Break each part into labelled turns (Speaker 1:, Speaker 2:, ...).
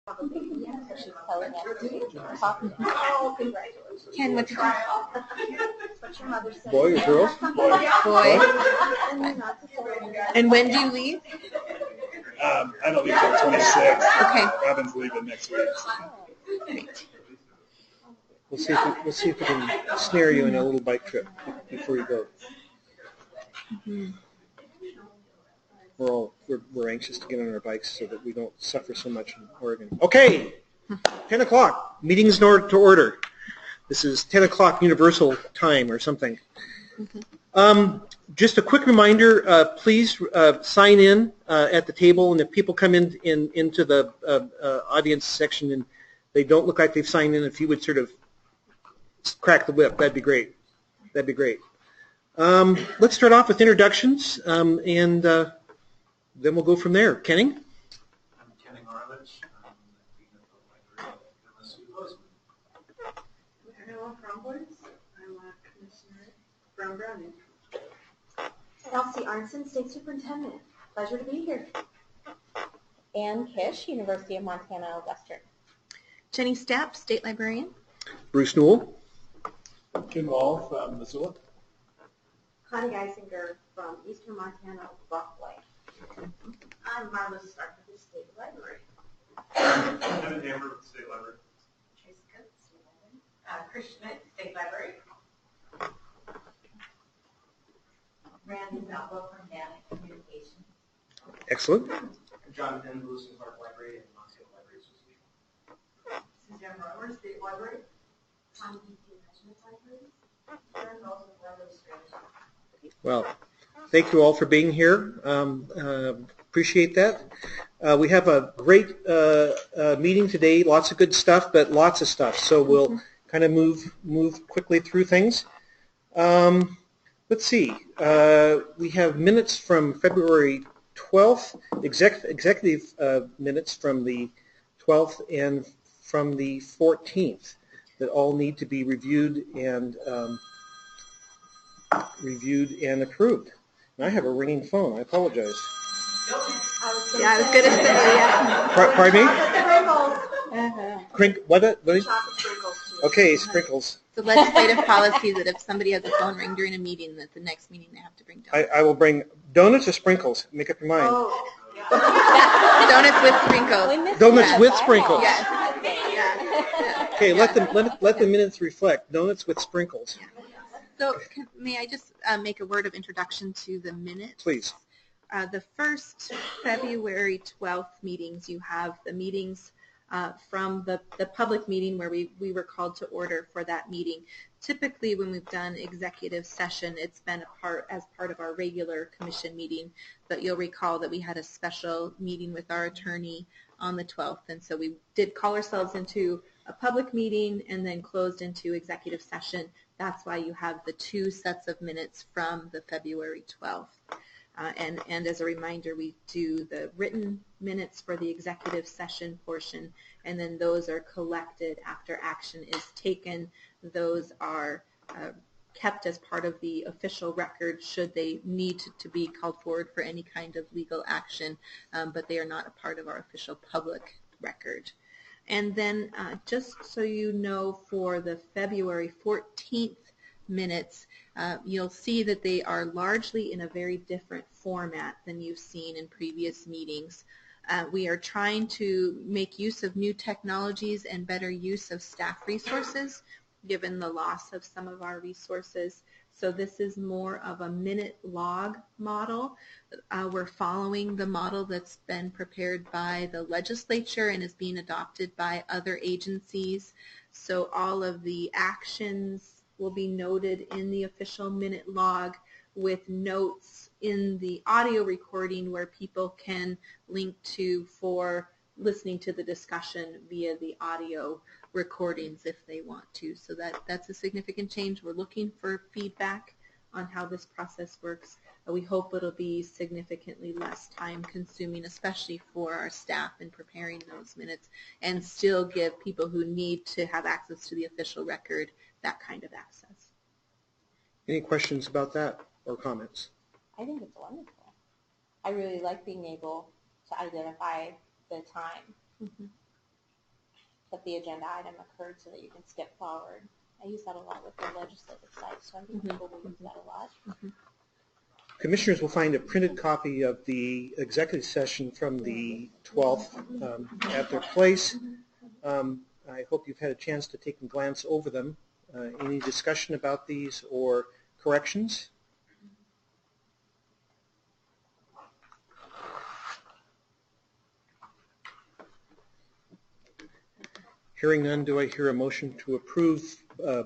Speaker 1: Yeah, so she's telling us coffee.
Speaker 2: Oh, congratulations.
Speaker 1: Ken, what's your
Speaker 2: What's your mother say?
Speaker 3: Boy or girl?
Speaker 1: boy? And when do you leave?
Speaker 4: I don't leave till 26th.
Speaker 1: Okay.
Speaker 4: Robin's leaving next week.
Speaker 1: Great.
Speaker 3: We'll see if we can snare you in a little bike trip before you go.
Speaker 1: Mm-hmm.
Speaker 3: We're anxious to get on our bikes so that we don't suffer so much in Oregon. Okay, 10 o'clock. Meetings to order. This is 10 o'clock Universal Time or something. Just a quick reminder, please sign in at the table, and if people come into the audience section and they don't look like they've signed in, if you would sort of crack the whip, that'd be great. That'd be great. Let's start off with introductions, and then we'll go from there. Kenning?
Speaker 5: I'm Kenning Arledge. I'm the Dean of the Library at MSU Bozeman.
Speaker 2: Manuela Fromboys. I'm a commissioner from Browning. Elsie Arnson, State Superintendent. Pleasure to be here.
Speaker 1: Ann Kish, University of Montana Western.
Speaker 6: Jenny Stapp, State Librarian.
Speaker 3: Bruce Newell?
Speaker 4: Kim Wall from Missoula.
Speaker 2: Connie Geisinger from Eastern Montana, Rockaway. I'm Marla Stark with the State Library.
Speaker 5: Kevin Hammer with the State Library.
Speaker 2: Tracy Cook, State Library. Chris Schmidt, State Library. Randy Zalbo from Danic Communications.
Speaker 3: Excellent.
Speaker 5: John Penn, Lewis and Clark Library and Montana Library Association.
Speaker 2: Suzanne Romer, State Library. Tom D.T. Regiment Library. Karen Rose with Library Strategy.
Speaker 3: Well, thank you all for being here. Appreciate that. We have a great meeting today. Lots of good stuff, but lots of stuff. So we'll kind of move quickly through things. Let's see. We have minutes from February 12th, executive minutes from the 12th and from the 14th that all need to be reviewed and approved. And I have a ringing phone. I apologize.
Speaker 6: Yeah, I was going to say, yeah.
Speaker 3: Pardon me? What? Okay, sprinkles.
Speaker 6: It's a legislative policy that if somebody has a phone ring during a meeting, that the next meeting they have to bring donuts.
Speaker 3: I will bring donuts or sprinkles. Make up your mind.
Speaker 2: Oh,
Speaker 6: Donuts with sprinkles.
Speaker 3: Donuts with sprinkles.
Speaker 6: Yes. Yeah.
Speaker 3: Okay, let the minutes reflect. Donuts with sprinkles.
Speaker 6: So may I just make a word of introduction to the minutes?
Speaker 3: Please.
Speaker 6: The first February 12th meetings, you have the meetings from the public meeting where we were called to order for that meeting. Typically when we've done executive session, it's been as part of our regular commission meeting, but you'll recall that we had a special meeting with our attorney on the 12th, and so we did call ourselves into a public meeting and then closed into executive session. That's why you have the two sets of minutes from the February 12th. And as a reminder, we do the written minutes for the executive session portion, and then those are collected after action is taken. Those are kept as part of the official record should they need to be called forward for any kind of legal action, but they are not a part of our official public record. And then just so you know, for the February 14th minutes, you'll see that they are largely in a very different format than you've seen in previous meetings. We are trying to make use of new technologies and better use of staff resources, given the loss of some of our resources. So this is more of a minute log model. We're following the model that's been prepared by the legislature and is being adopted by other agencies. So all of the actions will be noted in the official minute log with notes in the audio recording where people can link to for listening to the discussion via the audio recordings if they want to. So that's a significant change. We're looking for feedback on how this process works. We hope it'll be significantly less time consuming, especially for our staff in preparing those minutes, and still give people who need to have access to the official record that kind of access.
Speaker 3: Any questions about that or comments?
Speaker 1: I think it's wonderful. I really like being able to identify the time.
Speaker 6: Mm-hmm.
Speaker 1: that the agenda item occurred so that you can skip forward. I use that a lot with the legislative side, so I think people will use that a lot.
Speaker 3: Commissioners will find a printed copy of the executive session from the 12th at their place. I hope you've had a chance to take a glance over them. Any discussion about these or corrections? Hearing none, do I hear a motion to approve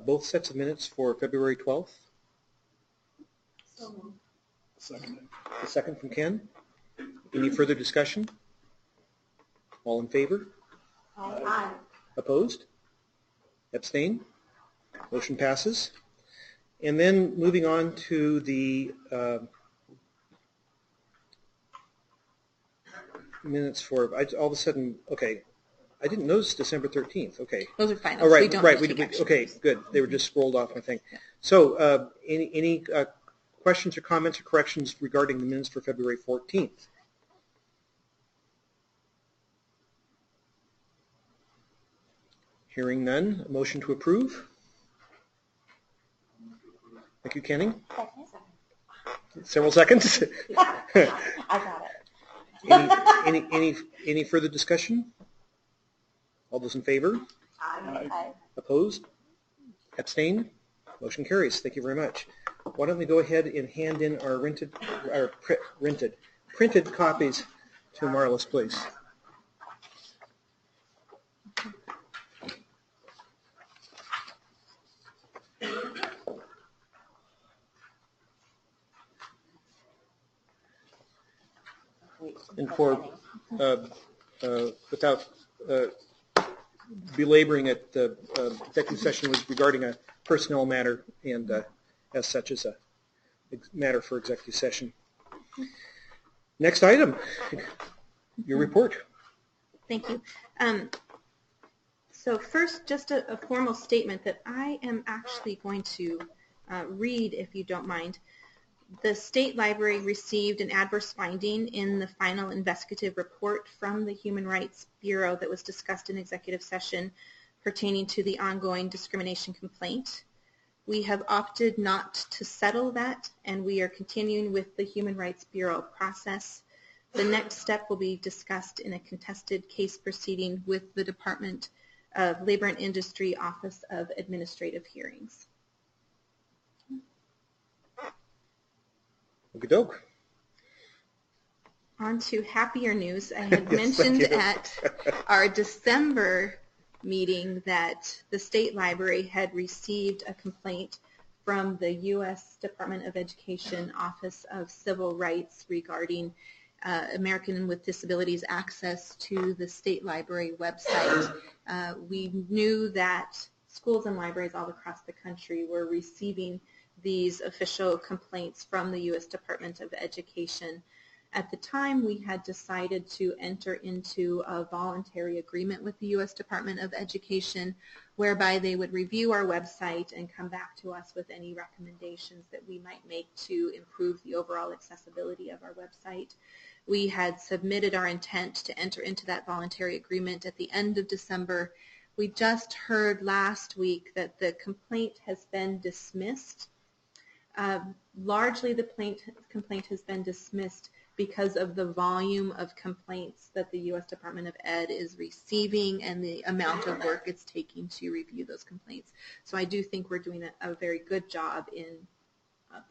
Speaker 3: both sets of minutes for February 12th?
Speaker 4: Second.
Speaker 3: The second from Ken. Any further discussion? All in favor?
Speaker 2: Aye.
Speaker 3: Opposed? Abstain? Motion passes. And then moving on to the minutes for, all of a sudden, okay, I didn't notice December 13th. Okay.
Speaker 6: Those are final.
Speaker 3: Oh, right,
Speaker 6: We don't
Speaker 3: right.
Speaker 6: need to take action.
Speaker 3: Okay, good. They were just scrolled off, I think. So any questions or comments or corrections regarding the minutes for February 14th? Hearing none, a motion to approve. Thank you, Kenny.
Speaker 1: Second?
Speaker 3: Several seconds.
Speaker 1: I got it.
Speaker 3: Any further discussion? All those in favor?
Speaker 2: Aye.
Speaker 1: Aye.
Speaker 3: Opposed? Abstain? Motion carries. Thank you very much. Why don't we go ahead and hand in our printed copies to Marlis, please. And for, without belaboring it, the executive session was regarding a personnel matter, and as such is a matter for executive session. Next item, your report.
Speaker 6: Thank you. So first, just a formal statement that I am actually going to read, if you don't mind. The State Library received an adverse finding in the final investigative report from the Human Rights Bureau that was discussed in executive session pertaining to the ongoing discrimination complaint. We have opted not to settle that, and we are continuing with the Human Rights Bureau process. The next step will be discussed in a contested case proceeding with the Department of Labor and Industry Office of Administrative Hearings.
Speaker 3: Okey-doke.
Speaker 6: On to happier news. I had
Speaker 3: Yes,
Speaker 6: mentioned
Speaker 3: thank you.
Speaker 6: at our December meeting that the State Library had received a complaint from the U.S. Department of Education Office of Civil Rights regarding American with Disabilities access to the State Library website. We knew that schools and libraries all across the country were receiving these official complaints from the U.S. Department of Education. At the time, we had decided to enter into a voluntary agreement with the U.S. Department of Education whereby they would review our website and come back to us with any recommendations that we might make to improve the overall accessibility of our website. We had submitted our intent to enter into that voluntary agreement at the end of December. We just heard last week that the complaint has been dismissed. Largely the complaint has been dismissed because of the volume of complaints that the U.S. Department of Ed is receiving and the amount of work it's taking to review those complaints. So I do think we're doing a very good job in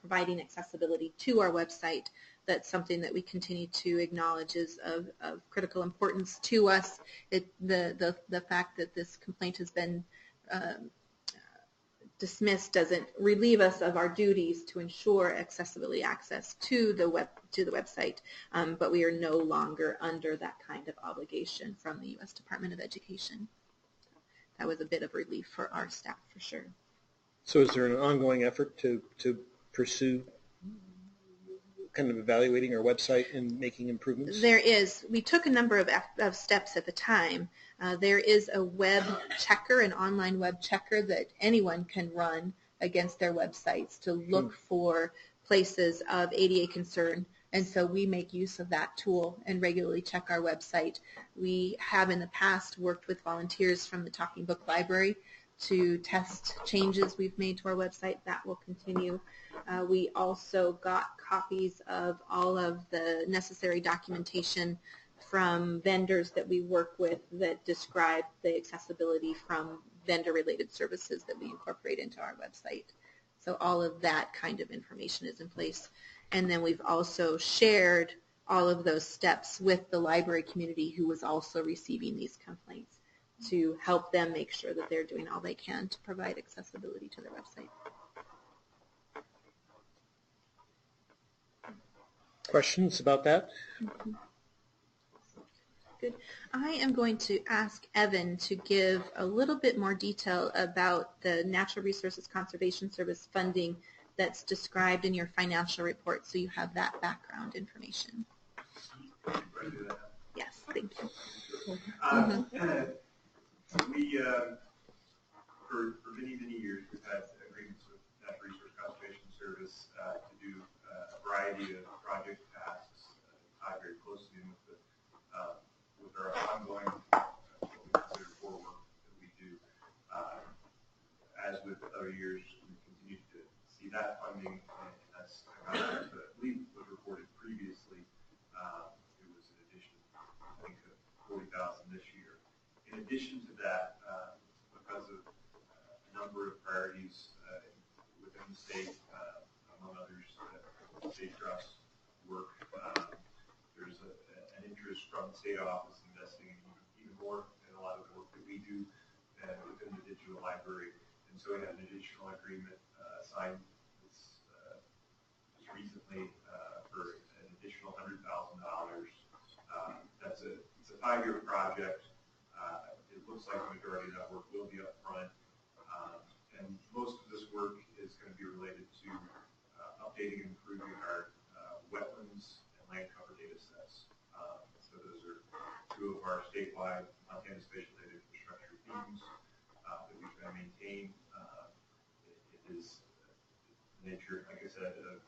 Speaker 6: providing accessibility to our website. That's something that we continue to acknowledge is of critical importance to us. The fact that this complaint has been dismissed doesn't relieve us of our duties to ensure accessibility access to the website, but we are no longer under that kind of obligation from the U.S. Department of Education. That was a bit of relief for our staff, for sure.
Speaker 3: So is there an ongoing effort to pursue kind of evaluating our website and making improvements?
Speaker 6: There is. We took a number of steps at the time. There is a web checker, an online web checker that anyone can run against their websites to look for places of ADA concern, And so we make use of that tool and regularly check our website. We have in the past worked with volunteers from the Talking Book Library to test changes we've made to our website. That will continue. We also got copies of all of the necessary documentation from vendors that we work with that describe the accessibility from vendor-related services that we incorporate into our website. So all of that kind of information is in place. And then we've also shared all of those steps with the library community who was also receiving these complaints to help them make sure that they're doing all they can to provide accessibility to their website.
Speaker 3: Questions about that?
Speaker 6: Good. I am going to ask Evan to give a little bit more detail about the Natural Resources Conservation Service funding that's described in your financial report, so you have that background information. Yes, thank you.
Speaker 5: We, for many, many years, we've had agreements with Natural Resource Conservation Service to do a variety of project tasks tied very closely in with our ongoing, what we consider core work that we do. As with other years, we continue to see that funding, and that's I believe was reported previously. It was an addition, I think, of $40,000 this year. In addition to that, because of a number of priorities within the state, among others, state trust work, there's an interest from the state office investing even more in a lot of the work that we do within the digital library. And so we had an additional agreement signed just recently for an additional $100,000. It's a 5-year project. It looks like the majority of that work will be up front. And most of this work is going to be related to updating and improving our wetlands and land cover data sets. So those are two of our statewide Montana Spatial Data Infrastructure themes that we're going to maintain. It is the nature, like I said, of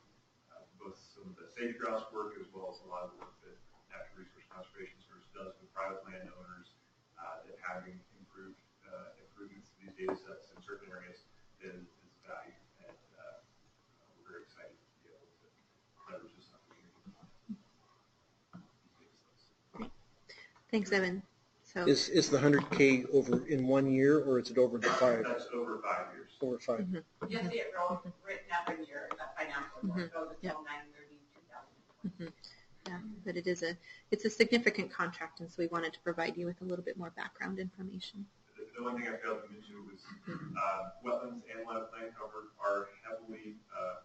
Speaker 5: both some of the safe grouse work as well as a lot of the work that Natural Resource Conservation Service does with private landowners that having improvements to these data sets in certain areas is value. And we're very excited to be able to leverage this opportunity.
Speaker 6: Thanks, Evan. So
Speaker 3: Is the 100K over in 1 year, or is it over the 5?
Speaker 5: That's over 5 years.
Speaker 3: Over 5.
Speaker 6: Mm-hmm.
Speaker 7: You see it written up in your financial report, goes until 9/30/2020.
Speaker 6: Yeah, but it's a significant contract, and so we wanted to provide you with a little bit more background information.
Speaker 5: The one thing I failed to mention was wetlands and land cover are heavily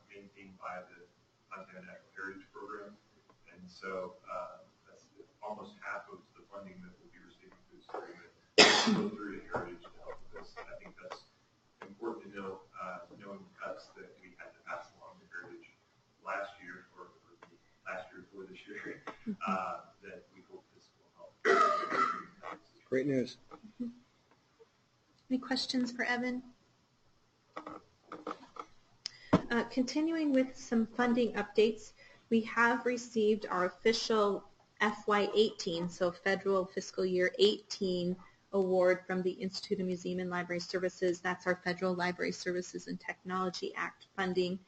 Speaker 5: maintained by the Montana Natural Heritage Program, and so that's almost half of the funding that we'll be receiving through this agreement will go through to Heritage to help with this. And I think that's important to know, knowing the cuts that we had to pass along to Heritage last year, or last year before this year, that we hope this will help.
Speaker 3: Great news.
Speaker 6: Any questions for Evan? Continuing with some funding updates, we have received our official FY18, so federal fiscal year 18 award from the Institute of Museum and Library Services. That's our Federal Library Services and Technology Act funding.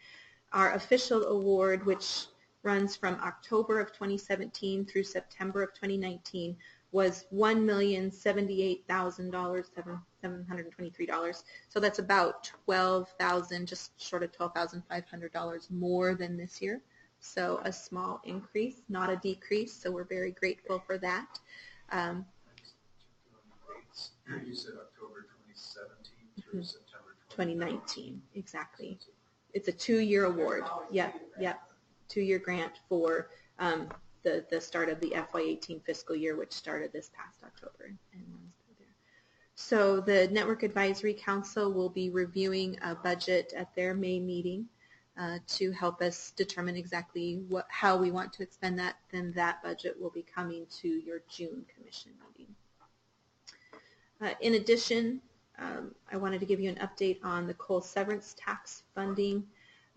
Speaker 6: Our official award, which runs from October of 2017 through September of 2019, was $1,078,723. So that's about $12,000, just short of $12,500 more than this year. So a small increase, not a decrease. So we're very grateful for that.
Speaker 5: You said October 2017 through September
Speaker 6: 2019, exactly. It's a 2-year award. Yep. 2-year grant for the start of the FY18 fiscal year, which started this past October and runs through there. So the Network Advisory Council will be reviewing a budget at their May meeting to help us determine exactly how we want to expend that. Then that budget will be coming to your June commission meeting. In addition, I wanted to give you an update on the coal severance tax funding.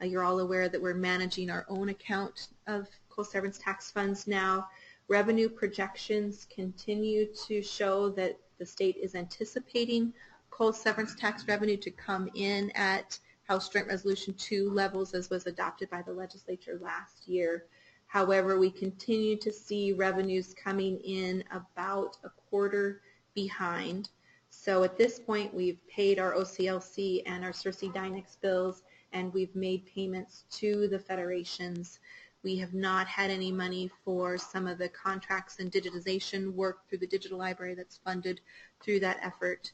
Speaker 6: You're all aware that we're managing our own account of coal severance tax funds now. Revenue projections continue to show that the state is anticipating coal severance tax revenue to come in at House Joint Resolution 2 levels as was adopted by the legislature last year. However, we continue to see revenues coming in about a quarter behind. So at this point, we've paid our OCLC and our Cersei Dynex bills, and we've made payments to the federations. We have not had any money for some of the contracts and digitization work through the digital library that's funded through that effort.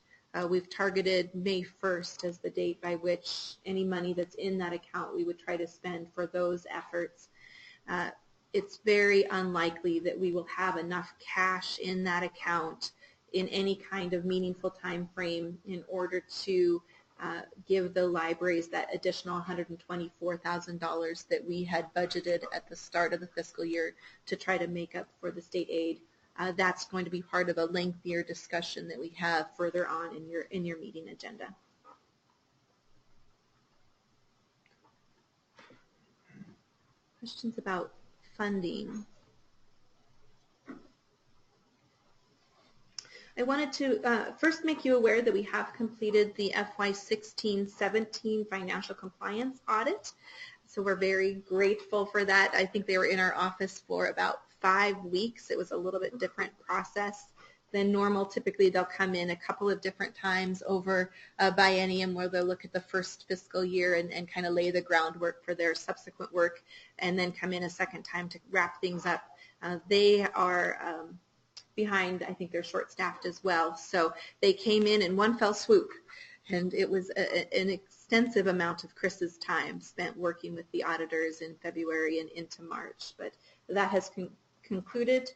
Speaker 6: We've targeted May 1st as the date by which any money that's in that account we would try to spend for those efforts. It's very unlikely that we will have enough cash in that account in any kind of meaningful time frame in order to give the libraries that additional $124,000 that we had budgeted at the start of the fiscal year to try to make up for the state aid. That's going to be part of a lengthier discussion that we have further on in your meeting agenda. Questions about funding? I wanted to first make you aware that we have completed the FY16-17 financial compliance audit. So we're very grateful for that. I think they were in our office for about 5 weeks. It was a little bit different process than normal. Typically they'll come in a couple of different times over a biennium where they'll look at the first fiscal year and kind of lay the groundwork for their subsequent work, and then come in a second time to wrap things up. They are behind, I think they're short-staffed as well. So they came in one fell swoop, and it was an extensive amount of Chris's time spent working with the auditors in February and into March. But that has concluded.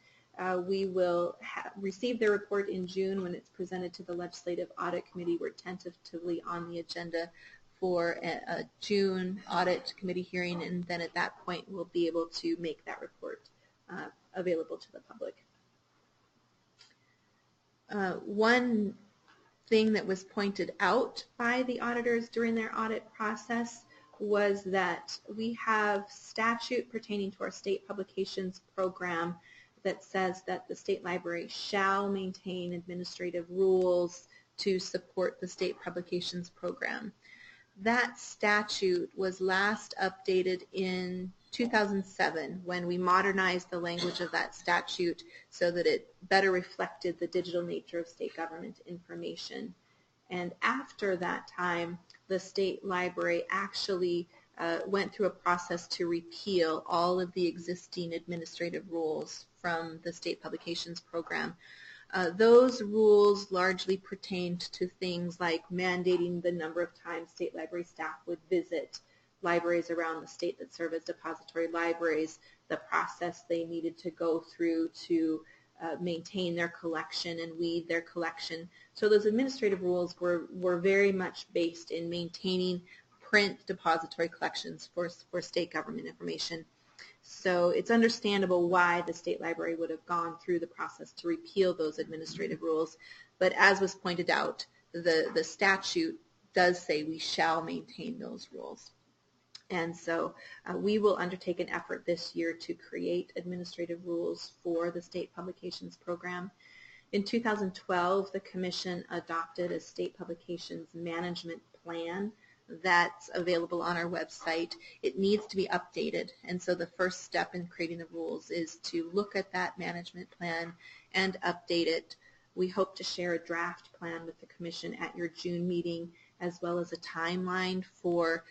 Speaker 6: We will receive their report in June when it's presented to the Legislative Audit Committee. We're tentatively on the agenda for a June Audit Committee hearing, and then at that point we'll be able to make that report available to the public. One thing that was pointed out by the auditors during their audit process was that we have statute pertaining to our state publications program that says that the state library shall maintain administrative rules to support the state publications program. That statute was last updated in 2007 when we modernized the language of that statute so that it better reflected the digital nature of state government information. And after that time, the state library actually went through a process to repeal all of the existing administrative rules from the state publications program. Those rules largely pertained to things like mandating the number of times state library staff would visit libraries around the state that serve as depository libraries, the process they needed to go through to maintain their collection and weed their collection. So those administrative rules were very much based in maintaining print depository collections for state government information. So it's understandable why the state library would have gone through the process to repeal those administrative rules. But as was pointed out, the statute does say we shall maintain those rules. And so we will undertake an effort this year to create administrative rules for the state publications program. In 2012, the Commission adopted a state publications management plan that's available on our website. It needs to be updated, and so the first step in creating the rules is to look at that management plan and update it. We hope to share a draft plan with the Commission at your June meeting, as well as a timeline for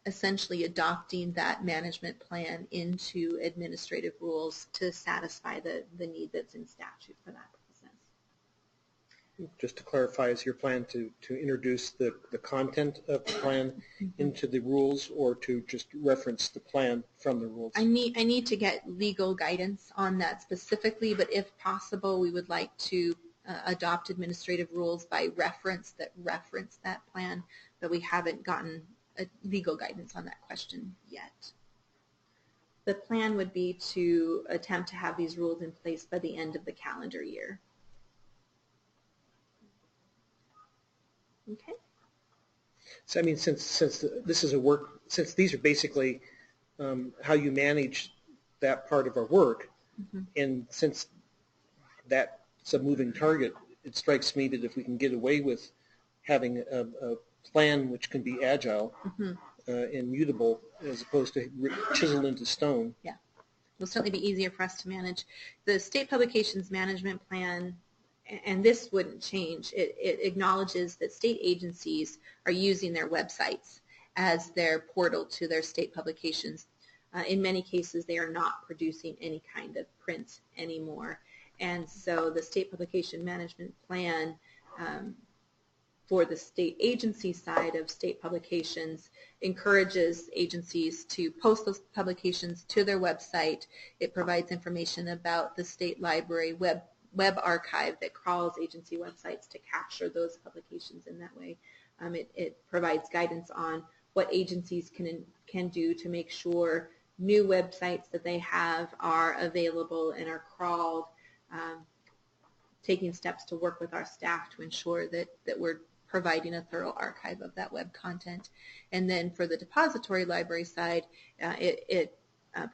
Speaker 6: essentially adopting that management plan into administrative rules to satisfy the need that's in statute for that process.
Speaker 3: Just to clarify, is your plan to introduce the content of the plan into the rules, or to just reference the plan from the rules?
Speaker 6: I need to get legal guidance on that specifically, but if possible, we would like to adopt administrative rules by reference that plan, but we haven't gotten legal guidance on that question yet. The plan would be to attempt to have these rules in place by the end of the calendar year. Okay.
Speaker 3: So I mean, since this is since these are basically how you manage that part of our work.
Speaker 6: Mhm.
Speaker 3: And since that's a moving target, it strikes me that if we can get away with having a plan which can be agile
Speaker 6: Mhm.
Speaker 3: and mutable as opposed to chiseled into stone.
Speaker 6: Will certainly be easier for us to manage. The State Publications Management Plan, and this wouldn't change, it acknowledges that state agencies are using their websites as their portal to their state publications. In many cases, they are not producing any kind of print anymore. And so the State Publication Management Plan for the state agency side of state publications encourages agencies to post those publications to their website. It provides information about the state library web archive that crawls agency websites to capture those publications in that way. It provides guidance on what agencies can do to make sure new websites that they have are available and are crawled, taking steps to work with our staff to ensure that we're providing a thorough archive of that web content. And then for the depository library side, it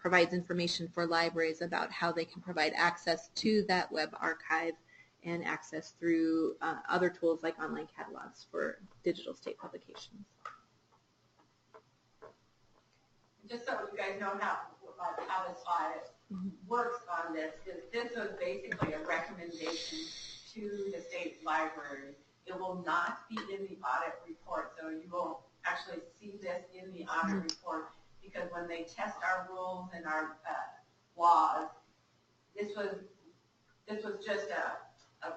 Speaker 6: provides information for libraries about how they can provide access to that web archive and access through other tools like online catalogs for digital state publications.
Speaker 7: Just so you guys know how this audit works on this, is this was basically a recommendation to the state library. It will not be in the audit report, so you won't actually see this in the audit report, because when they test our rules and our laws, this was just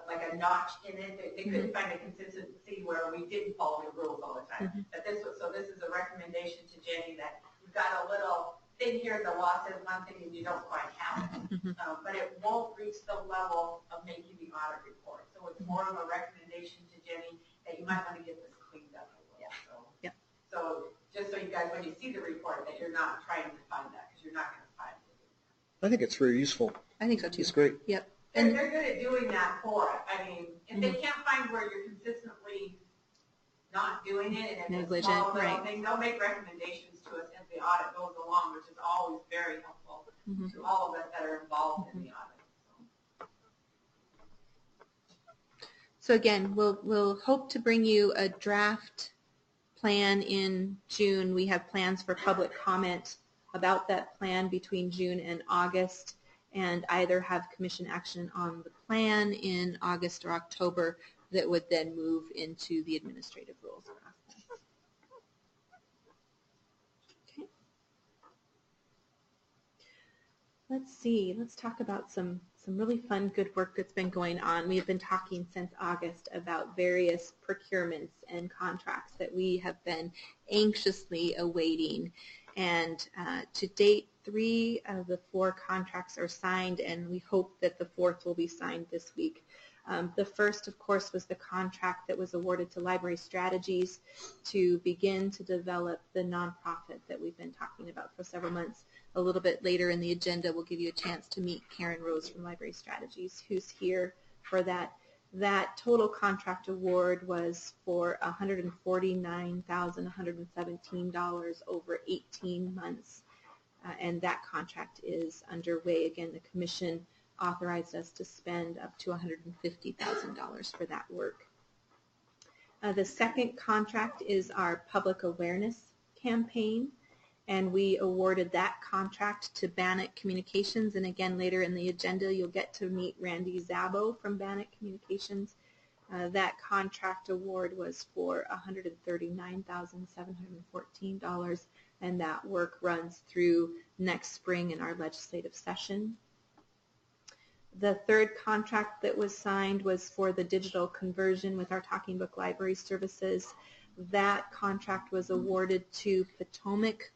Speaker 7: like a notch in it. They couldn't find a consistency where we didn't follow the rules all the time. But this is a recommendation to Jenny that you've got a little thing here, the law says one thing and you don't quite have it. But it won't reach the level of making the audit report. So it's more of a recommendation to Jenny that you might want to get this cleaned up a little. So just so you guys, when you see the report, that you're not trying to find that, because you're not going to find it.
Speaker 3: I think it's very useful.
Speaker 6: I think so too.
Speaker 3: It's great.
Speaker 6: Yep.
Speaker 7: And they're good at doing that for it. I mean, if they can't find where you're consistently not doing it, and it's a
Speaker 6: negligent,
Speaker 7: small little
Speaker 6: right.
Speaker 7: thing, they'll make recommendations to us as the audit goes along, which is always very helpful to all of us that are involved in the audit.
Speaker 6: So again, we'll hope to bring you a draft plan in June. We have plans for public comment about that plan between June and August, and either have commission action on the plan in August or October that would then move into the administrative rules process. Okay. Let's see. Let's talk about some really fun, good work that's been going on. We have been talking since August about various procurements and contracts that we have been anxiously awaiting. And to date, 3 of the 4 contracts are signed, and we hope that the 4th will be signed this week. The first, of course, was the contract that was awarded to Library Strategies to begin to develop the nonprofit that we've been talking about for several months. A little bit later in the agenda, we'll give you a chance to meet Karen Rose from Library Strategies, who's here for that. That total contract award was for $149,117 over 18 months, and that contract is underway. Again, the commission authorized us to spend up to $150,000 for that work. The second contract is our public awareness campaign, and we awarded that contract to Bannock Communications. And again, later in the agenda, you'll get to meet Randy Zabo from Bannock Communications. That contract award was for $139,714, and that work runs through next spring in our legislative session. The third contract that was signed was for the digital conversion with our Talking Book Library Services. That contract was awarded to Potomac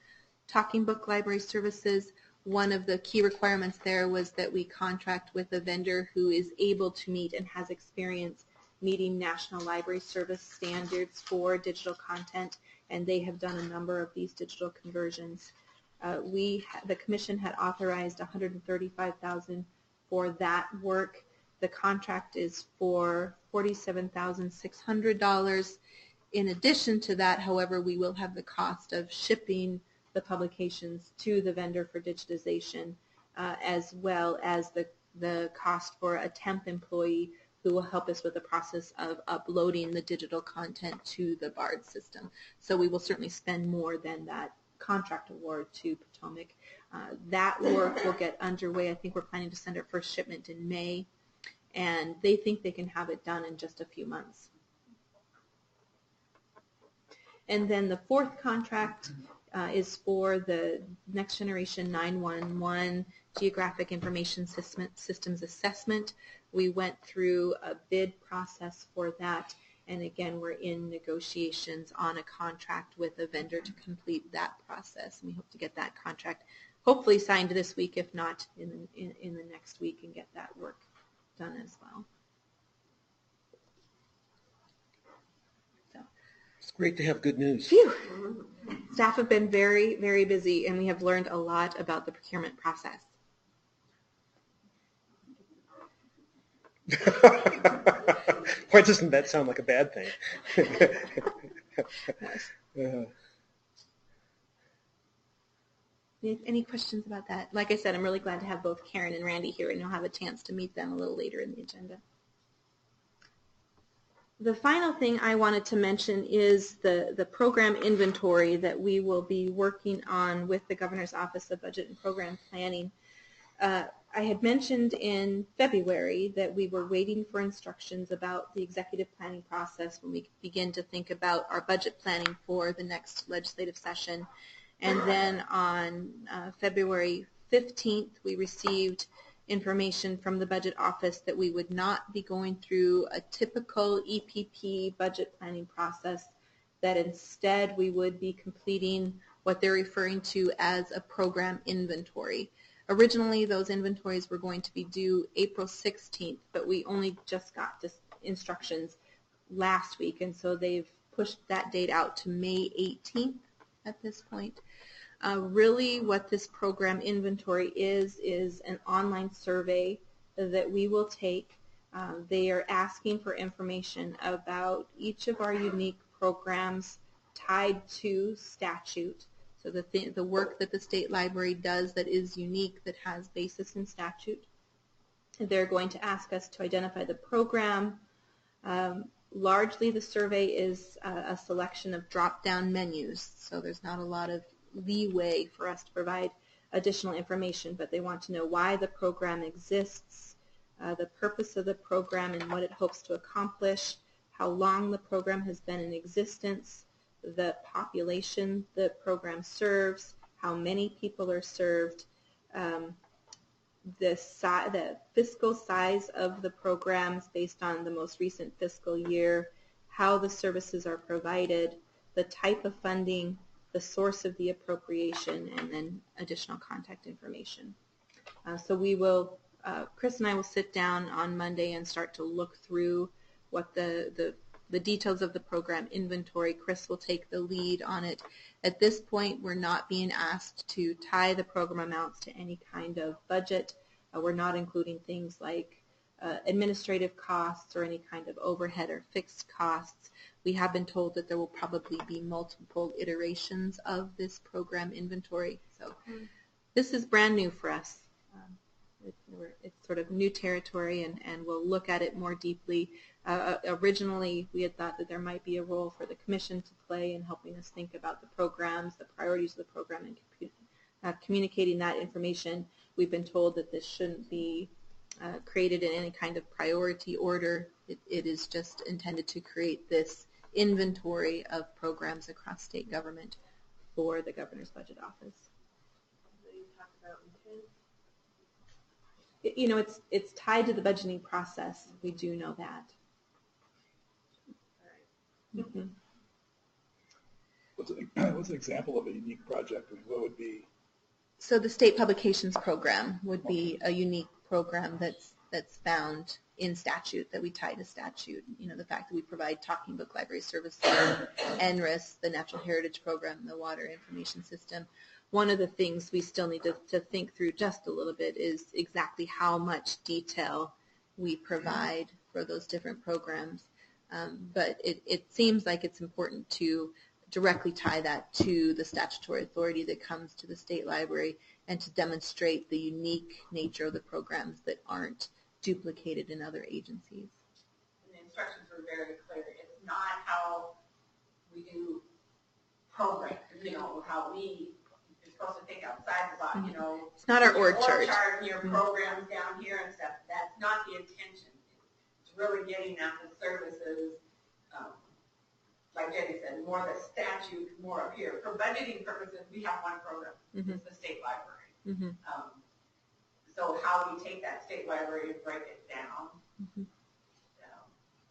Speaker 6: Talking Book Library Services. One of the key requirements there was that we contract with a vendor who is able to meet and has experience meeting National Library Service standards for digital content, and they have done a number of these digital conversions. The commission had authorized $135,000 for that work. The contract is for $47,600. In addition to that, however, we will have the cost of shipping the publications to the vendor for digitization, as well as the cost for a temp employee who will help us with the process of uploading the digital content to the BARD system. So we will certainly spend more than that contract award to Potomac. That work will get underway. I think we're planning to send our first shipment in May, and they think they can have it done in just a few months. And then the fourth contract is for the Next Generation 911 Geographic Information Systems Assessment. We went through a bid process for that, and again, we're in negotiations on a contract with a vendor to complete that process. And we hope to get that contract hopefully signed this week, if not in the next week, and get that work done as well. So.
Speaker 3: It's great to have good news.
Speaker 6: Phew. Staff have been very, very busy, and we have learned a lot about the procurement process.
Speaker 3: Why doesn't that sound like a bad thing?
Speaker 6: Any questions about that? Like I said, I'm really glad to have both Karen and Randy here, and you'll have a chance to meet them a little later in the agenda. The final thing I wanted to mention is the program inventory that we will be working on with the Governor's Office of Budget and Program Planning. I had mentioned in February that we were waiting for instructions about the executive planning process when we begin to think about our budget planning for the next legislative session. And then on February 15th, we received information from the budget office that we would not be going through a typical EPP budget planning process, that instead we would be completing what they're referring to as a program inventory. Originally, those inventories were going to be due April 16th, but we only just got this instructions last week, and so they've pushed that date out to May 18th at this point. Really what this program inventory is an online survey that we will take. They are asking for information about each of our unique programs tied to statute. So the work that the State Library does that is unique, that has basis in statute. They're going to ask us to identify the program. Largely the survey is a selection of drop-down menus, so there's not a lot of leeway for us to provide additional information, but they want to know why the program exists, the purpose of the program and what it hopes to accomplish, how long the program has been in existence, the population the program serves, how many people are served, the fiscal size of the programs based on the most recent fiscal year, how the services are provided, the type of funding, the source of the appropriation, and then additional contact information. So we will, Chris and I will sit down on Monday and start to look through what the details of the program inventory. Chris will take the lead on it. At this point, we're not being asked to tie the program amounts to any kind of budget. We're not including things like administrative costs or any kind of overhead or fixed costs. We have been told that there will probably be multiple iterations of this program inventory. So this is brand new for us. It's sort of new territory, and we'll look at it more deeply. Originally, we had thought that there might be a role for the commission to play in helping us think about the programs, the priorities of the program, and communicating that information. We've been told that this shouldn't be created in any kind of priority order. It is just intended to create this inventory of programs across state government for the Governor's Budget Office. You know, it's tied to the budgeting process. We do know that. Mm-hmm.
Speaker 4: What's an example of a unique project? What would be?
Speaker 6: So the state publications program would be a unique program that's found in statute, that we tie to statute. You know, the fact that we provide talking book library services, NRIS, the Natural Heritage Program, the Water Information System. One of the things we still need to think through just a little bit is exactly how much detail we provide for those different programs. But it seems like it's important to directly tie that to the statutory authority that comes to the state library and to demonstrate the unique nature of the programs that aren't duplicated in other agencies.
Speaker 7: And the instructions were very clear. It's not how we do programs, how you're supposed to think outside the box,
Speaker 6: It's not our
Speaker 7: your
Speaker 6: org chart.
Speaker 7: And your programs down here and stuff. That's not the intention. It's really getting at the services, like Jenny said, more the statute, more up here. For budgeting purposes, we have one program. It's the state library. So how we take that state library and break it down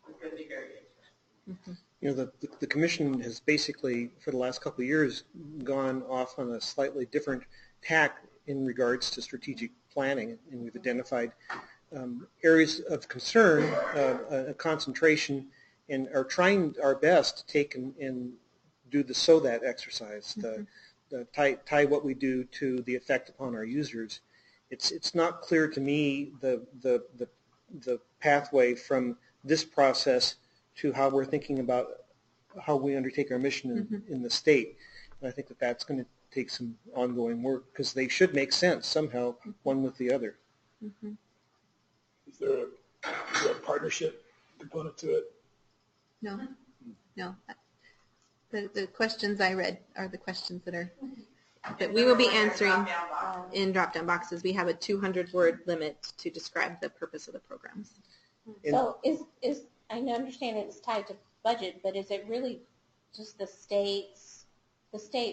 Speaker 7: is going to be very interesting.
Speaker 3: The commission has basically, for the last couple of years, gone off on a slightly different tack in regards to strategic planning, and we've identified areas of concern, concentration, and are trying our best to take and do the SODAT exercise, the tie what we do to the effect upon our users. It's not clear to me the pathway from this process to how we're thinking about how we undertake our mission in the state. And I think that that's going to take some ongoing work, because they should make sense somehow, one with the other.
Speaker 4: Is there a partnership component to it?
Speaker 6: No. The questions I read are the questions that we will be answering in drop-down boxes. We have a 200-word limit to describe the purpose of the programs.
Speaker 1: So I understand it's tied to budget, but is it really just the state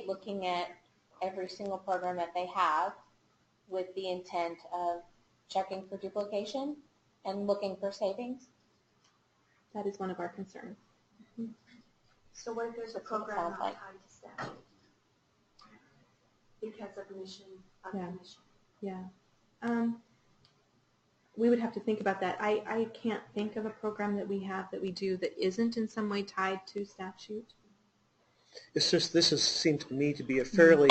Speaker 1: looking at every single program that they have with the intent of checking for duplication and looking for savings?
Speaker 6: That is one of our concerns.
Speaker 2: So what if there's a
Speaker 1: That's what it
Speaker 2: program
Speaker 1: sounds
Speaker 2: not
Speaker 1: like.
Speaker 2: tied to statute? Because of mission of the mission.
Speaker 6: Yeah. We would have to think about that. I can't think of a program that we have that we do that isn't in some way tied to statute.
Speaker 3: It's just, this has seemed to me to be a fairly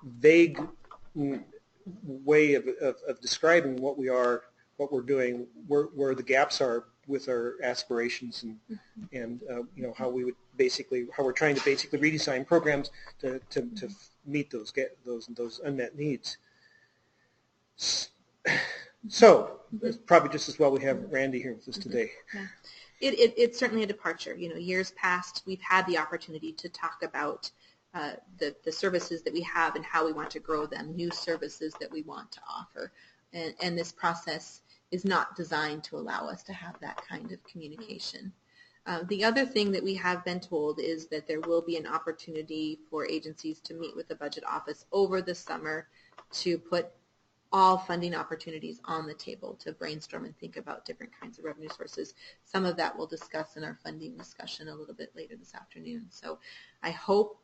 Speaker 3: vague way of describing what we are, what we're doing, where the gaps are with our aspirations, and how we would how we're trying to basically redesign programs to meet those unmet needs. So it's probably just as well we have Randy here with us today.
Speaker 6: Yeah. It's certainly a departure. Years past, we've had the opportunity to talk about the services that we have and how we want to grow them, new services that we want to offer. And this process is not designed to allow us to have that kind of communication. The other thing that we have been told is that there will be an opportunity for agencies to meet with the budget office over the summer to put all funding opportunities on the table, to brainstorm and think about different kinds of revenue sources. Some of that we'll discuss in our funding discussion a little bit later this afternoon. So I hope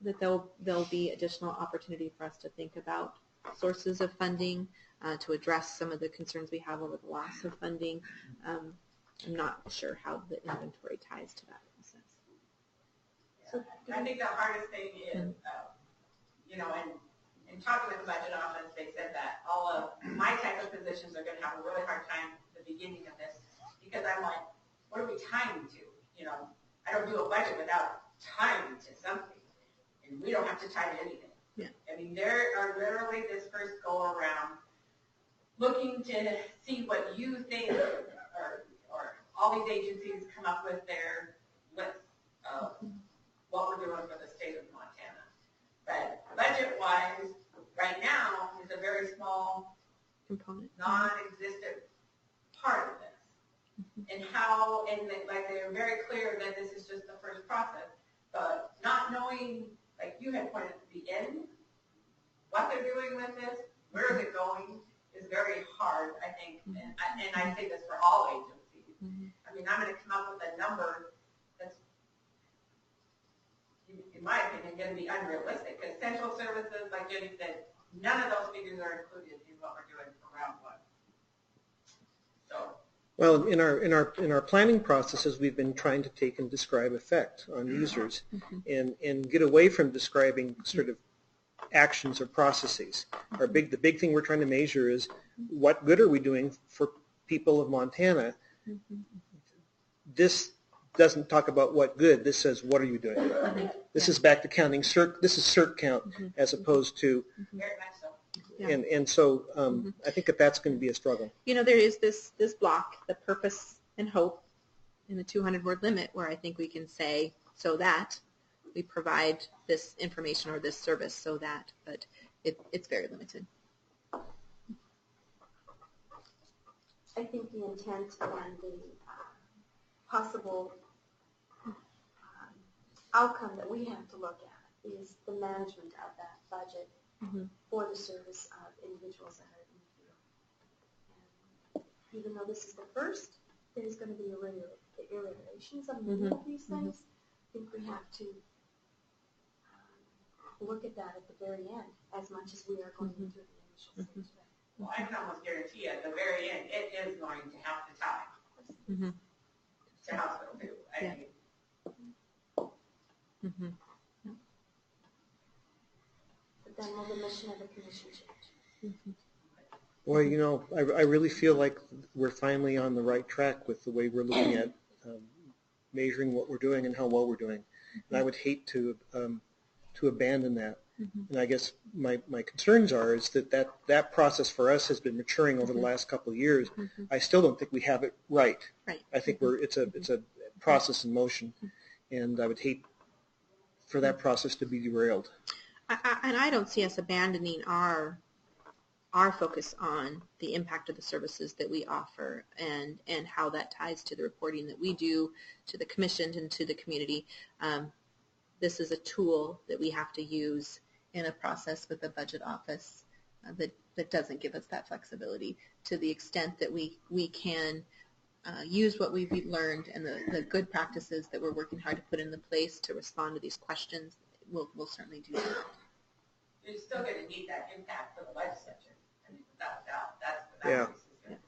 Speaker 6: that there'll be additional opportunity for us to think about sources of funding, to address some of the concerns we have over the loss of funding. I'm not sure how the inventory ties to that process.
Speaker 7: I think the hardest thing is, in talking with the budget office, they said that all of my type of positions are going to have a really hard time at the beginning of this, because I'm like, what are we tying to? I don't do a budget without tying to something, and we don't have to tie to anything.
Speaker 6: Yeah.
Speaker 7: I mean, there are literally this first go around looking to see what you think, or all these agencies come up with their lists of what we're doing for the state of Montana. But budget-wise, right now is a very small
Speaker 6: Component.
Speaker 7: non-existent part of this. And they're very clear that this is just the first process, but not knowing, like you had pointed at the end, what they're doing with this, where is it going, is very hard, I think, and I say this for all agencies. I mean, I'm going to come up with a number that's, in my opinion, going to be unrealistic, because essential services, like Jenny said, none of those figures are included in what we're doing for round one. So.
Speaker 3: Well, in our planning processes, we've been trying to take and describe effect on users, and get away from describing sort of actions or processes. The big thing we're trying to measure is what good are we doing for people of Montana. This doesn't talk about what good. This says, what are you doing? This is back to counting CERC. This is CERC count as opposed to,
Speaker 7: Very much so.
Speaker 6: Yeah.
Speaker 3: and so I think that's going to be a struggle.
Speaker 6: You know, there is this block, the purpose and hope in the 200-word limit, where I think we can say, so that we provide this information or this service so that, but it's very limited.
Speaker 2: I think the intent and the possible outcome that we have to look at is the management of that budget for the service of individuals that are in the field. And even though this is the first, there's going to be iterations of many of these things. I think we have to look at that at the very end as much as we are going into the initial stage.
Speaker 7: Well, I can almost guarantee at the very end, it is going to have to tie to hospital too. I
Speaker 6: Yeah.
Speaker 7: mean,
Speaker 2: But then will the mission of the commission change?
Speaker 3: Well, you know, I really feel like we're finally on the right track with the way we're looking at measuring what we're doing and how well we're doing. And I would hate to abandon that. And I guess my concerns are is that process for us has been maturing over the last couple of years. I still don't think we have it right.
Speaker 6: Right.
Speaker 3: I think it's a process in motion, and I would hate for that process to be derailed.
Speaker 6: And I don't see us abandoning our focus on the impact of the services that we offer and how that ties to the reporting that we do to the commission and to the community. This is a tool that we have to use in a process with the budget office that doesn't give us that flexibility. To the extent that we can use what we've learned and the good practices that we're working hard to put into place to respond to these questions, we'll certainly do that.
Speaker 7: you're still going to need that impact for the legislature. I mean, without a doubt, that's
Speaker 3: Yeah.
Speaker 7: piece is going to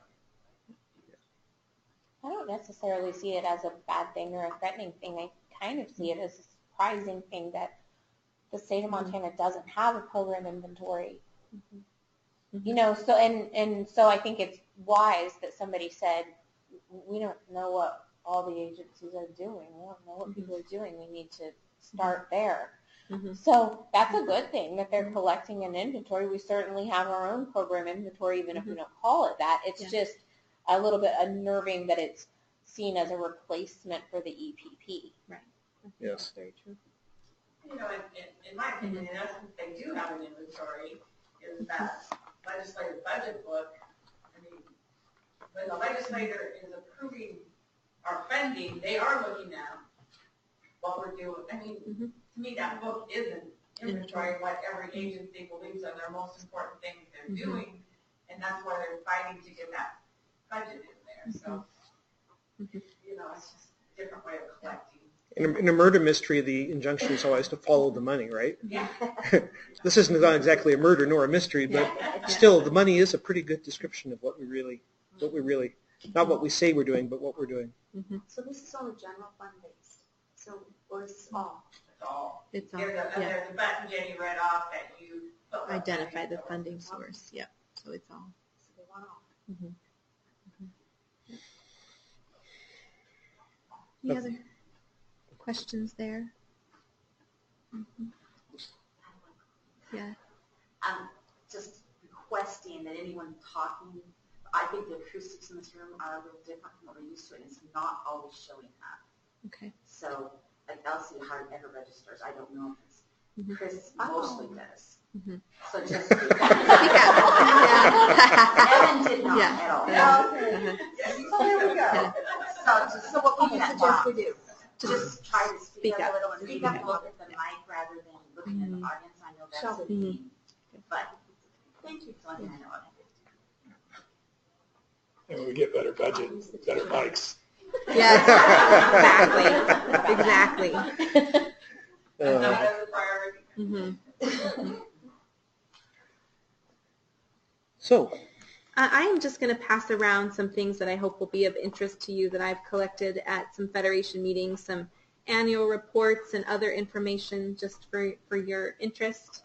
Speaker 1: I don't necessarily see it as a bad thing or a threatening thing. I kind of see it as a surprising thing that the state of Montana doesn't have a program inventory. You know, so and so I think it's wise that somebody said, we don't know what all the agencies are doing. We don't know what people are doing. We need to start there. So that's a good thing that they're collecting an inventory. We certainly have our own program inventory, even if we don't call it that. It's just a little bit unnerving that it's seen as a replacement for the EPP.
Speaker 6: Right.
Speaker 3: Yes.
Speaker 6: Very true.
Speaker 7: You know, in my opinion, in essence, they do have an inventory, is that legislative budget book. I mean, when the legislator is approving our funding, they are looking at what we're doing. I mean, to me, that book is an inventory of what every agency believes are their most important things they're doing, and that's why they're fighting to get that budget in there. So, you know, it's just a different way of collecting.
Speaker 3: In a murder mystery, the injunction is always to follow the money, right?
Speaker 7: Yeah.
Speaker 3: This isn't not exactly a murder nor a mystery, but still, the money is a pretty good description of what we really, not what we say we're doing, but what we're doing.
Speaker 2: So this is only general fund based. So, or is this all?
Speaker 7: It's all.
Speaker 6: It's all,
Speaker 7: There's a button Jenny read off that you put what
Speaker 6: identify
Speaker 7: money
Speaker 6: the
Speaker 7: goes.
Speaker 6: funding source. Yep. So it's all.
Speaker 2: So they want all.
Speaker 6: Any other questions there? Yeah.
Speaker 8: I'm just requesting that anyone talking, I think the acoustics in this room are a little different from what we're used to, and it's not always showing up.
Speaker 6: Okay.
Speaker 8: So, like Elsie hardly ever registers. I don't know if it's Chris mostly does. So just speak up. Evan did not at all.
Speaker 2: So there we go.
Speaker 8: So what we
Speaker 2: I suggest we do.
Speaker 8: just try to speak
Speaker 6: Speak
Speaker 8: up
Speaker 6: up.
Speaker 8: a little and maybe look at the mic rather than looking at the audience. I know that's a theme, but thank you for letting me know.
Speaker 4: And when we get better budget, better mics.
Speaker 6: Yes. Exactly.
Speaker 7: And that is a priority.
Speaker 3: So,
Speaker 6: I am just going to pass around some things that I hope will be of interest to you that I've collected at some Federation meetings, some annual reports and other information just for your interest.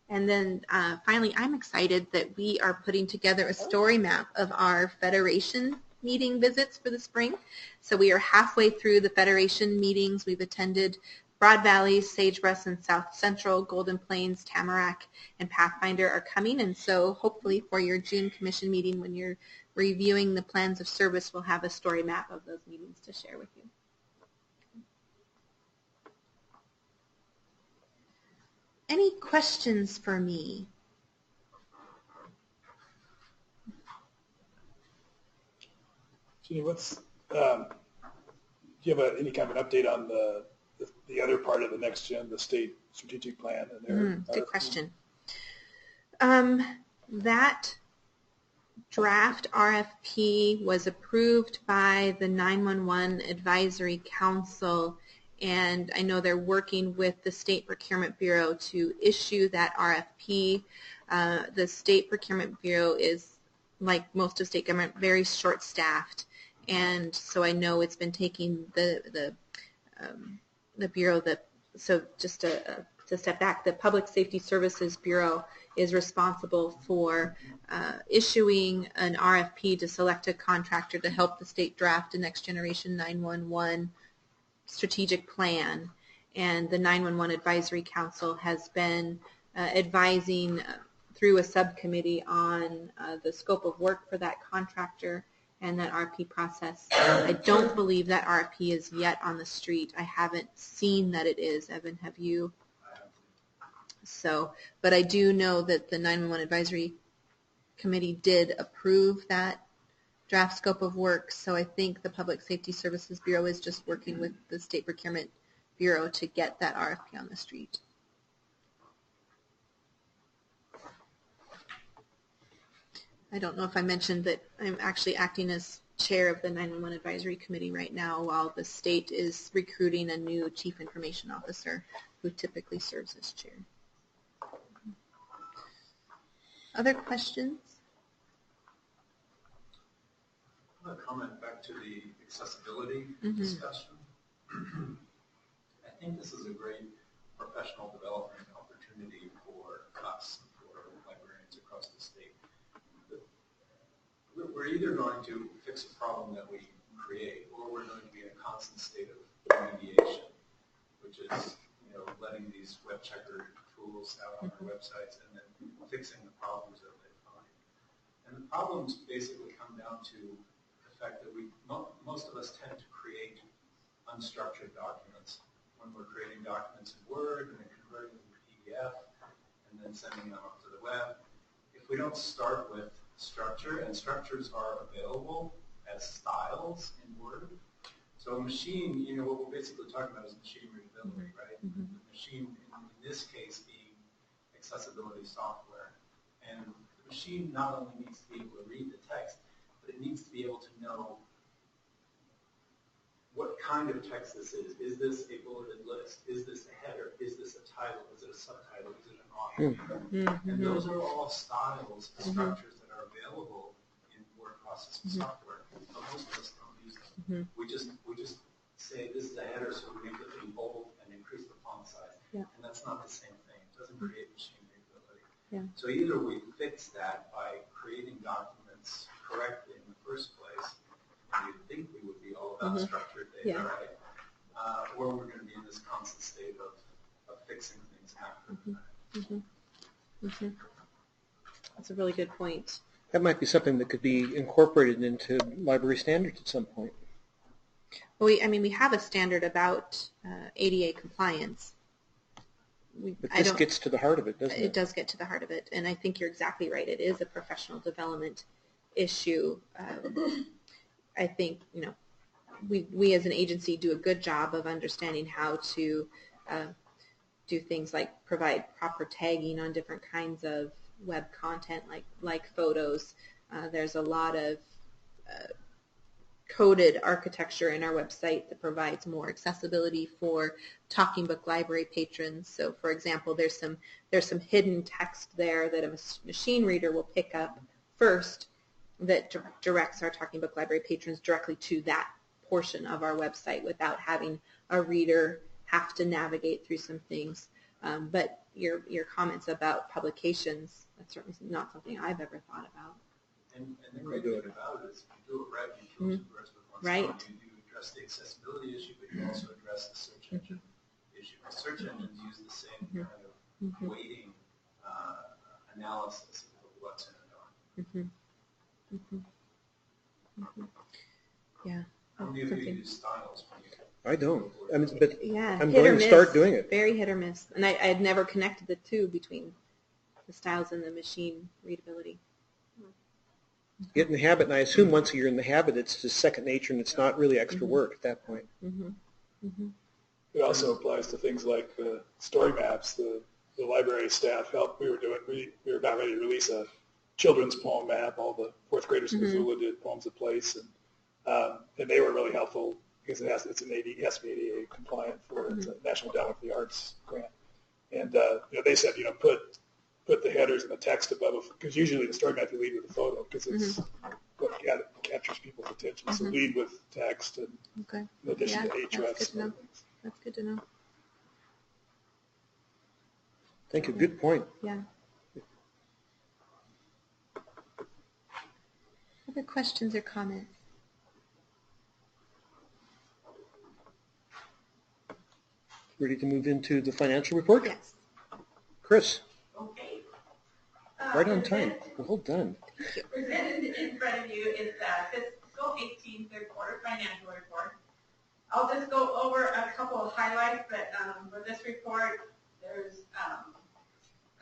Speaker 6: And then finally, I'm excited that we are putting together a story map of our Federation meeting visits for the spring. So we are halfway through the Federation meetings. We've attended Broad Valley, Sagebrush, and South Central, Golden Plains, Tamarack, and Pathfinder are coming. And so hopefully for your June commission meeting, when you're reviewing the plans of service, we'll have a story map of those meetings to share with you. Any questions for me?
Speaker 4: Gee, what's, do you have any kind of an update on the other part of the next gen, the state strategic plan? And their
Speaker 6: Good question. That draft RFP was approved by the 911 Advisory Council, and I know they're working with the State Procurement Bureau to issue that RFP. The State Procurement Bureau is, like most of state government, very short-staffed, and so I know it's been taking the Bureau so just to step back, the Public Safety Services Bureau is responsible for issuing an RFP to select a contractor to help the state draft a next generation 911 strategic plan. And the 911 Advisory Council has been advising through a subcommittee on the scope of work for that contractor and that RFP process. I don't believe that RFP is yet on the street. I haven't seen that it is. Evan, have you? So, but I do know that the 911 Advisory Committee did approve that draft scope of work, so I think the Public Safety Services Bureau is just working with the State Procurement Bureau to get that RFP on the street. I don't know if I mentioned that I'm actually acting as chair of the 911 Advisory Committee right now while the state is recruiting a new Chief Information Officer who typically serves as chair. Other questions?
Speaker 9: I want to comment back to the accessibility discussion. I think this is a great professional development opportunity for us, for librarians across the state. We're either going to fix a problem that we create, or we're going to be in a constant state of remediation, which is, letting these web checker tools out on our websites and then fixing the problems that they find. And the problems basically come down to the fact that most of us tend to create unstructured documents when we're creating documents in Word and then converting them to PDF and then sending them up to the web. If we don't start with structure, and structures are available as styles in Word. So a machine, what we're basically talking about is machine readability, right? The machine, in this case, being accessibility software. And the machine not only needs to be able to read the text, but it needs to be able to know what kind of text this is. Is this a bulleted list? Is this a header? Is this a title? Is it a subtitle? Is it an author? And those are all styles, structures that are available in word processing software. But most of us don't use them. We just say this is a header, so we make it in bold and increase the font size. And that's not the same thing. It doesn't create machine readability. So either we fix that by creating documents correctly in the first place, and you'd think we would be all about structured data, right? Or we're going to be in this constant state of fixing things after the fact.
Speaker 6: That's a really good point.
Speaker 3: That might be something that could be incorporated into library standards at some point.
Speaker 6: Well, we have a standard about ADA compliance.
Speaker 3: But this gets to the heart of it, doesn't it?
Speaker 6: It does get to the heart of it, and I think you're exactly right. It is a professional development issue. I think, we as an agency do a good job of understanding how to do things like provide proper tagging on different kinds of web content, like photos. There's a lot of coded architecture in our website that provides more accessibility for Talking Book Library patrons. So, for example, there's some hidden text there that a machine reader will pick up first that directs our Talking Book Library patrons directly to that portion of our website without having a reader have to navigate through some things. But your comments about publications, that's certainly not something I've ever thought about.
Speaker 9: And the great thing about it is if you do it right, you kill two birds with one
Speaker 6: Right.
Speaker 9: stone. You address the accessibility issue, but you also address the search engine issue. The search engines use the same kind of weighting analysis of what's in a document.
Speaker 6: Yeah.
Speaker 9: How many of you use styles?
Speaker 3: I don't. I mean, but
Speaker 6: Yeah,
Speaker 3: I'm
Speaker 6: hit
Speaker 3: going
Speaker 6: or
Speaker 3: to start
Speaker 6: miss.
Speaker 3: doing it.
Speaker 6: Very hit or miss. And I had never connected the two between the styles and the machine readability.
Speaker 3: Get in the habit, and I assume once you're in the habit, it's just second nature, and it's not really extra work at that point.
Speaker 4: It also applies to things like the story maps. The library staff helped. We were about ready to release a children's poem map. All the fourth graders in Missoula did poems of place, and they were really helpful because it has to be ADA compliant for it's a National Endowment for the Arts grant. And they said put the headers and the text above it, because usually the story map you lead with a photo because it's what captures people's attention. So lead with text and
Speaker 6: Okay.
Speaker 4: in addition to
Speaker 6: That's
Speaker 4: HUFs.
Speaker 6: good to know. That's good to know.
Speaker 3: Thank you. Good point.
Speaker 6: Yeah. Other questions or comments?
Speaker 3: Ready to move into the financial report?
Speaker 6: Yes.
Speaker 3: Chris,
Speaker 7: Okay.
Speaker 3: right on time. Well done.
Speaker 7: Presented in front of you is the fiscal 18 third quarter financial report. I'll just go over a couple of highlights, but for this report, there's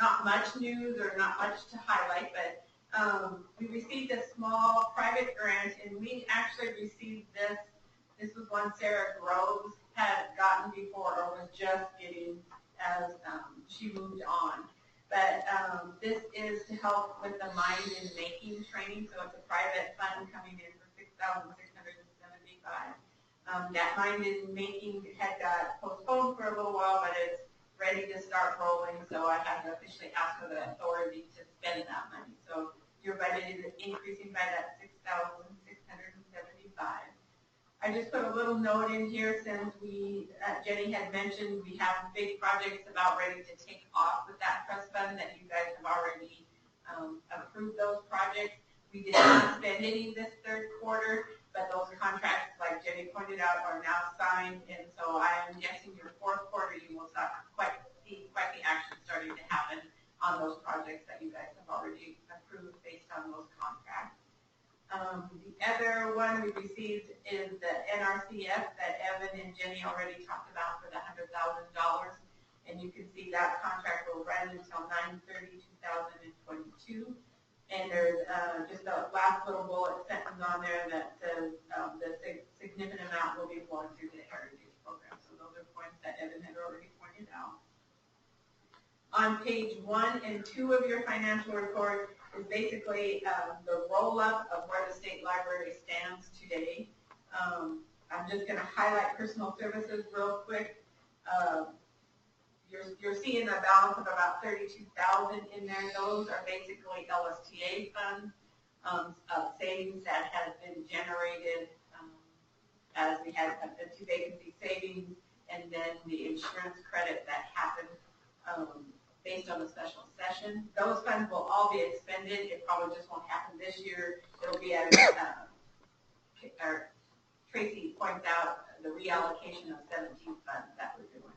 Speaker 7: not much news or not much to highlight, but we received a small private grant, and we actually received this. This was one Sarah Groves had gotten before or was just getting as she moved on. But this is to help with the mind and making training, so it's a private fund coming in for $6,675. That mind and making had got postponed for a little while, but it's ready to start rolling, so I have to officially ask for the authority to spend that money. So your budget is increasing by that $6,675. I just put a little note in here since Jenny had mentioned we have big projects about ready to take off with that trust fund that you guys have already approved those projects. We did not spend any this third quarter, but those contracts, like Jenny pointed out, are now signed, and so I am guessing your fourth quarter you will see quite the action starting to happen on those projects that you guys have already approved based on those contracts. The other one we received is the NRCF that Evan and Jenny already talked about for the $100,000, and you can see that contract will run until 9/30/2022. And there's just a last little bullet sentence on there that says the significant amount will be flowing through the Heritage Program. So those are points that Evan had already pointed out. On page 1 and 2 of your financial report is basically the roll-up of where the state library stands today. I'm just going to highlight personal services real quick. You're seeing a balance of about $32,000 in there. Those are basically LSTA funds of savings that have been generated as we had the 2 vacancy savings, and then the insurance credit that happened based on the special session. Those funds will all be expended. It probably just won't happen this year. It'll be at Tracy points out the reallocation of 17 funds that we're doing.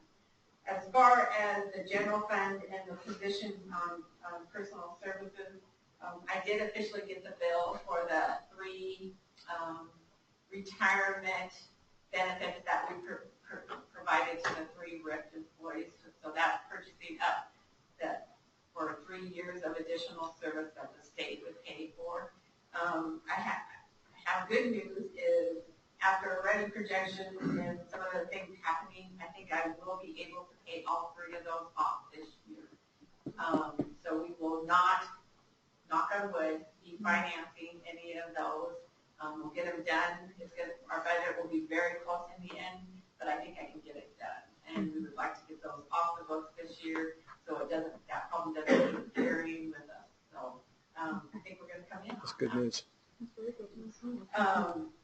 Speaker 7: As far as the general fund and the position on personal services, I did officially get the bill for the 3 retirement benefits that we provided to the 3 RIF employees. So that's purchasing up for 3 years of additional service that the state would pay for. I have good news is after running projections and some of the things happening, I think I will be able to pay all 3 of those off this year. So we will not, knock on wood, be financing any of those. We'll get them done. Our budget will be very close in the end, but I think I can get it done. And we would like to get those off the books this year so that problem doesn't keep carrying with us. So I think we're going to come in.
Speaker 3: That's good news.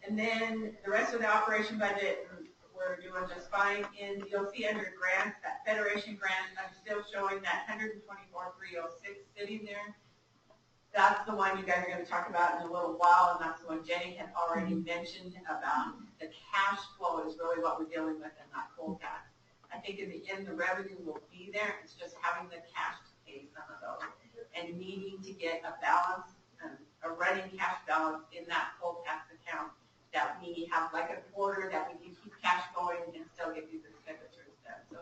Speaker 7: And then the rest of the operation budget, we're doing just fine. And you'll see under grants, that Federation grant, I'm still showing that $124,306 sitting there. That's the one you guys are going to talk about in a little while, and that's the one Jenny had already mentioned about the cash flow is really what we're dealing with and not coal tax. I think in the end, the revenue will be there. It's just having the cash to pay some of those and needing to get a balance, a running cash balance in that coal tax account that we have like a quarter that we can keep cash going and still get these expenditures done. So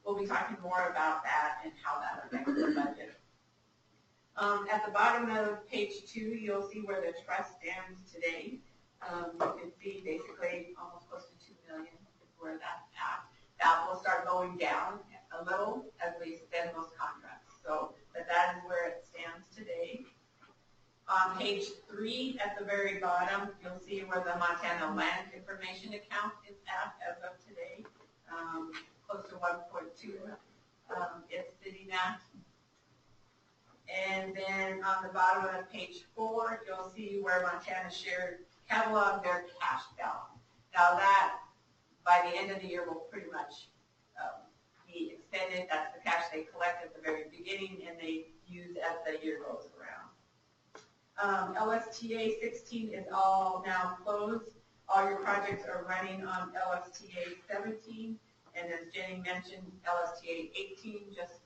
Speaker 7: we'll be talking more about that and how that affects the budget. At the bottom of page 2, you'll see where the trust stands today. You can see basically almost close to $2 million is where that's at. That will start going down a little as we extend those contracts. So, but that is where it stands today. On page 3 at the very bottom, you'll see where the Montana Land Information Account is at as of today. Close to 1.2 it's sitting at. And then on the bottom of page 4, you'll see where Montana shared catalog their cash balance. Now that, by the end of the year, will pretty much be expended. That's the cash they collect at the very beginning and they use as the year goes around. LSTA 16 is all now closed. All your projects are running on LSTA 17. And as Jenny mentioned, LSTA 18 we just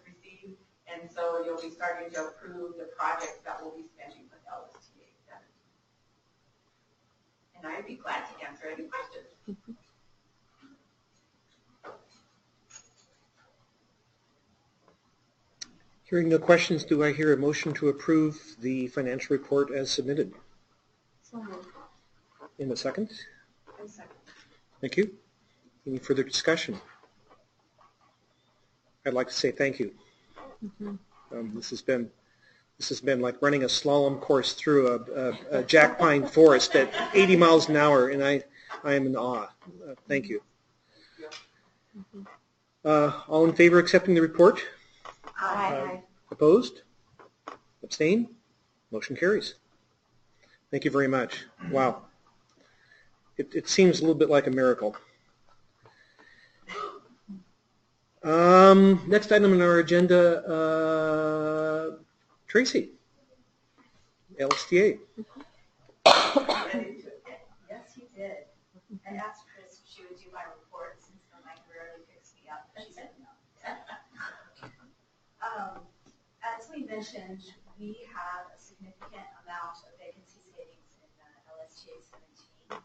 Speaker 7: received. And so you'll be starting to approve the projects that we'll be spending with LSTA 17. And I'd be glad to answer any questions.
Speaker 3: Hearing no questions, do I hear a motion to approve the financial report as submitted?
Speaker 2: So moved.
Speaker 3: In a second?
Speaker 2: And second.
Speaker 3: Thank you. Any further discussion? I'd like to say thank you. This has been like running a slalom course through a jack pine forest at 80 miles an hour, and I am in awe. Thank you. All in favor of accepting the report?
Speaker 2: Aye.
Speaker 3: Opposed? Abstain? Motion carries. Thank you very much. Wow. It seems a little bit like a miracle. Next item on our agenda, Tracy, LSTA.
Speaker 8: Yes, he did. I asked Chris if she would do my report since the mic rarely picks me up. She said no. As we mentioned, we have a significant amount of vacancy savings in LSTA 17.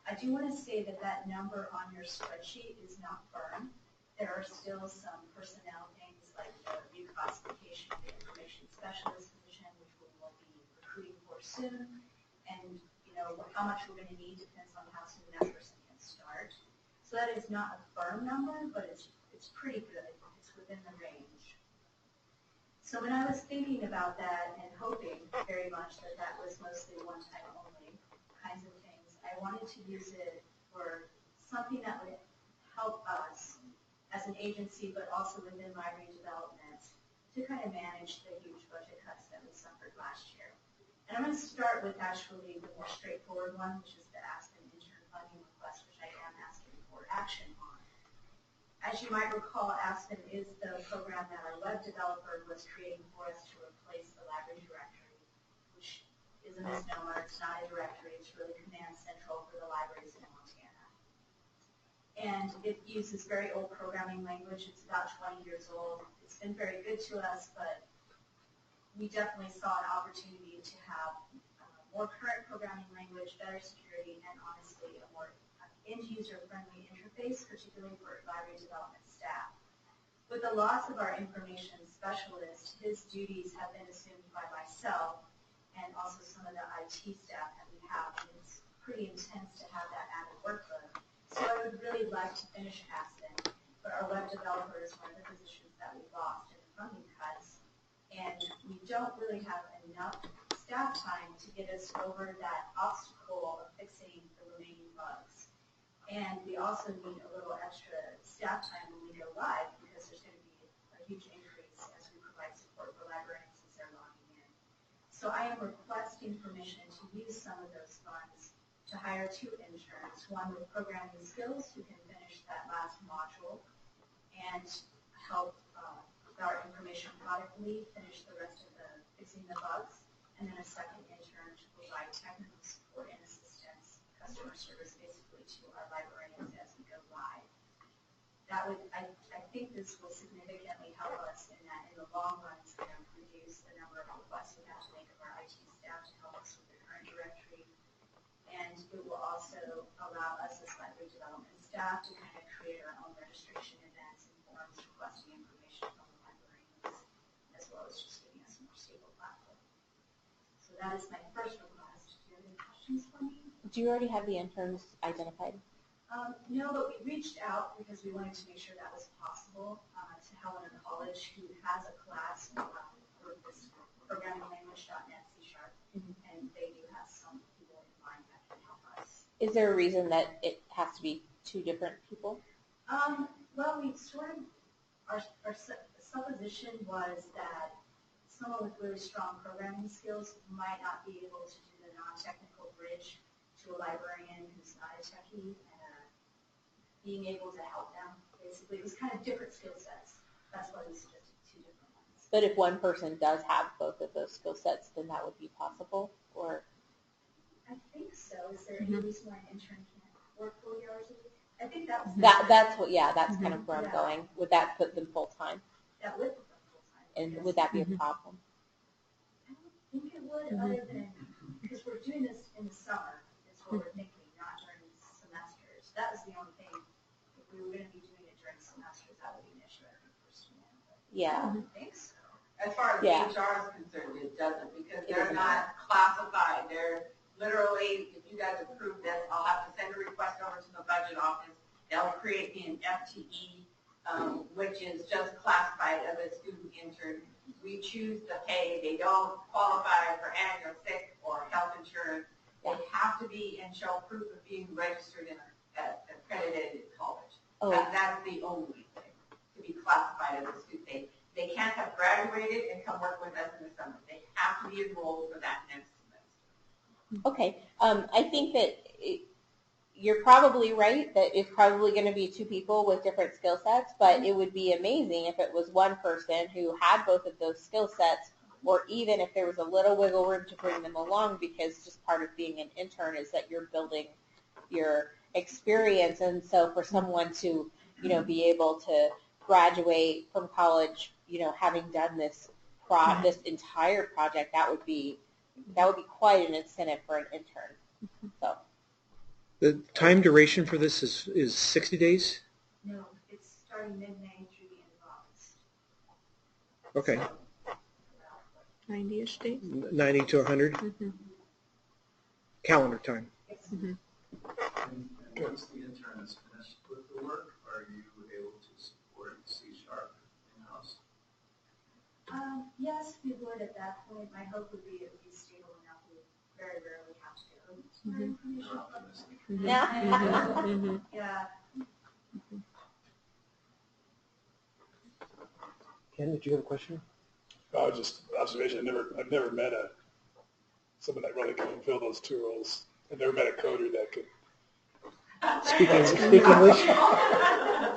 Speaker 8: I do want to say that that number on your spreadsheet is not firm. There are still some personnel things like the reclassification of the information specialist position, which we will be recruiting for soon. And, you know, how much we're going to need depends on how soon that person can start. So that is not a firm number, but it's pretty good. It's within the range. So when I was thinking about that and hoping very much that that was mostly one-time only kinds of things, I wanted to use it for something that would help us as an agency, but also within library development, to kind of manage the huge budget cuts that we suffered last year. And I'm going to start with actually the more straightforward one, which is the Aspen intern funding request, which I am asking for action on. As you might recall, Aspen is the program that our web developer was creating for us to replace the library directory, which is a misnomer. It's not a directory. It's really command central for the libraries in Montana. And it uses very old programming language. It's about 20 years old. It's been very good to us, but we definitely saw an opportunity to have more current programming language, better security, and honestly a more end-user-friendly interface, particularly for library development staff. With the loss of our information specialist, his duties have been assumed by myself and also some of the IT staff that we have. And it's pretty intense to have that added workload. So I would really like to finish Aspen, but our web developer is one of the positions that we lost in the funding cuts, and we don't really have enough staff time to get us over that obstacle of fixing the remaining bugs. And we also need a little extra staff time when we go live because there's going to be a huge increase as we provide support for librarians as they're logging in. So I am requesting permission to use some of those funds to hire 2 interns, one with programming skills who can finish that last module and help our information product lead finish the rest of the fixing the bugs, and then a second intern to provide technical support and assistance, customer service basically to our librarians as we go live. That would, I think this will significantly help us in that in the long run it's going to reduce the number of requests we have to make of our IT staff to help us with the current directory. And it will also allow us as library development staff to kind of create our own registration events and forms requesting information from the librarians, as well as just giving us a more stable platform. So that is my first request. Do you have any questions for me?
Speaker 1: Do you already have the interns identified?
Speaker 8: No, but we reached out because we wanted to make sure that was possible to Helena College, who has a class for this programming language.net C#, and they do have some people in mind that can help us.
Speaker 1: Is there a reason that it has to be two different people?
Speaker 8: Well, we sort of, our supposition was that someone with really strong programming skills might not be able to do the non-technical bridge to a librarian who's not a techie, and being able to help them. Basically, it was kind of different skill sets. That's why we suggested two different ones.
Speaker 1: But if one person does have both of those skill sets, then that would be possible, or?
Speaker 8: I think so. Is there any reason why an intern can't work 40 hours a week? I think that was
Speaker 1: That's what, yeah, that's kind of where I'm going. Would that put them full-time?
Speaker 8: That would put them full-time.
Speaker 1: And would that be a problem?
Speaker 8: I don't think it would, other than, because we're doing this in the summer, is what we're thinking, not during semesters. That was the only thing. If we were going to be doing it during semesters, that would be an issue, I think, for students.
Speaker 1: Yeah.
Speaker 8: I don't think so.
Speaker 7: As far as HR is concerned, it doesn't, because they're not classified. They're literally, if you guys approve this, I'll have to send a request over to the budget office. They'll create me an FTE, which is just classified as a student intern. We choose the pay. They don't qualify for annual sick or health insurance. They have to be and show proof of being registered in an accredited college.
Speaker 1: Oh.
Speaker 7: That's the only thing to be classified as a student. They can't have graduated and come work with us in the summer. They have to be enrolled for that next semester.
Speaker 1: Okay. I think that you're probably right that it's probably going to be two people with different skill sets, but it would be amazing if it was one person who had both of those skill sets, or even if there was a little wiggle room to bring them along, because just part of being an intern is that you're building your experience. And so for someone to, be able to graduate from college, having done this this entire project, that would be quite an incentive for an intern. So
Speaker 3: The time duration for this is 60 days?
Speaker 8: No, it's starting mid-May through the end of August.
Speaker 3: Okay.
Speaker 6: 90-ish days.
Speaker 3: 90 to 100? Calendar time.
Speaker 9: And once the intern is finished with the work, are you able to support C# in-house?
Speaker 8: Yes, we would at that point. My hope would be it would be stable enough we very rarely have to go to our information.
Speaker 9: Optimistic.
Speaker 8: Yeah.
Speaker 3: Ken, did you have a question?
Speaker 4: Just observation. I've never met someone that really can fulfill those two roles. I've never met a coder that could.
Speaker 3: Speak English?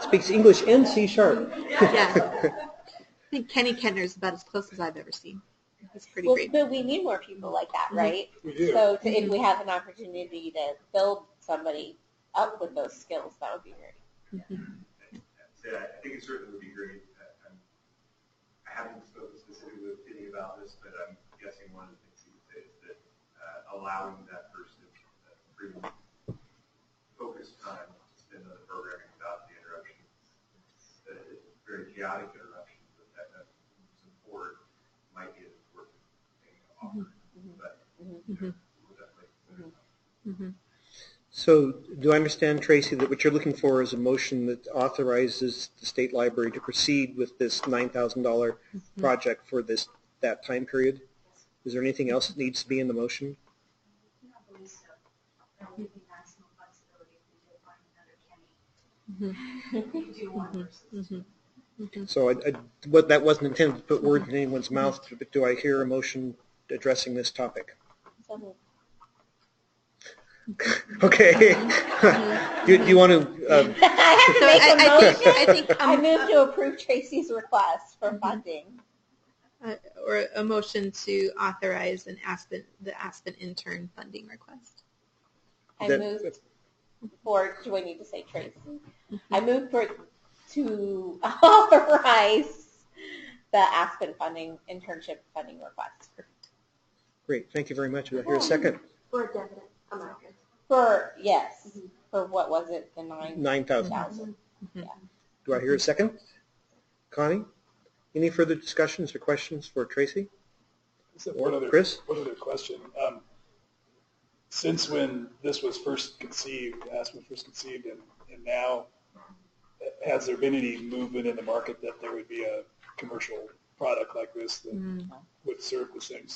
Speaker 3: Speaks English and C#.
Speaker 6: Yeah. I think Kenny Kentner is about as close as I've ever seen. He's pretty great.
Speaker 1: But we need more people like that, right?
Speaker 4: We do.
Speaker 1: So if we have an opportunity to build somebody up with those skills, that would be great.
Speaker 5: I think it certainly would be great. I haven't spoken specifically with Penny about this, but I'm guessing one of the things he would say is that allowing that person pretty focused time to spend on the programming without the interruptions, very chaotic interruptions, but that support might be an important thing to offer. But we'll definitely.
Speaker 3: So do I understand, Tracy, that what you're looking for is a motion that authorizes the state library to proceed with this $9,000 project for that time period? Is there anything else that needs to be in the motion?
Speaker 8: I don't believe so. That would give me maximum flexibility if we did find another Kenny. We do one person.
Speaker 3: So that wasn't intended to put words in anyone's mouth, but do I hear a motion addressing this topic?
Speaker 1: So
Speaker 3: Okay. do you want to?
Speaker 1: I have to make a motion.
Speaker 6: I think
Speaker 1: I move to approve Tracy's request for funding.
Speaker 6: or a motion to authorize the Aspen intern funding request.
Speaker 1: I
Speaker 3: That-
Speaker 1: moved for, do I need to say Tracy? I moved for to authorize the Aspen internship funding request.
Speaker 3: Great, thank you very much. Do I hear a second?
Speaker 2: For a definite amount.
Speaker 1: For, yes, for what was it, the
Speaker 3: 9,000.
Speaker 1: 9,000?
Speaker 3: Do I hear a second? Connie? Any further discussions or questions for Tracy?
Speaker 4: So one other question. Since when this was first conceived, Aspen first conceived, and now, has there been any movement in the market that there would be a commercial product like this that would serve the same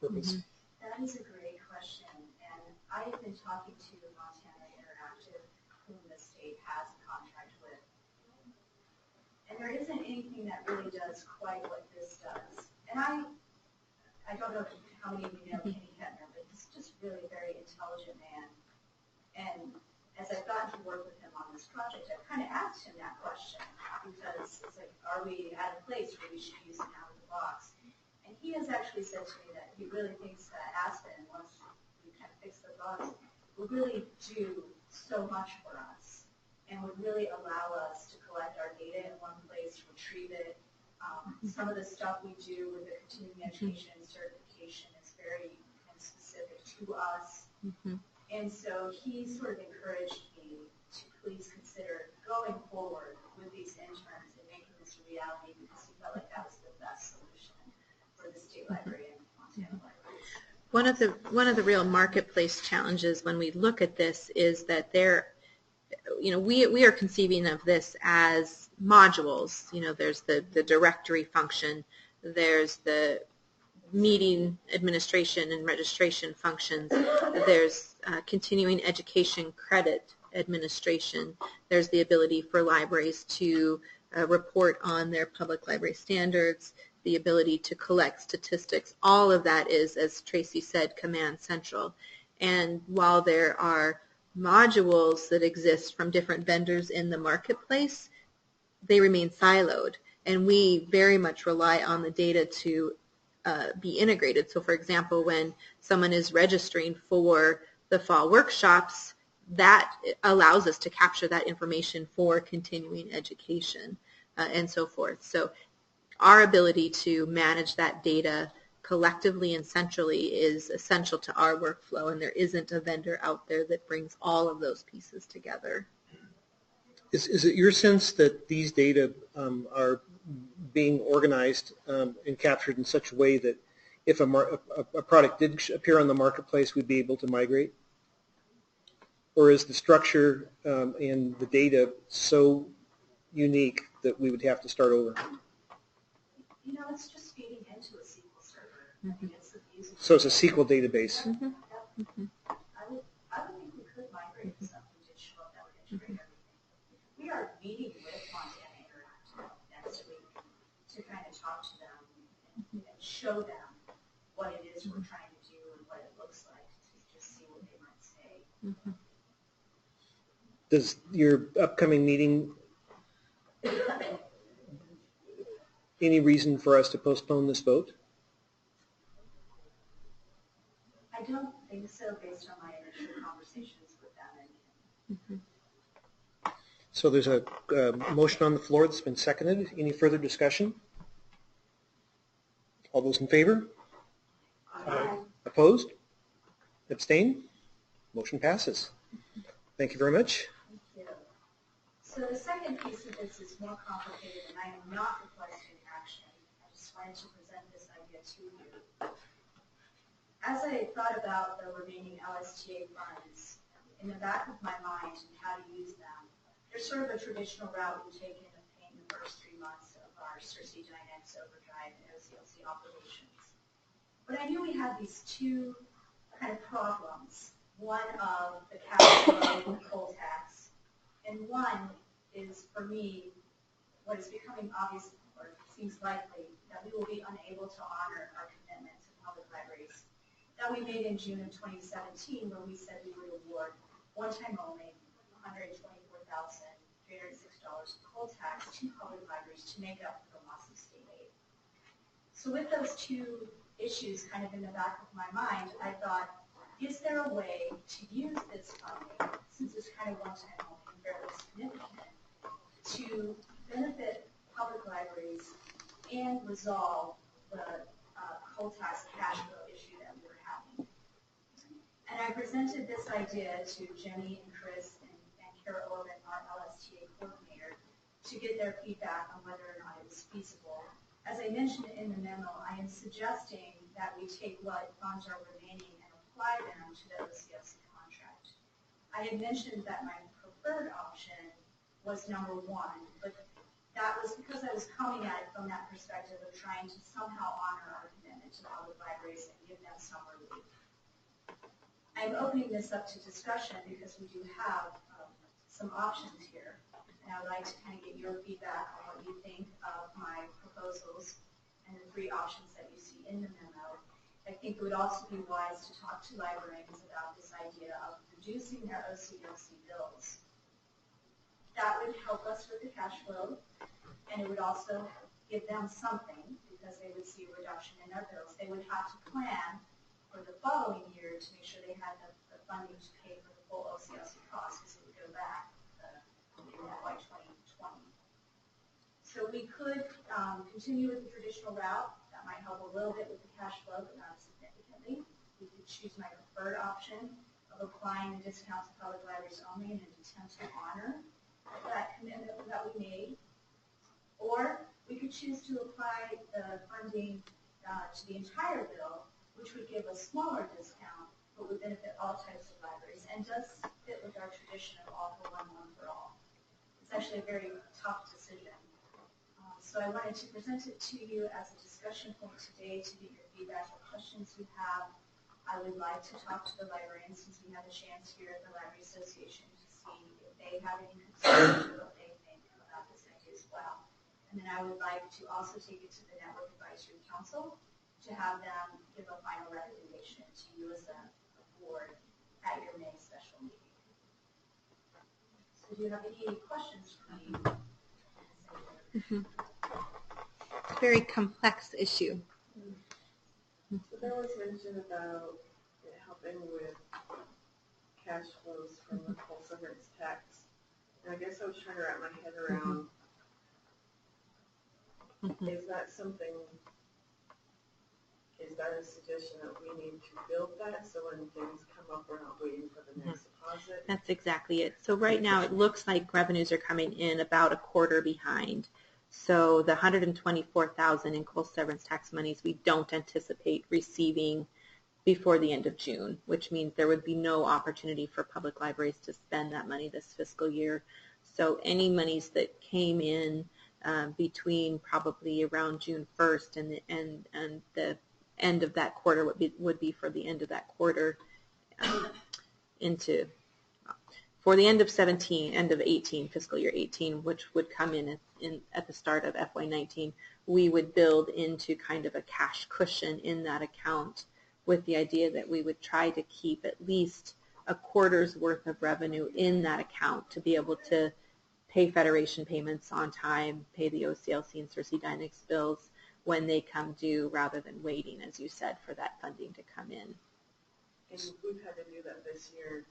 Speaker 4: purpose?
Speaker 8: That is a great question, and I have been talking to Montana Interactive, whom the state has a contract with. And there isn't anything that really does quite what this does. And I don't know how many of you know Kenny Kettner, but he's just really a very intelligent man. And as I've gotten to work with him on this project, I've kind of asked him that question because it's like, are we at a place where we should use it out of the box? And he has actually said to me that he really thinks that Aspen, once we kind of fix the bugs, will really do so much for us and would really allow us to collect our data in one place, retrieve it. Some of the stuff we do with the continuing education certification is very specific to us. And so he sort of encouraged me to please consider going forward with these interns and making this a reality because he felt like that was the best solution for the state library and Montana libraries.
Speaker 6: One of the real marketplace challenges when we look at this is that we are conceiving of this as modules. There's the directory function, there's the meeting administration and registration functions, there's continuing education credit administration, there's the ability for libraries to report on their public library standards, the ability to collect statistics. All of that is, as Tracy said, command central. And while there are modules that exist from different vendors in the marketplace, they remain siloed. And we very much rely on the data to be integrated. So for example, when someone is registering for the fall workshops, that allows us to capture that information for continuing education and so forth. So our ability to manage that data collectively and centrally is essential to our workflow, and there isn't a vendor out there that brings all of those pieces together.
Speaker 3: Is it your sense that these data are being organized and captured in such a way that if a product did appear on the marketplace, we'd be able to migrate? Or is the structure and the data so unique that we would have to start over?
Speaker 8: It's just feeding into a SQL server. I think it's the easiest.
Speaker 3: So it's a SQL database.
Speaker 8: I would think we could migrate to something digital that would integrate everything. We are meeting with Montana Interactive next week to kind of talk to them and show them what it is we're trying to do and what it looks like to just see what they might say.
Speaker 3: Does your upcoming meeting, any reason for us to postpone this vote?
Speaker 8: I don't think so based on my initial conversations with them.
Speaker 3: So there's a motion on the floor that's been seconded. Any further discussion? All those in favor?
Speaker 2: Aye.
Speaker 3: Opposed? Abstain? Motion passes. Thank you very much.
Speaker 8: Thank you. So the second piece of this is more complicated, and I am not requesting action. I just wanted to present this idea to you. As I thought about the remaining LSTA funds, in the back of my mind and how to use them, there's sort of a traditional route we take in of paying the first 3 months of our CIRCE Dynex Overdrive and OCLC obligations. But I knew we had these two kind of problems. One of the capital and coal tax, and one is, for me, what is becoming obvious, or seems likely, that we will be unable to honor our commitment to public libraries that we made in June of 2017 when we said we would award one time only $124,306 of coal tax to public libraries to make up for the loss of state aid. So with those two issues kind of in the back of my mind, I thought, is there a way to use this funding, since it's kind of one-time only and fairly significant, to benefit public libraries and resolve the coal tax cash flow issue that we were having? And I presented this idea to Jenny and Chris and Kara Orban, our LSTA coordinator, to get their feedback on whether or not it was feasible. As I mentioned in the memo, I am suggesting that we take what funds are remaining and apply them to the OCLC contract. I had mentioned that my preferred option was number one, but that was because I was coming at it from that perspective of trying to somehow honor our commitment to public libraries and give them some relief. I'm opening this up to discussion because we do have some options here, and I would like to kind of get your feedback on what you think of my proposals and the three options that you see in the memo. I think it would also be wise to talk to librarians about this idea of reducing their OCLC bills. That would help us with the cash flow, and it would also give them something because they would see a reduction in their bills. They would have to plan for the following year to make sure they had the funding to pay for the full OCLC costs, because it would go back in FY 2020. So we could continue with the traditional route. That might help a little bit with the cash flow, but not significantly. We could choose my preferred option of applying the discount to public libraries only in an attempt to honor that commitment that we made. Or we could choose to apply the funding to the entire bill, which would give a smaller discount, but would benefit all types of libraries, and does fit with our tradition of all for one, one for all. It's actually a very tough decision. So I wanted to present it to you as a discussion point today to get your feedback or questions you have. I would like to talk to the librarians, since we have a chance here at the Library Association to see if they have any concerns or what they think about this idea as well. And then I would like to also take it to the Network Advisory Council to have them give a final recommendation to you as a board at your May special meeting. So do you have any questions for me?
Speaker 6: Very complex issue.
Speaker 10: So there was mention about it helping with cash flows from the coal severance tax. And I guess I was trying to wrap my head around, is that something, is that a suggestion that we need to build that so when things come up, we're not waiting for the next deposit?
Speaker 6: That's exactly it. So right now it looks like revenues are coming in about a quarter behind. So the $124,000 in coal severance tax monies we don't anticipate receiving before the end of June, which means there would be no opportunity for public libraries to spend that money this fiscal year. So any monies that came in between probably around June 1st and the end of that quarter would be for the end of that quarter for the end of 17, end of 18, fiscal year 18, which would come in at the start of FY19, we would build into kind of a cash cushion in that account with the idea that we would try to keep at least a quarter's worth of revenue in that account to be able to pay Federation payments on time, pay the OCLC and Circe Dynex bills when they come due, rather than waiting, as you said, for that funding to come in.
Speaker 10: And we've had to do that this year,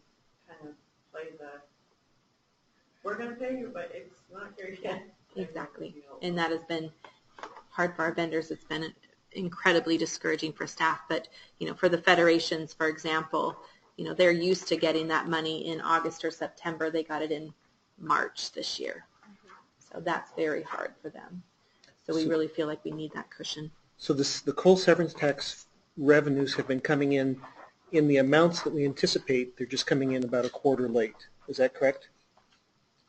Speaker 10: kind of play we're going to pay you, but it's not here yet.
Speaker 6: Exactly. And that has been hard for our vendors. It's been incredibly discouraging for staff. But, for the federations, for example, they're used to getting that money in August or September. They got it in March this year. So that's very hard for them. So we really feel like we need that cushion.
Speaker 3: So the coal severance tax revenues have been coming in the amounts that we anticipate. They're just coming in about a quarter late. Is that correct?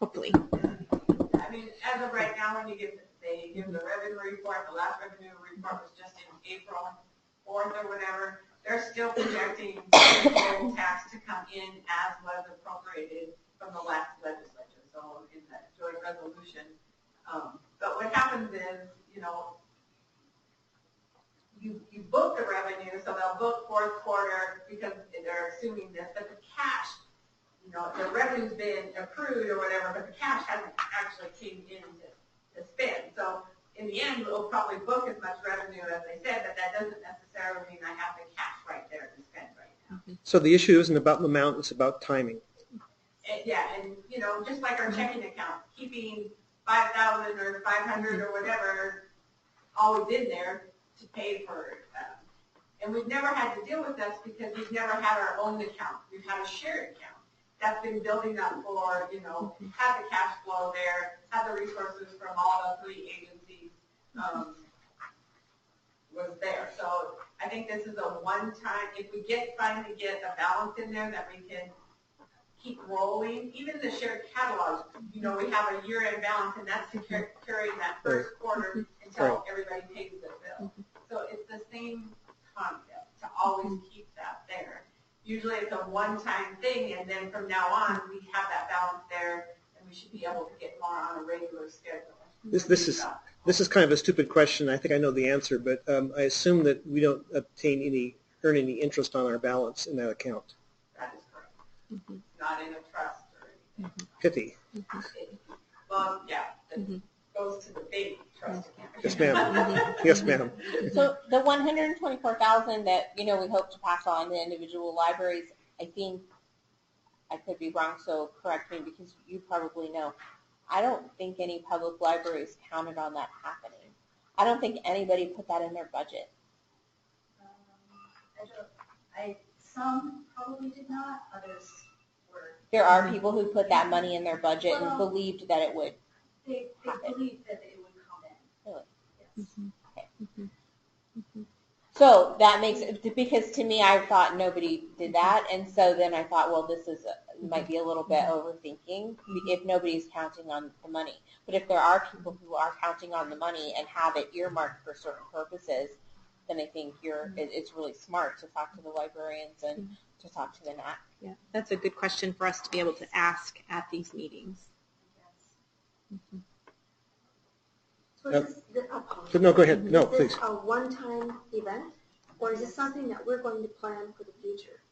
Speaker 6: Hopefully.
Speaker 7: I mean, as of right now, when they give the revenue report, the last revenue report was just in April 4th or whatever, they're still projecting the coal tax to come in as was appropriated from the last legislature, so in that joint resolution. But what happens is, you book the revenue, so they'll book fourth quarter because they're assuming this, but the cash, the revenue's been accrued or whatever, but the cash hasn't actually came in to spend. So in the end, we'll probably book as much revenue as they said, but that doesn't necessarily mean I have the cash right there to spend right now.
Speaker 3: So the issue isn't about the amount, it's about timing.
Speaker 7: Yeah, and just like our checking account, keeping 5,000 or 500 or whatever always in there to pay for it. And we've never had to deal with this because we've never had our own account. We've had a shared account. That's been building up for, have the cash flow there, have the resources from all the 3 agencies was there. So I think this is a one-time, if we finally get a balance in there that we can keep rolling, even the shared catalogs, we have a year-end balance, and that's to carry that first quarter until everybody pays their bill. So it's the same concept, to always keep that there. Usually it's a one-time thing, and then from now on, we have that balance there, and we should be able to get more on a regular schedule.
Speaker 3: This is kind of a stupid question. I think I know the answer, but I assume that we don't earn any interest on our balance in that account.
Speaker 7: That is correct. Not in a trust or anything.
Speaker 3: Pity.
Speaker 7: Well, yeah, it goes to the big trust account.
Speaker 3: Yes, ma'am. Yes, ma'am.
Speaker 1: So the $124,000 that we hope to pass on to individual libraries, I think I could be wrong, so correct me because you probably know. I don't think any public libraries counted on that happening. I don't think anybody put that in their budget.
Speaker 8: Some probably did not, others were.
Speaker 1: There are people who put that money in their budget and believed that it would
Speaker 8: They
Speaker 1: happen.
Speaker 8: believed that it would come in.
Speaker 1: Really?
Speaker 8: Yes.
Speaker 1: Okay. So that makes it, because to me I thought nobody did that, and so then I thought, well, this might be a little bit overthinking if nobody's counting on the money. But if there are people who are counting on the money and have it earmarked for certain purposes, then I think it's really smart to talk to the librarians and to talk to the NAC.
Speaker 6: Yeah, that's a good question for us to be able to ask at these meetings.
Speaker 2: So is this,
Speaker 3: No, go ahead. No,
Speaker 2: is this
Speaker 3: please.
Speaker 2: a one-time event, or is this something that we're going to plan for the future?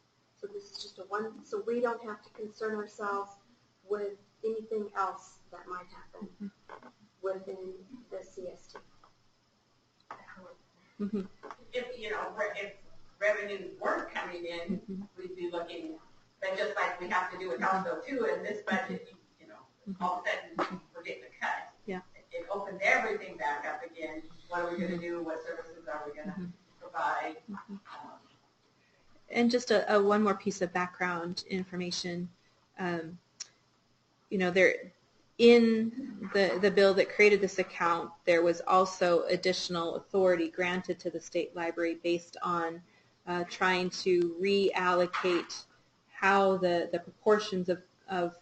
Speaker 2: So this is just so we don't have to concern ourselves with anything else that might happen within the CST.
Speaker 7: If revenues weren't coming in, we'd be looking, but just like we have to do with House Bill 2 in this budget, all of a sudden we're getting a cut.
Speaker 6: Yeah.
Speaker 7: It opens everything back up again. What are we going to do? What services are we going to provide?
Speaker 6: And just a one more piece of background information. There in the bill that created this account, there was also additional authority granted to the state library based on trying to reallocate how the proportions of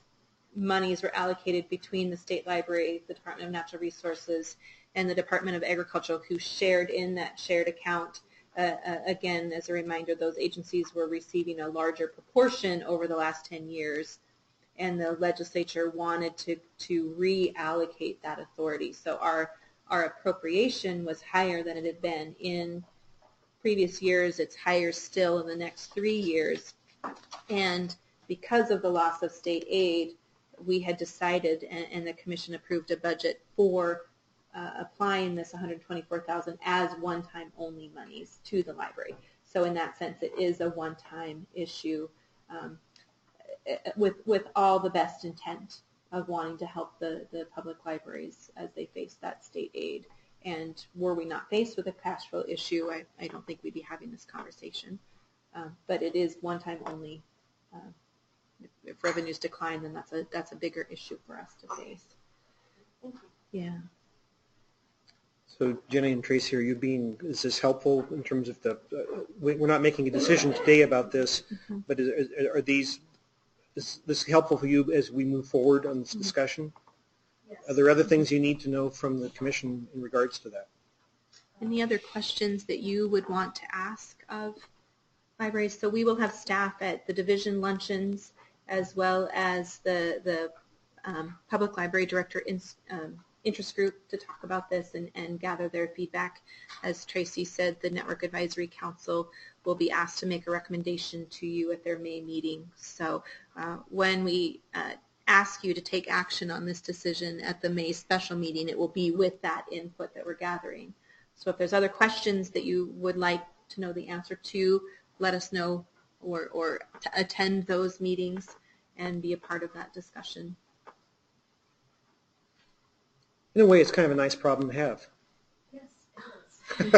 Speaker 6: monies were allocated between the state library, the Department of Natural Resources, and the Department of Agriculture, who shared in that shared account. Again, as a reminder, those agencies were receiving a larger proportion over the last 10 years, and the legislature wanted to reallocate that authority. So our appropriation was higher than it had been in previous years. It's higher still in the next 3 years. And because of the loss of state aid, we had decided, and the commission approved a budget for applying this $124,000 as one-time only monies to the library. So in that sense, it is a one-time issue with all the best intent of wanting to help the public libraries as they face that state aid. And were we not faced with a cash flow issue, I don't think we'd be having this conversation. But it is one-time only. If revenues decline, then that's a bigger issue for us to face. Yeah.
Speaker 3: So Jenny and Tracy, is this helpful in terms of we're not making a decision today about this, but is this helpful for you as we move forward on this discussion?
Speaker 8: Yes.
Speaker 3: Are there other things you need to know from the commission in regards to that?
Speaker 6: Any other questions that you would want to ask of libraries? So we will have staff at the division luncheons as well as the public library director interest group to talk about this and gather their feedback. As Tracy said, the Network Advisory Council will be asked to make a recommendation to you at their May meeting. So when we ask you to take action on this decision at the May special meeting, it will be with that input that we're gathering. So if there's other questions that you would like to know the answer to, let us know, or to attend those meetings and be a part of that discussion.
Speaker 3: In a way, it's kind of a nice problem to have.
Speaker 8: Yes, it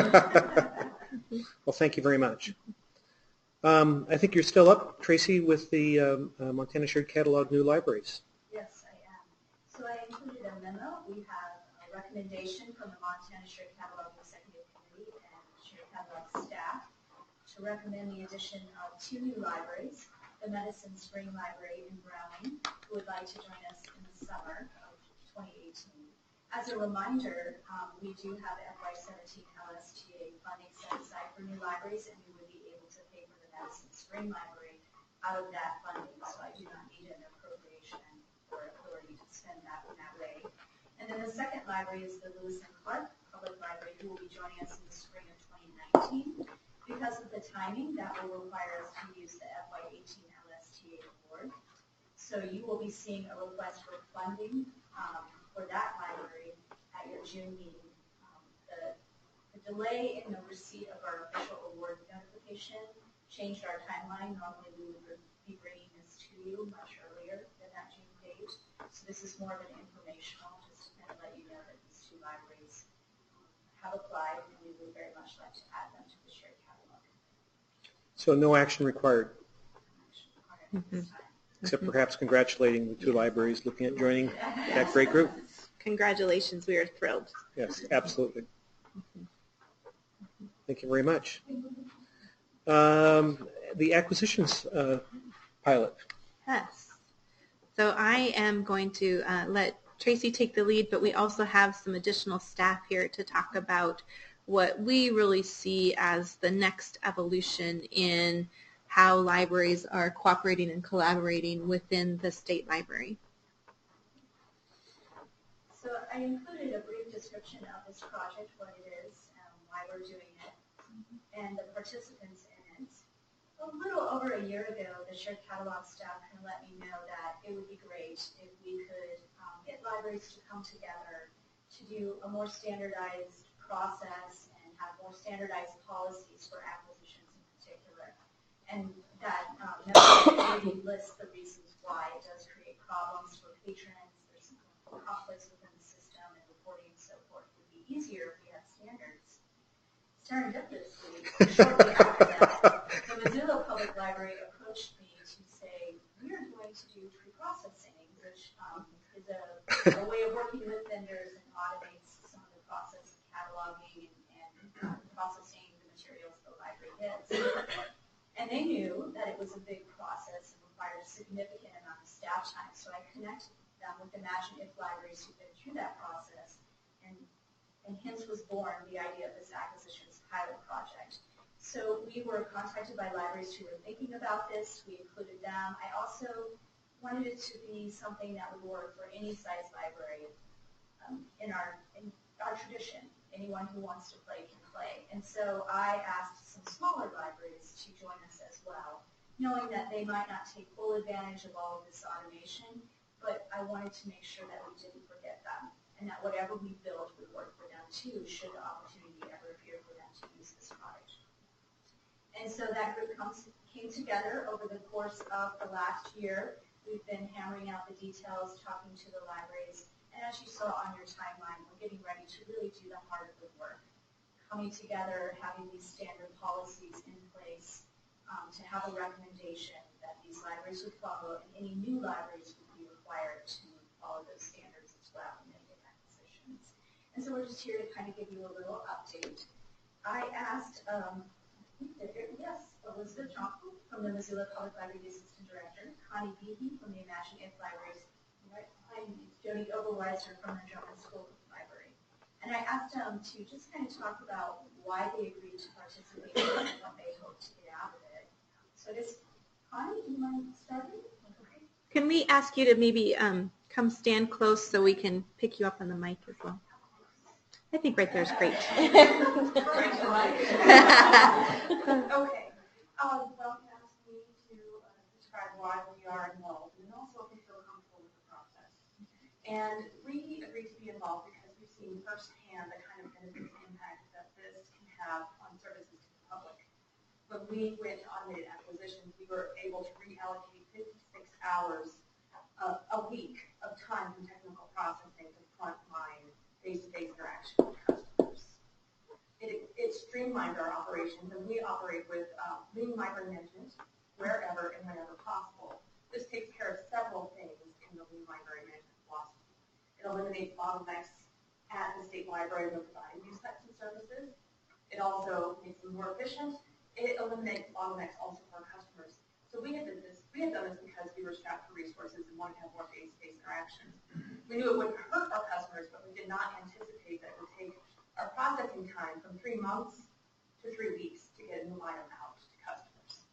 Speaker 8: is.
Speaker 3: Well, thank you very much. I think you're still up, Tracy, with the Montana Shared Catalog New Libraries.
Speaker 8: Yes, I am. So I included a memo. We have a recommendation from the Montana Shared Catalog Executive Committee and Shared Catalog staff to recommend the addition of 2 new libraries, the Medicine Spring Library in Browning, who would like to join us in the summer of 2018. As a reminder, we do have FY17 LSTA funding set aside for new libraries, and we would be able to pay for the Medicine Spring Library out of that funding, so I do not need an appropriation or authority to spend that in that way. And then the second library is the Lewis and Clark Public Library, who will be joining us in the spring of 2019. Because of the timing, that will require us to use the FY18 LSTA award. So you will be seeing a request for funding for that library at your June meeting. The delay in the receipt of our official award notification changed our timeline. Normally we would be bringing this to you much earlier than that June date. So this is more of an informational, just to kind of let you know that these 2 libraries have applied, and we would very much like to add them to the shared catalog.
Speaker 3: So no action required,
Speaker 8: Mm-hmm.
Speaker 3: except perhaps congratulating the 2 libraries looking at joining that great group.
Speaker 6: Congratulations, we are thrilled.
Speaker 3: Yes, absolutely. Thank you very much. The acquisitions pilot.
Speaker 6: Yes. So I am going to let Tracy take the lead, but we also have some additional staff here to talk about what we really see as the next evolution in how libraries are cooperating and collaborating within the state library.
Speaker 8: So I included a brief description of this project, what it is, why we're doing it, and the participants in it. A little over a year ago, the Shared Catalog staff kind of let me know that it would be great if we could get libraries to come together to do a more standardized process and have more standardized policies for acquisitions in particular. And that really lists the reasons why it does create problems for patrons. There's some conflicts within the system, and reporting and so forth would be easier if we had standards. Serendipitously, shortly after that, the Missoula Public Library approached me to say, we are going to do pre-processing, which is a way of working with vendors and automates some of the process of cataloging and processing the materials the library gets. And they knew that it was a big process and required a significant amount of staff time, so I connected them with Imagine If libraries who've been through that process, and hence was born the idea of this acquisitions pilot project. So we were contacted by libraries who were thinking about this. We included them. I also wanted it to be something that would work for any size library in our tradition. Anyone who wants to play can play. And so I asked some smaller libraries to join us as well, knowing that they might not take full advantage of all of this automation, but I wanted to make sure that we didn't forget them, and that whatever we built would work for them too, should the opportunity ever appear for them to use this product. And so that group came together over the course of the last year. We've been hammering out the details, talking to the libraries, and as you saw on your timeline, we're getting ready to really do the heart of the work. Coming together, having these standard policies in place to have a recommendation that these libraries would follow, and any new libraries would be required to follow those standards as well in making acquisitions. And so we're just here to kind of give you a little update. I asked, Elizabeth Johnson from the Missoula Public Library, the Assistant Director, Connie Behe from the Imagine If Libraries, and Jody Oberweiser from the German School Library. And I asked them to just kind of talk about why they agreed to participate and what they hope to get out of it. So just, Connie, do you mind starting? Okay.
Speaker 6: Can we ask you to maybe come stand close so we can pick you up on the mic as well? I think right there is great.
Speaker 10: Okay. Well, you asked me to describe why we are involved, and also if we feel comfortable with the
Speaker 11: And we agreed to be involved because we've seen firsthand the kind of benefits and impact that this can have on services to the public. When we went to automated acquisitions, we were able to reallocate 56 hours a week of time from technical processing to frontline face-to-face interaction with customers. It streamlined our operations, and we operate with lean micromanagement wherever and whenever possible. This takes care of several things in the lean library management philosophy. It eliminates bottlenecks at the state library when providing these types of services. It also makes them more efficient. It eliminates bottlenecks also for our customers. So we had done this because we were strapped for resources and wanted to have more face-to-face interactions. We knew it wouldn't hurt our customers, but we did not anticipate that it would take our processing time from 3 months to 3 weeks to get a new item out to customers.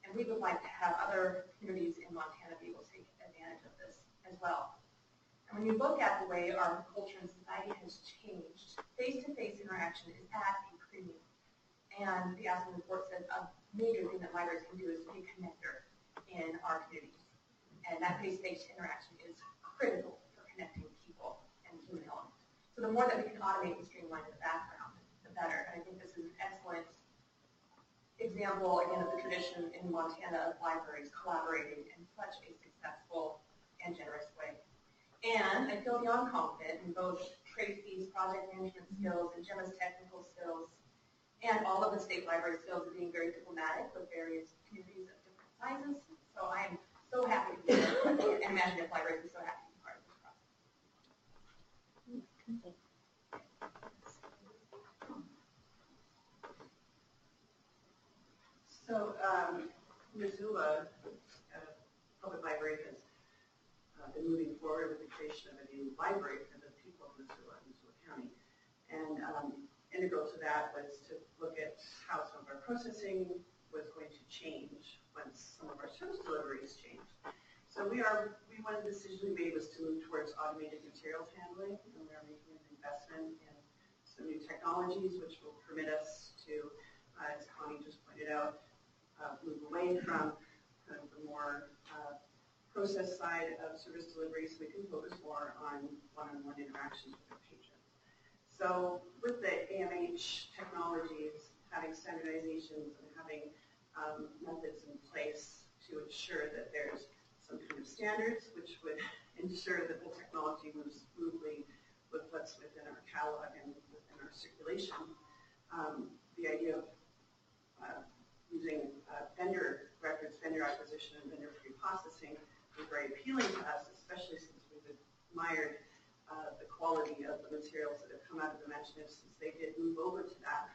Speaker 11: And we would like to have other communities in Montana be able to take advantage of this as well. And when you look at the way our culture and society has changed, face-to-face interaction is at a premium. And the Aspen report says a major thing that libraries can do is be a connector in our communities. And that face-to-face interaction is critical for connecting people and human element. So the more that we can automate and streamline the background, the better. And I think this is an excellent example, again, of the tradition in Montana of libraries collaborating in such a successful and generous way. And I feel beyond confident in both Tracy's project management skills and Gemma's technical skills and all of the state library skills of being very diplomatic with various communities of different sizes. So I am so happy to be here. I can't imagine if libraries are so happy to be part of this process.
Speaker 10: So Missoula Public Library has been moving forward with the creation of a new library for the people of Missoula, Missoula County. And integral to that was to look at how some of our processing was going to change once some of our service deliveries changed. So one of the decisions we made was to move towards automated materials handling, and we are making an investment in some new technologies which will permit us to, as Connie just pointed out, move away from kind of the more process side of service delivery so we can focus more on one-on-one interactions with our patrons. So with the AMH technologies, having standardizations and having methods in place to ensure that there's some kind of standards which would ensure that the technology moves smoothly with what's within our catalog and within our circulation. The idea of using vendor records, vendor acquisition, and vendor pre-processing was very appealing to us, especially since we've admired the quality of the materials that have come out of the Mansion since they did move over to that.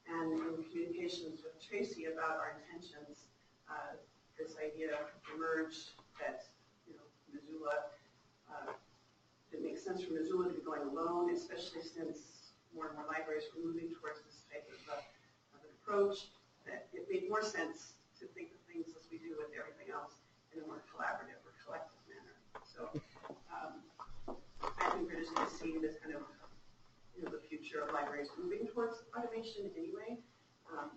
Speaker 10: And in communications with Tracy about our intentions, this idea emerged that Missoula, it makes sense for Missoula to be going alone, especially since more and more libraries were moving towards this type of an approach, that it made more sense to think of things as we do with everything else in a more collaborative or collective manner. So I think we're just going to see this kind of the future of libraries moving towards automation anyway,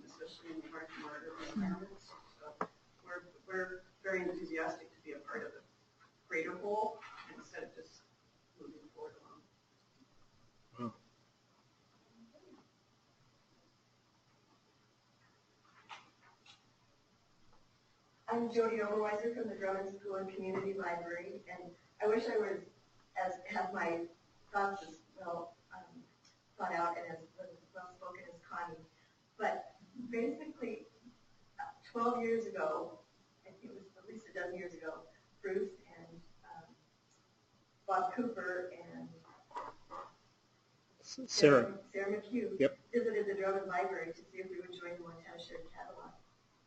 Speaker 10: especially in large and more urban environments. So we're very enthusiastic to be a part of the greater whole instead of just moving forward alone.
Speaker 3: Wow.
Speaker 12: I'm Jody Overweiser from the Drummond School and Community Library, and I wish I was have my thoughts as well thought out and as well spoken as Connie. But basically, 12 years ago, I think it was at least a dozen years ago, Bruce and Bob Cooper and Sarah McHugh visited the Drummond Library to see if we would join the Montana Shared Catalog.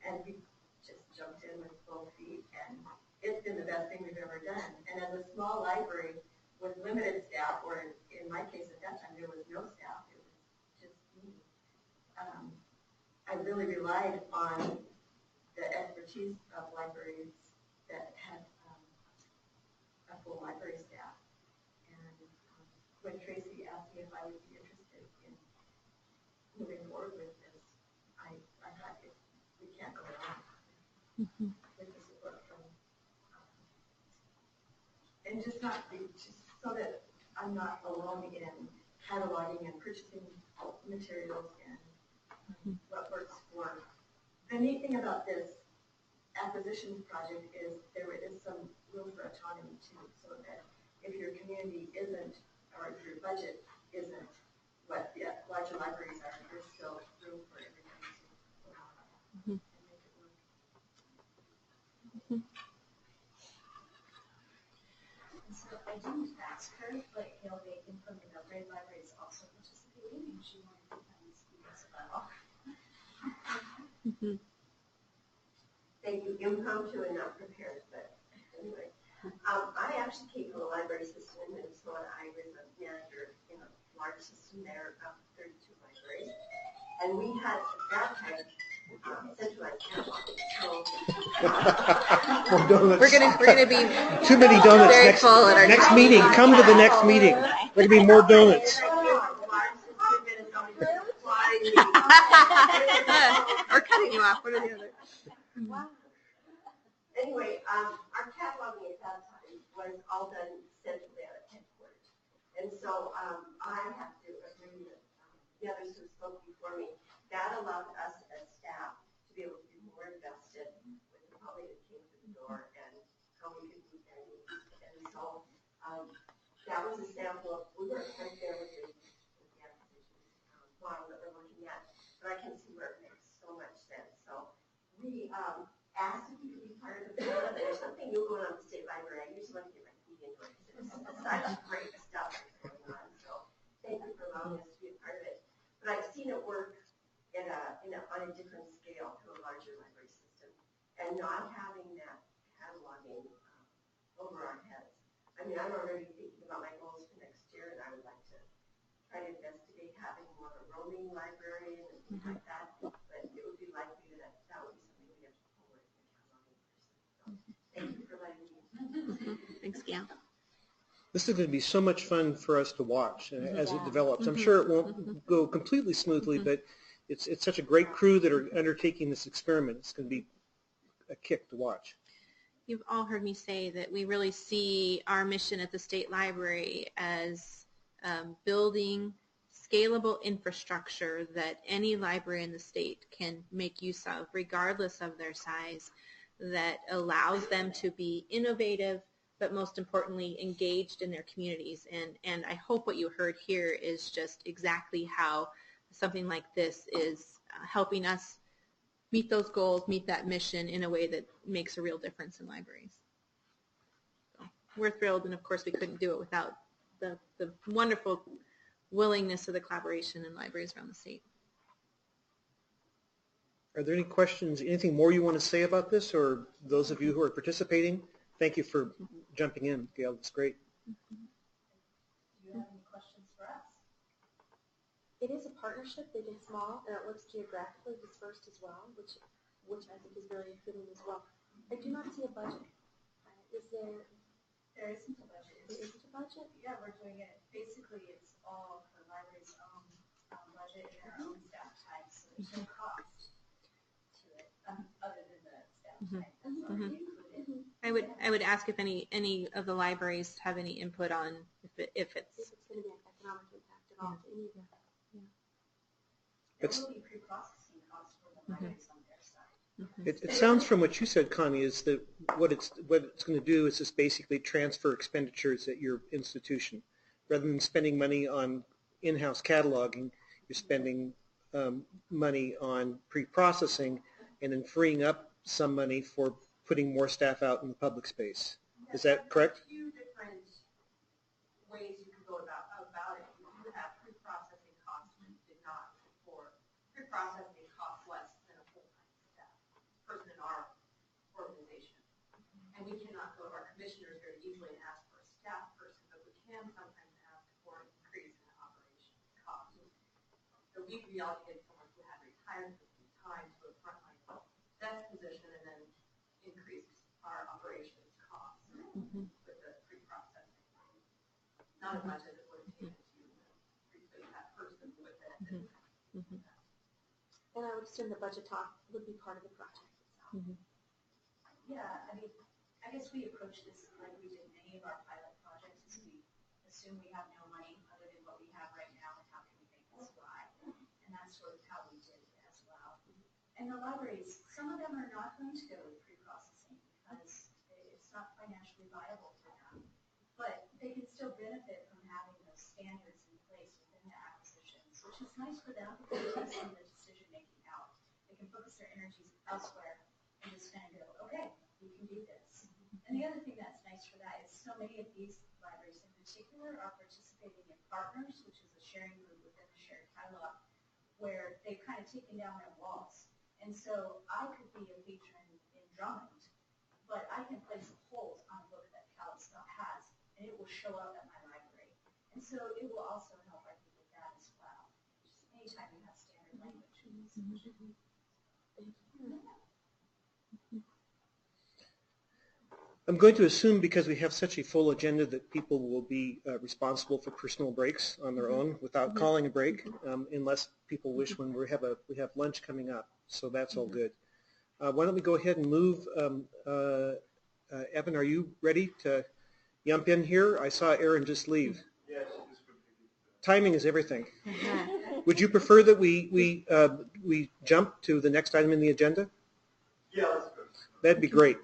Speaker 12: And we just jumped in with both feet, and it's been the best thing we've ever done. And as a small library with limited staff, or in my case at that time there was no staff, it was just me. I really relied on the expertise of libraries that had a full library staff. And when Tracy asked me if I would be interested in moving forward with this, I thought we can't go wrong with the support from, and just so that I'm not alone in cataloging and purchasing materials and what works for. The neat thing about this acquisition project is there is some room for autonomy too, so that if your community isn't, or if your budget isn't what the larger libraries are, there's still room for everything to go on and make it work.
Speaker 8: And so I didn't ask her, but Gail Bacon from the Belgrade Library is also participating, and she wanted to come and speak as well.
Speaker 13: Thank you. Impromptu and not prepared, but anyway. I actually came from a library system in Minnesota. I was a manager in a large system there, about 32 libraries. And we had, at that time, centralized cataloging. So,
Speaker 3: More donuts.
Speaker 6: We're gonna be
Speaker 3: too many donuts
Speaker 6: very
Speaker 3: next,
Speaker 6: full at our
Speaker 3: next
Speaker 6: time.
Speaker 3: meeting. Come to the next meeting. There'll be more donuts.
Speaker 6: Or cutting you off, one or the other.
Speaker 13: Wow. Anyway, our cataloging at that time was all done centrally out at headquarters. And so I have to agree with the others who spoke before me. That allowed us as staff to be able to be more invested with the public that came to the door and how we could meet their needs. And so that was a sample of, we weren't quite there with the acquisition model that we're looking at, but I can see where it makes so much sense. So we asked if we could be part of the program. There's something new going on at the State Library. I usually want to get my feet into it because it's such great stuff that's going on. So thank you for allowing us to be a part of it. But I've seen it work on a different scale to a larger library system, and not having that cataloging over our heads. I mean, I'm already thinking about my goals for next year, and I would like to try to investigate having more of a roaming librarian and things like that. But it would be likely that that would be something we have to pull with the cataloging person. So thank you for letting me.
Speaker 6: Thanks, Gail.
Speaker 3: This is going to be so much fun for us to watch as it develops. I'm sure it won't go completely smoothly, but it's such a great crew that are undertaking this experiment. It's going to be a kick to watch.
Speaker 6: You've all heard me say that we really see our mission at the State Library as building scalable infrastructure that any library in the state can make use of, regardless of their size, that allows them to be innovative, but most importantly, engaged in their communities. And I hope what you heard here is just exactly how something like this is helping us meet those goals, meet that mission in a way that makes a real difference in libraries. So we're thrilled, and of course we couldn't do it without the wonderful willingness of the collaboration in libraries around the state.
Speaker 3: Are there any questions, anything more you want to say about this, or those of you who are participating? Thank you for jumping in, Gail. It's great.
Speaker 8: Do you have any questions for us?
Speaker 2: It is a partnership, big and small, and it looks geographically dispersed as well, which I think is very fitting as well. I do not see a budget. Is there?
Speaker 8: There isn't a budget.
Speaker 2: There isn't a budget?
Speaker 8: Yeah, we're doing it. Basically, it's all the library's own budget and our own staff type, so there's no cost to it other than the staff type that's already included.
Speaker 6: I would ask if any of the libraries have any input on if it's
Speaker 2: going to be an economic impact at all to any of them.
Speaker 8: There will be pre-processing costs for the libraries on their side.
Speaker 3: It sounds from what you said, Connie, is that what it's going to do is just basically transfer expenditures at your institution. Rather than spending money on in-house cataloging, you're spending money on pre-processing and then freeing up some money for putting more staff out in the public space. Is that correct?
Speaker 7: There's a few different ways you can go about it. You do have pre-processing costs when you did not before. Pre-processing costs less than a full-time staff person in our organization. And we cannot go to our commissioners very easily and ask for a staff person, but we can sometimes ask for an increase in operation costs. So we reallocated someone who had retired for some time to a frontline desk position and then increased our operations costs with the pre-processing. Not as much as it would have taken to replace that person with it.
Speaker 2: And I would assume the budget talk would be part of the project itself.
Speaker 8: Yeah, I mean, I guess we approach this like we did many of our pilot projects. Is we assume we have no money other than what we have right now, and how can we make this fly? And that's sort of how we did it as well. And the libraries, some of them are not going to go with pre-processing because it's not financially viable for them. But they can still benefit from having those standards in place within the acquisitions, which is nice for them because it takes some of the decision-making out. They can focus their energies elsewhere and just kind of go, okay, we can do this. And the other thing that's nice for that is so many of these libraries in particular are participating in Partners, which is a sharing group within the shared catalog, where they've kind of taken down their walls. And so I could be a patron in Drummond, but I can place a hold on a book that Kalispell has, and it will show up at my library. And so it will also help, I think, with that as well. Just anytime you have standard language.
Speaker 3: I'm going to assume because we have such a full agenda that people will be responsible for personal breaks on their own without calling a break, unless people wish when we have lunch coming up. So that's all good. Why don't we go ahead and move? Evan, are you ready to jump in here? I saw Aaron just leave.
Speaker 5: Yes.
Speaker 3: Timing is everything. Would you prefer that we jump to the next item in the agenda?
Speaker 5: Yeah, let's go.
Speaker 3: That'd be great.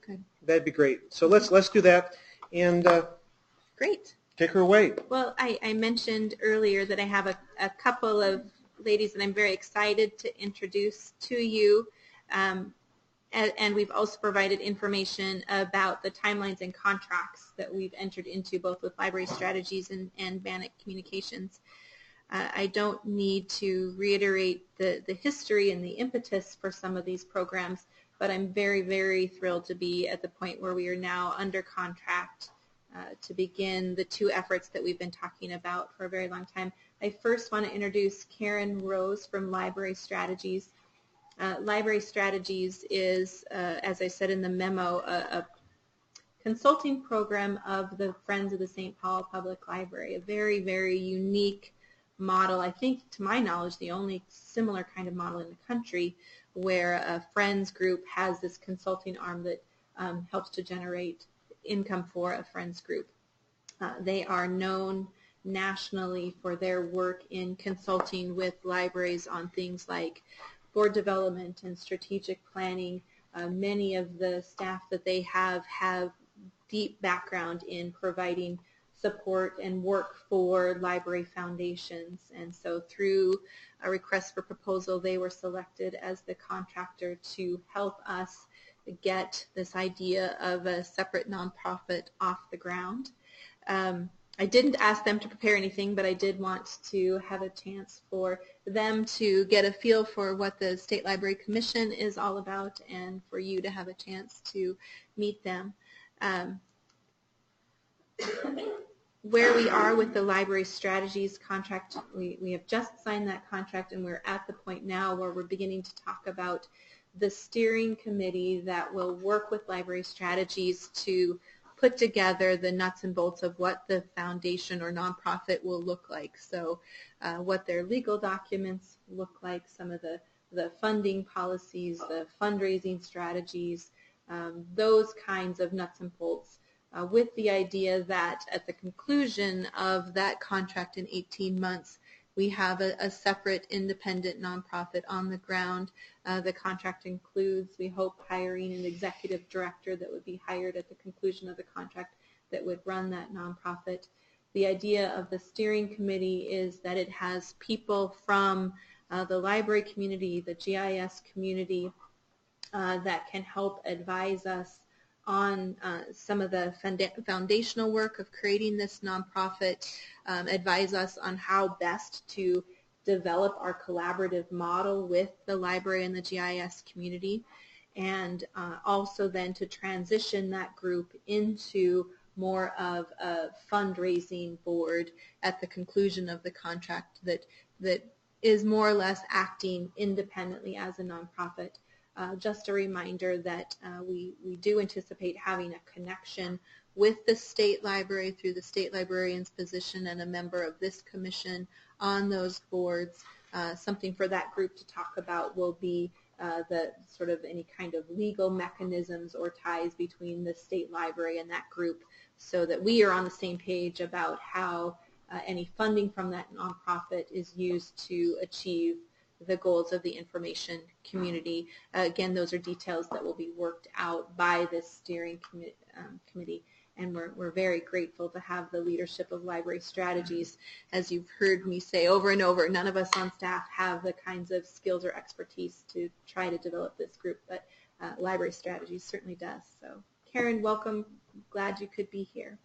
Speaker 6: Good.
Speaker 3: That'd be great. So let's do that. And
Speaker 6: Great.
Speaker 3: take her away.
Speaker 6: Well, I mentioned earlier that I have a couple of ladies that I'm very excited to introduce to you. And we've also provided information about the timelines and contracts that we've entered into both with Library Strategies and Bannock Communications. I don't need to reiterate the history and the impetus for some of these programs, but I'm very, very thrilled to be at the point where we are now under contract to begin the two efforts that we've been talking about for a very long time. I first want to introduce Karen Rose from Library Strategies. Library Strategies is, as I said in the memo, a consulting program of the Friends of the St. Paul Public Library, a very, very unique model. I think, to my knowledge, the only similar kind of model in the country where a Friends group has this consulting arm that helps to generate income for a Friends group. They are known nationally for their work in consulting with libraries on things like board development and strategic planning. Many of the staff that they have deep background in providing support and work for library foundations. And so through a request for proposal, they were selected as the contractor to help us get this idea of a separate nonprofit off the ground. I didn't ask them to prepare anything, but I did want to have a chance for them to get a feel for what the State Library Commission is all about and for you to have a chance to meet them. Where we are with the Library Strategies contract, we have just signed that contract, and we're at the point now where we're beginning to talk about the steering committee that will work with Library Strategies to put together the nuts and bolts of what the foundation or nonprofit will look like. So what their legal documents look like, some of the funding policies, the fundraising strategies, those kinds of nuts and bolts, with the idea that at the conclusion of that contract in 18 months, we have a separate independent nonprofit on the ground. The contract includes, we hope, hiring an executive director that would be hired at the conclusion of the contract that would run that nonprofit. The idea of the steering committee is that it has people from the library community, the GIS community, that can help advise us on some of the foundational work of creating this nonprofit, advise us on how best to develop our collaborative model with the library and the GIS community, and also then to transition that group into more of a fundraising board at the conclusion of the contract that is more or less acting independently as a nonprofit. Just a reminder that we do anticipate having a connection with the state library through the state librarian's position and a member of this commission on those boards. Something for that group to talk about will be the sort of any kind of legal mechanisms or ties between the state library and that group so that we are on the same page about how any funding from that nonprofit is used to achieve the goals of the information community. Again, those are details that will be worked out by this steering committee, and we're very grateful to have the leadership of Library Strategies. As you've heard me say over and over, none of us on staff have the kinds of skills or expertise to try to develop this group, but Library Strategies certainly does. So Karen, welcome. Glad you could be here.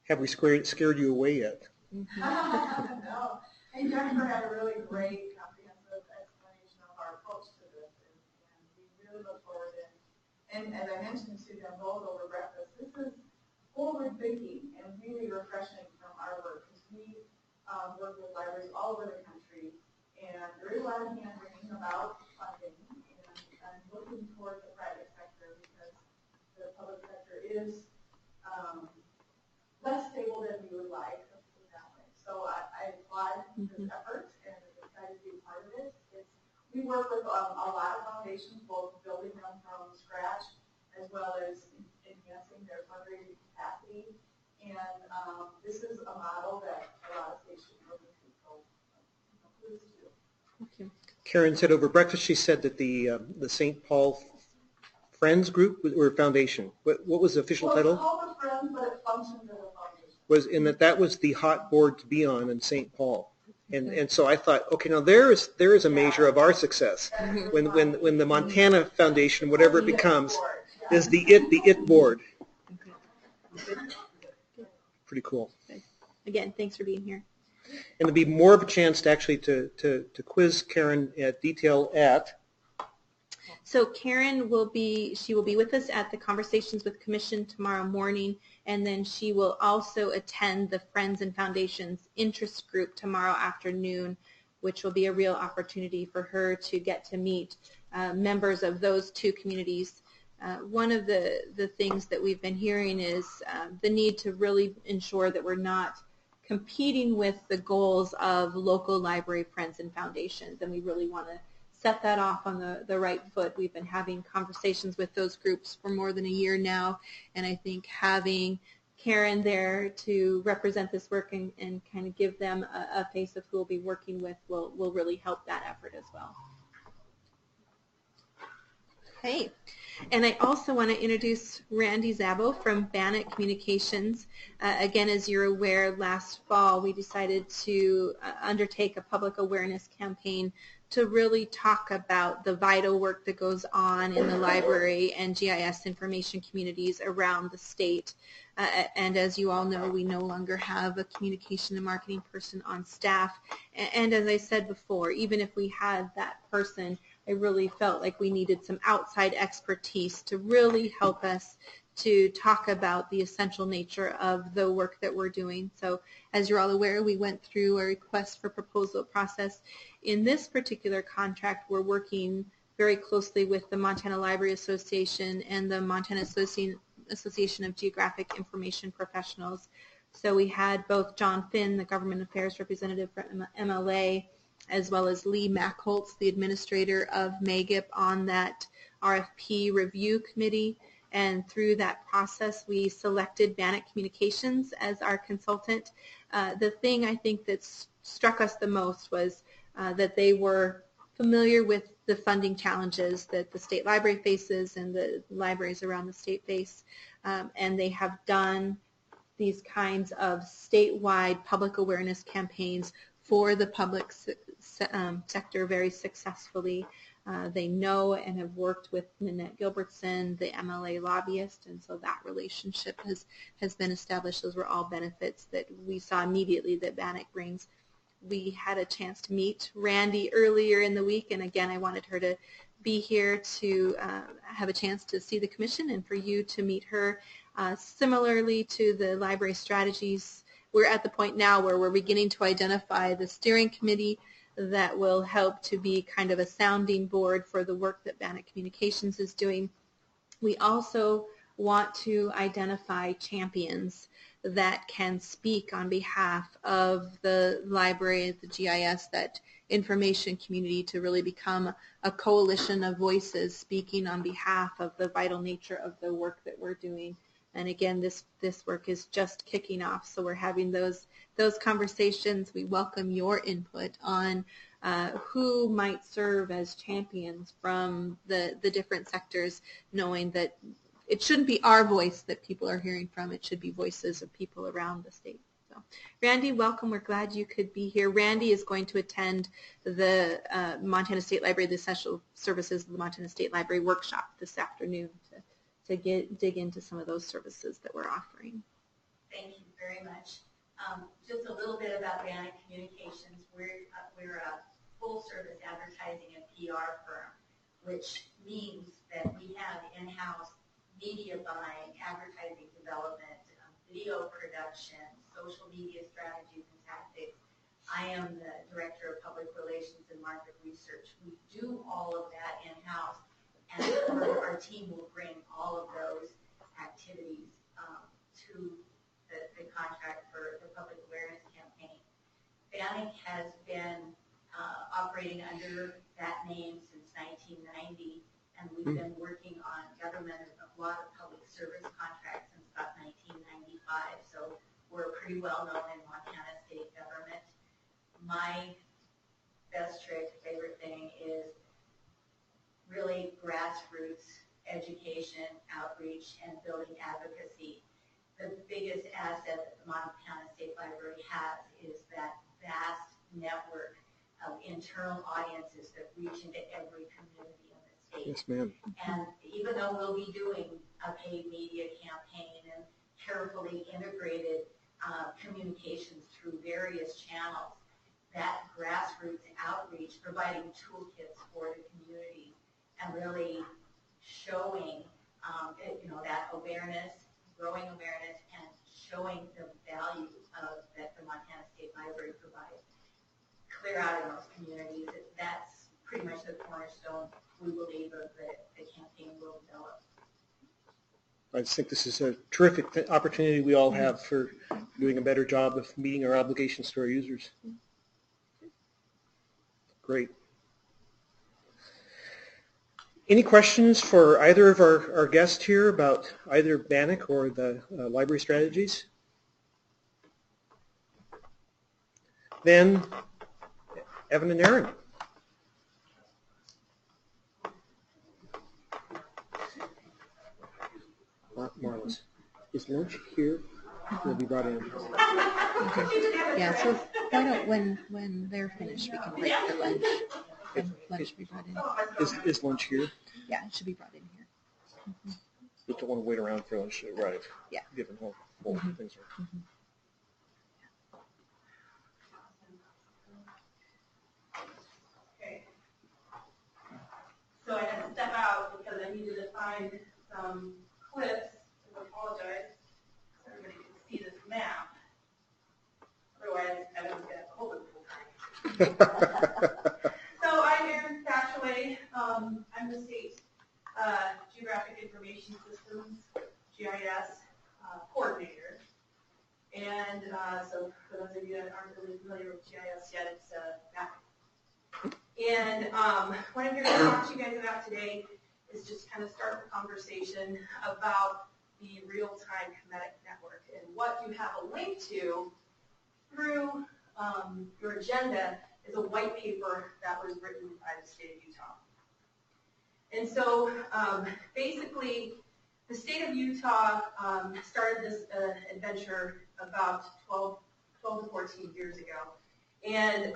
Speaker 3: Have we scared you away yet?
Speaker 10: No. And Jennifer had a really great comprehensive explanation of our approach to this, and we really look forward to it. And as I mentioned to them both over breakfast, this is forward thinking and really refreshing from our work, because we work with libraries all over the country, and there is a lot of hand-wringing about funding and looking toward the private sector, because the public sector is less stable than we would like, let's put it that way. So I applaud this effort and I'm excited to be a part of it. We work with a lot of foundations, both building them from scratch as well as enhancing their fundraising capacity. And this is a model that a lot of states should look into. So please do.
Speaker 6: Okay.
Speaker 3: Karen said over breakfast, she said that the St. Paul Friends Group or Foundation. What was the official title?
Speaker 10: It's called the Friends, but it functions as a foundation.
Speaker 3: Was in that was the hot board to be on in St. Paul. And so I thought, okay, now there is a measure of our success when the Montana Foundation, whatever it becomes, is the it board. Pretty cool.
Speaker 6: Again, thanks for being here.
Speaker 3: And there'll be more of a chance to actually to quiz Karen at detail at.
Speaker 6: So Karen will be with us at the Conversations with Commission tomorrow morning, and then she will also attend the Friends and Foundations interest group tomorrow afternoon, which will be a real opportunity for her to get to meet members of those two communities. One of the things that we've been hearing is the need to really ensure that we're not competing with the goals of local library friends and foundations, and we really want to set that off on the right foot. We've been having conversations with those groups for more than a year now, and I think having Karen there to represent this work and kind of give them a face of who we'll be working with will really help that effort as well. Okay. And I also want to introduce Randy Zabo from Bannock Communications. Again, as you're aware, last fall we decided to undertake a public awareness campaign to really talk about the vital work that goes on in the library and GIS information communities around the state. And as you all know, we no longer have a communication and marketing person on staff. And as I said before, even if we had that person, I really felt like we needed some outside expertise to really help us to talk about the essential nature of the work that we're doing. So as you're all aware, we went through a request for proposal process. In this particular contract, we're working very closely with the Montana Library Association and the Montana Association of Geographic Information Professionals. So we had both John Finn, the Government Affairs Representative for MLA, as well as Lee Mackholtz, the administrator of MAGIP, on that RFP review committee. And through that process, we selected Bannock Communications as our consultant. The thing I think that struck us the most was that they were familiar with the funding challenges that the state library faces and the libraries around the state face. And they have done these kinds of statewide public awareness campaigns for the public sector very successfully. They know and have worked with Nanette Gilbertson, the MLA lobbyist, and so that relationship has been established. Those were all benefits that we saw immediately that Bannock brings. We had a chance to meet Randy earlier in the week, and again, I wanted her to be here to have a chance to see the commission and for you to meet her. Similarly to the library strategies, we're at the point now where we're beginning to identify the steering committee that will help to be kind of a sounding board for the work that Bannock Communications is doing. We also want to identify champions that can speak on behalf of the library, the GIS, that information community, to really become a coalition of voices speaking on behalf of the vital nature of the work that we're doing. And again, this work is just kicking off, so we're having those conversations. We welcome your input on who might serve as champions from the different sectors, knowing that it shouldn't be our voice that people are hearing from. It should be voices of people around the state. So, Randy, welcome. We're glad you could be here. Randy is going to attend the Montana State Library, the Essential Services of the Montana State Library workshop this afternoon to dig into some of those services that we're offering.
Speaker 8: Thank you very much. Just a little bit about Bannock Communications. We're a full-service advertising and PR firm, which means that we have in-house media buying, advertising development, video production, social media strategies and tactics. I am the Director of Public Relations and Market Research. We do all of that in-house, and our team will bring all of those activities to the contract for the public awareness campaign. Bannock has been operating under that name since 1990, and we've been working on government and a lot of public service contracts since about 1995, so we're pretty well known in Montana state government. My best trick, favorite thing is really grassroots education, outreach, and building advocacy. The biggest asset that the Montana State Library has is that vast network of internal audiences that reach into every community in the state.
Speaker 3: Yes, ma'am.
Speaker 8: And even though we'll be doing a paid media campaign and carefully integrated communications through various channels, that grassroots outreach, providing toolkits for the community and really showing that awareness, growing awareness, and showing the value that the Montana State Library provides clear out in those communities. That's pretty much the cornerstone, we believe, of the campaign will develop.
Speaker 3: I just think this is a terrific opportunity we all have for doing a better job of meeting our obligations to our users. Great. Any questions for either of our guests here about either Bannock or the library strategies? Then, Evan and Aaron. Marlis, is lunch here? Will be brought in.
Speaker 6: Okay. Yeah, so why don't, when they're finished, we can break for lunch. And lunch be brought in.
Speaker 3: Is lunch here?
Speaker 6: Yeah, it should be brought in here. Mm-hmm.
Speaker 3: We don't want to wait around for lunch to arrive.
Speaker 6: Yeah.
Speaker 3: Given how full things are.
Speaker 6: Mm-hmm.
Speaker 11: Okay. So I had to step out because I needed to find some clips. I apologize so everybody can see this map. Otherwise, I don't get a hold of it full time. So I'm Erin Thatchaway. I'm the state Geographic Information Systems, GIS, coordinator. And so for those of you that aren't really familiar with GIS yet, it's mapping. And what I'm here to talk to you guys about today is just kind of start the conversation about the real-time Cometic network and what you have a link to through your agenda is a white paper that was written by the state of Utah. And so basically, the state of Utah started this adventure about 12 to 14 years ago. And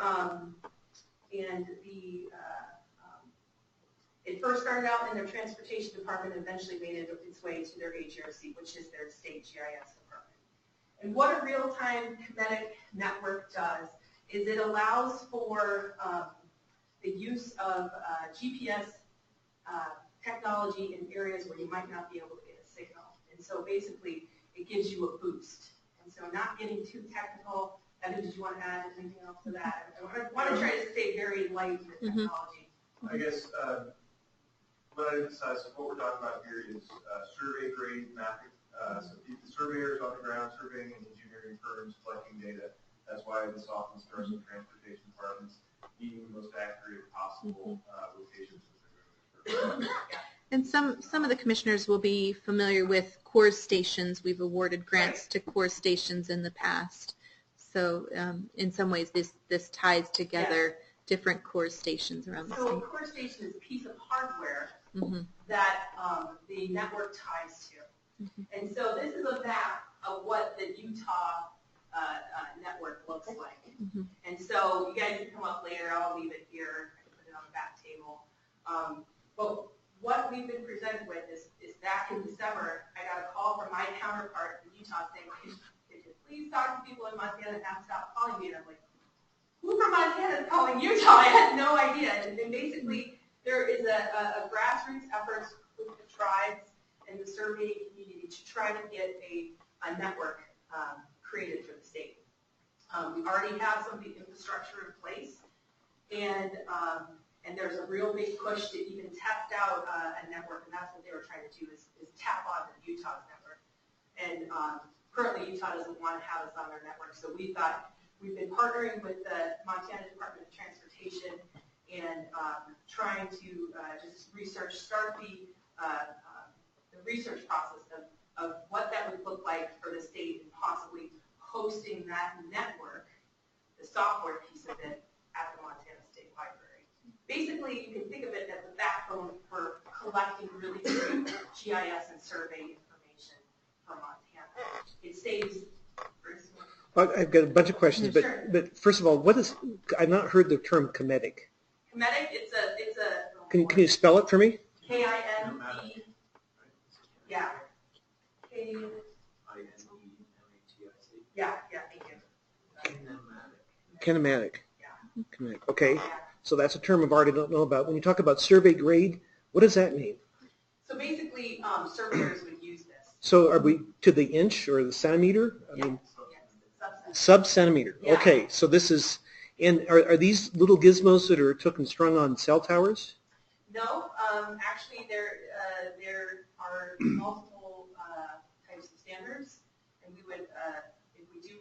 Speaker 11: it first started out in their transportation department and eventually made its way to their HRC, which is their state GIS department. And what a real-time Cometic network does is it allows for the use of GPS technology in areas where you might not be able to get a signal. And so basically, it gives you a boost. And so not getting too technical, Evan, did you want to add anything else to that? I want to try to stay very light with technology.
Speaker 5: I guess what I emphasize, what we're talking about here is survey grade mapping. So the surveyors on the ground surveying and engineering firms collecting data. That's why this often starts with transportation departments needing the most accurate possible locations.
Speaker 6: And some of the commissioners will be familiar with core stations. We've awarded grants to core stations in the past. So in some ways this ties together different core stations around the
Speaker 7: So
Speaker 6: state.
Speaker 7: a core station is a piece of hardware that the network ties to. And so this is a map of what the Utah network looks like. And so you guys can come up later. I'll leave it here. I can put it on the back table. But what we've been presented with is back in December, I got a call from my counterpart in Utah saying, could you please talk to people in Montana and have to stop calling me? And I'm like, who from Montana is calling Utah? I had no idea. And basically, there is a grassroots effort with the tribes and the surveying community to try to get a network created for the state. We already have some of the infrastructure in place, and there's a real big push to even test out a network, and that's what they were trying to do is tap onto Utah's network. And currently, Utah doesn't want to have us on their network, so we've been partnering with the Montana Department of Transportation and trying to just start the research process of what that would look like for the state and possibly hosting that network, the software piece of it, at the Montana State Library. Basically, you can think of it as the backbone for collecting really good GIS and survey information for Montana. It saves, for instance,
Speaker 3: I've got a bunch of questions, but first of all, I've not heard the term Kemetic.
Speaker 7: Kemetic, it's a.
Speaker 3: Can you spell it for me?
Speaker 7: K-I-M-E. Yeah.
Speaker 9: I-N-E-M-A-T-I-C.
Speaker 7: Yeah, thank you.
Speaker 3: Kinematic. Kinematic. Okay, so that's a term I've already don't know about. When you talk about survey grade, what does that mean?
Speaker 7: So basically, surveyors would use this.
Speaker 3: So are we to the inch or the centimeter? I mean,
Speaker 7: Sub-centimeter.
Speaker 3: sub-centimeter.
Speaker 7: Yeah.
Speaker 3: Okay, so this is, and are these little gizmos that are took and strung on cell towers?
Speaker 7: No, actually there are multiple types of standards, and we would, if we do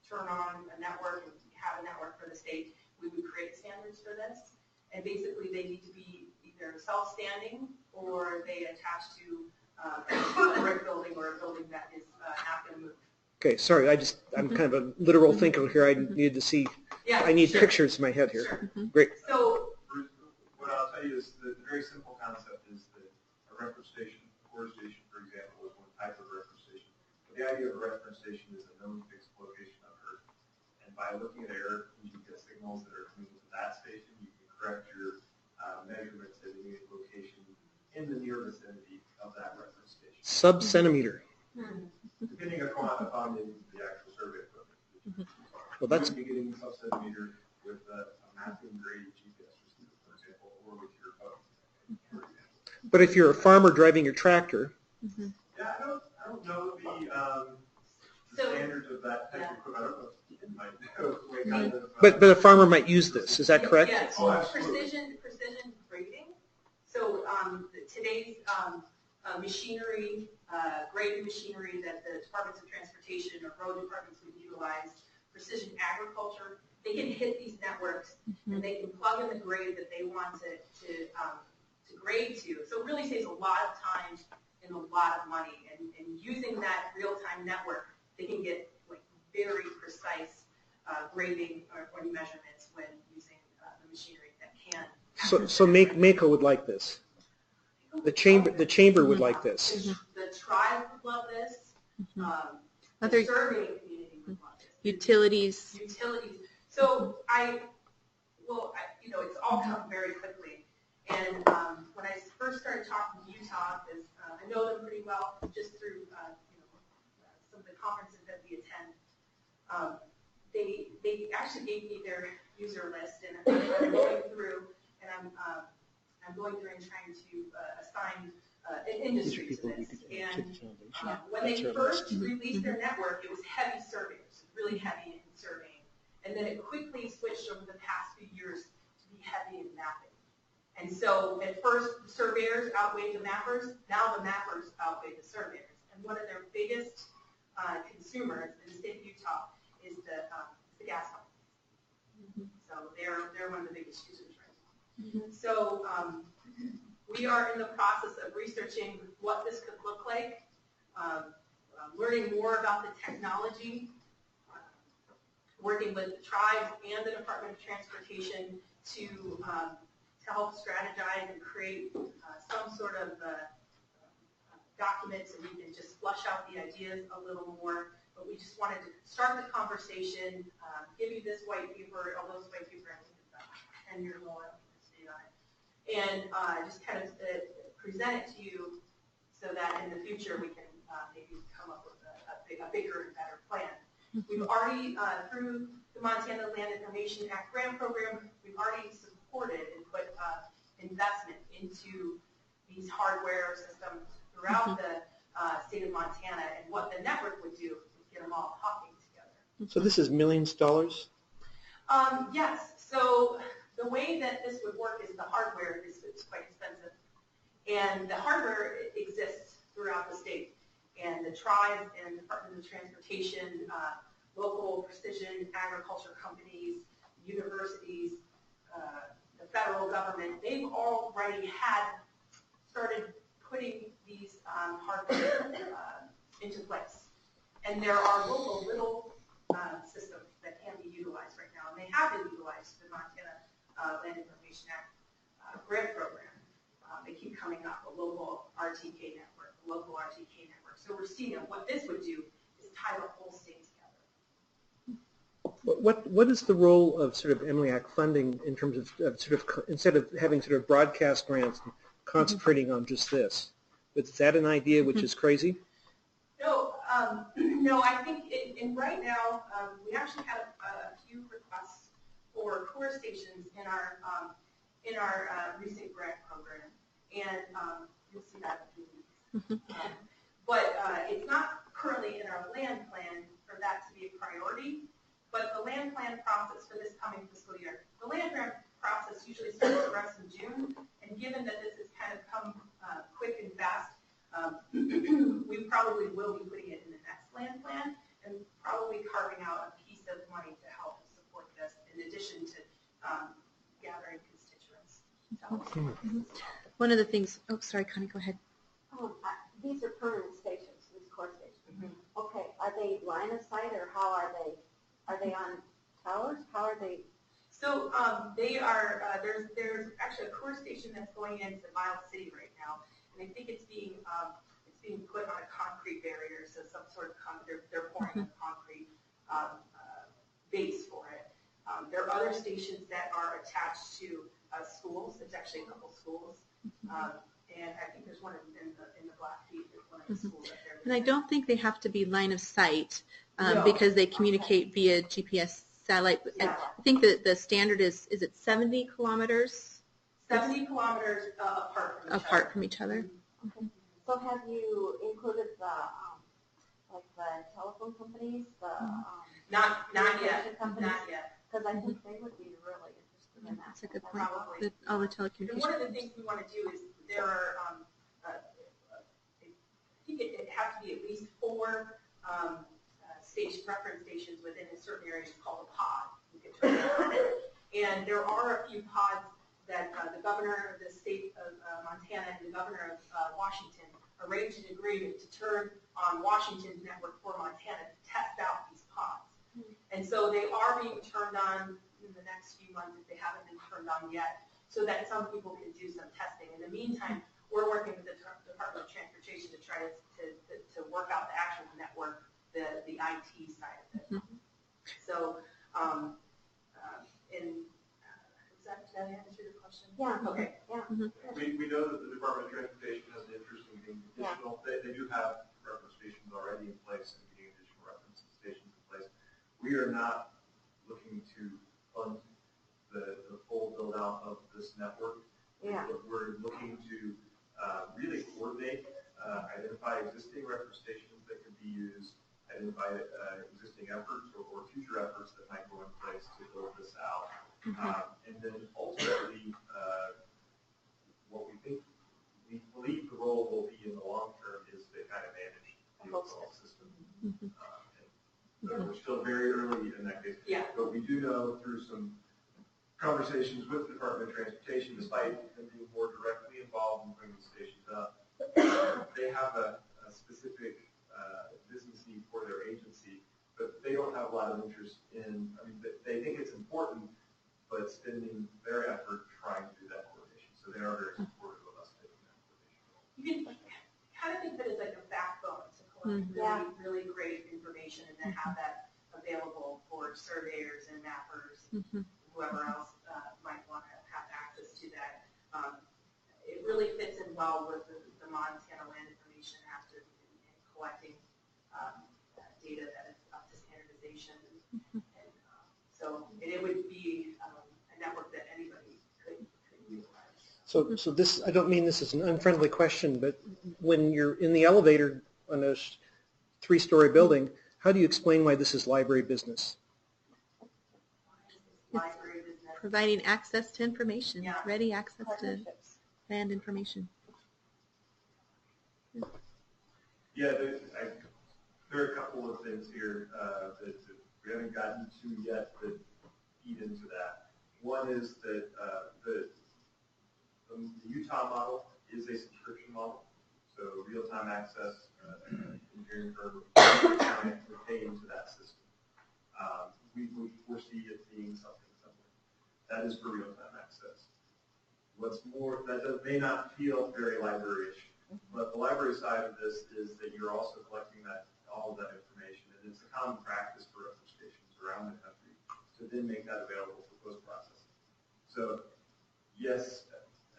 Speaker 7: turn on a network and have a network for the state, we would create standards for this, and basically they need to be either self-standing or they attach to a brick building or a building that is not going to move.
Speaker 3: Okay, sorry, I'm kind of a literal thinker here. I needed to see, I need pictures in my head here.
Speaker 7: Sure.
Speaker 3: Great.
Speaker 7: So
Speaker 5: what I'll tell you is the very simple concept is that a reference station, a core station, for example, is one type of reference station. But the idea of a reference station is a known fixed location on Earth. And by looking at error signals that are coming to that station, you can correct your measurements at any location in the near vicinity of that reference station.
Speaker 3: Sub-centimeter.
Speaker 5: Depending upon the actual survey equipment.
Speaker 3: Well, that's...
Speaker 5: You could be getting sub-centimeter with a mapping grade GPS receiver, for example, or with your phone, for example.
Speaker 3: But if you're a farmer driving your tractor...
Speaker 5: Yeah, I don't know the standards of that type of equipment. I don't know if you might know.
Speaker 3: But a farmer might use this, is that correct?
Speaker 7: Yes, precision grading. So today's machinery, grading machinery that the departments of transportation or road departments would utilize, precision agriculture, they can hit these networks and they can plug in the grade that they want to grade to. So it really saves a lot of time and a lot of money. And using that real-time network, they can get like very precise grading or measurements when using the machinery that can.
Speaker 3: So Mako would like this. The chamber would like this.
Speaker 7: The tribe would love this. The surveying community would love this.
Speaker 6: Utilities.
Speaker 7: So it's all come very quickly. And when I first started talking to Utah, because I know them pretty well just through some of the conferences that we attend, they actually gave me their user list, and I'm going through and trying to assign an industry to this. And when they first released their network, it was heavy surveyors, really heavy in surveying. And then it quickly switched over the past few years to be heavy in mapping. And so at first, the surveyors outweighed the mappers. Now the mappers outweigh the surveyors. And one of their biggest consumers in the state of Utah is the gas companies. So they're one of the biggest users right now. So We are in the process of researching what this could look like, learning more about the technology, working with the tribes and the Department of Transportation to help strategize and create some sort of document so we can just flush out the ideas a little more. But we just wanted to start the conversation, give you this white paper, although this white paper I think is about 10 years old, I don't think it's on it, and just kind of present it to you so that in the future we can maybe come up with a bigger and better plan. We've already, through the Montana Land Information Act grant program, we've already supported and put investment into these hardware systems throughout the state of Montana, and what the network would do is get them all talking together.
Speaker 3: So this is millions of dollars?
Speaker 7: Yes. So the way that this would work is the hardware is quite expensive. And the hardware exists throughout the state. And the tribes and Department of Transportation, local precision agriculture companies, universities, the federal government, they've already started putting these hardware into place. And there are local little systems that can be utilized right now, and they have been utilized through the Montana Land Information Act grant program. They keep coming up, a local RTK network, a local RTK network. So we're seeing what this would do is tie the whole state together.
Speaker 3: What is the role of sort of MLEAC funding in terms of sort of, instead of having sort of broadcast grants, concentrating on just this? Is that an idea which is crazy?
Speaker 7: No, I think right now we actually have a few requests for core stations in our recent grant program, and you'll see that in a few weeks. But it's not currently in our land plan for that to be a priority. But the land plan process for this coming fiscal year, the land grant process usually starts for us in June, and given that this has kind of come quick and fast, we probably will be putting it in the next land plan and probably carving out a piece of money to help support this, in addition to gathering constituents.
Speaker 6: One of the things, oh, sorry, Connie, go ahead.
Speaker 13: These are permanent stations, these core stations. Okay, are they line of sight, or how are they? Are they on towers? How are they?
Speaker 7: So they are, there's actually a core station that's going into Miles City right now, and I think it's being put on a concrete barrier, so some sort of they're pouring a concrete base for it. There are other stations that are attached to schools. It's actually a couple schools, and I think there's one in the Blackfeet. There's one of the schools up there.
Speaker 6: And I don't think they have to be line of sight
Speaker 7: No.
Speaker 6: because they communicate via GPS satellite.
Speaker 7: Yeah.
Speaker 6: I think that the standard is it 70 kilometers?
Speaker 7: 70 kilometers apart from each other.
Speaker 13: Okay. So have you included the telephone companies,
Speaker 7: Not yet.
Speaker 13: companies?
Speaker 7: Not yet.
Speaker 13: Because I think they would be really interested in that.
Speaker 6: That's a good point.
Speaker 7: Probably.
Speaker 6: All the
Speaker 7: And
Speaker 6: telecommunications.
Speaker 7: one of the things we want to do is there are, I think it has to be at least 4 reference stations within a certain area called a pod. You can turn it on. And there are a few pods that the governor of the state of Montana and the governor of Washington arranged an agreement to turn on Washington's network for Montana to test out these pods. And so they are being turned on in the next few months if they haven't been turned on yet, so that some people can do some testing. In the meantime, we're working with the Department of Transportation to try to work out the actual network, the IT side of it. So, does that answer your question?
Speaker 13: Yeah.
Speaker 7: Okay.
Speaker 13: Yeah.
Speaker 5: We know that the Department of Transportation has an interest in getting additional, they do have reference stations already in place and getting additional reference stations in place. We are not looking to fund the full build out of this network.
Speaker 13: Yeah.
Speaker 5: We're looking to really coordinate, identify existing reference stations that could be used, identify existing efforts or future efforts that might go in place to build this out. And then ultimately, what we believe the role will be in the long term is to kind of manage the overall system. We're still very early in that case.
Speaker 7: Yeah.
Speaker 5: But we do know through some conversations with the Department of Transportation, despite them being more directly involved in bringing stations up. They have a specific business need for their agency, but they don't have a lot of interest in, I mean, they think it's important, but spending their effort trying to do that coordination. So they are very supportive of us taking that coordination.
Speaker 11: You can kind of think of it as like a backbone to collect really great information and then have that available for surveyors and mappers, whoever else might want to have access to that. It really fits in well with the Montana Land Information Act and collecting data that is up to standardization. And so it would be a network that anybody could utilize.
Speaker 3: So this, I don't mean this is an unfriendly question, but when you're in the elevator on a 3-story building, how do you explain why this is library business?
Speaker 11: Library business.
Speaker 6: Providing access to information, ready access to land information.
Speaker 5: Yeah, there are a couple of things here that we haven't gotten to yet that feed into that. One is that the Utah model is a subscription model, so real-time access, engineering firm would pay into that system. We would foresee it being something similar. That is for real-time access. What's more, that may not feel very library-ish, but the library side of this is that you're also collecting all of that information, and it's a common practice for other stations around the country to then make that available for post-processing. So, yes,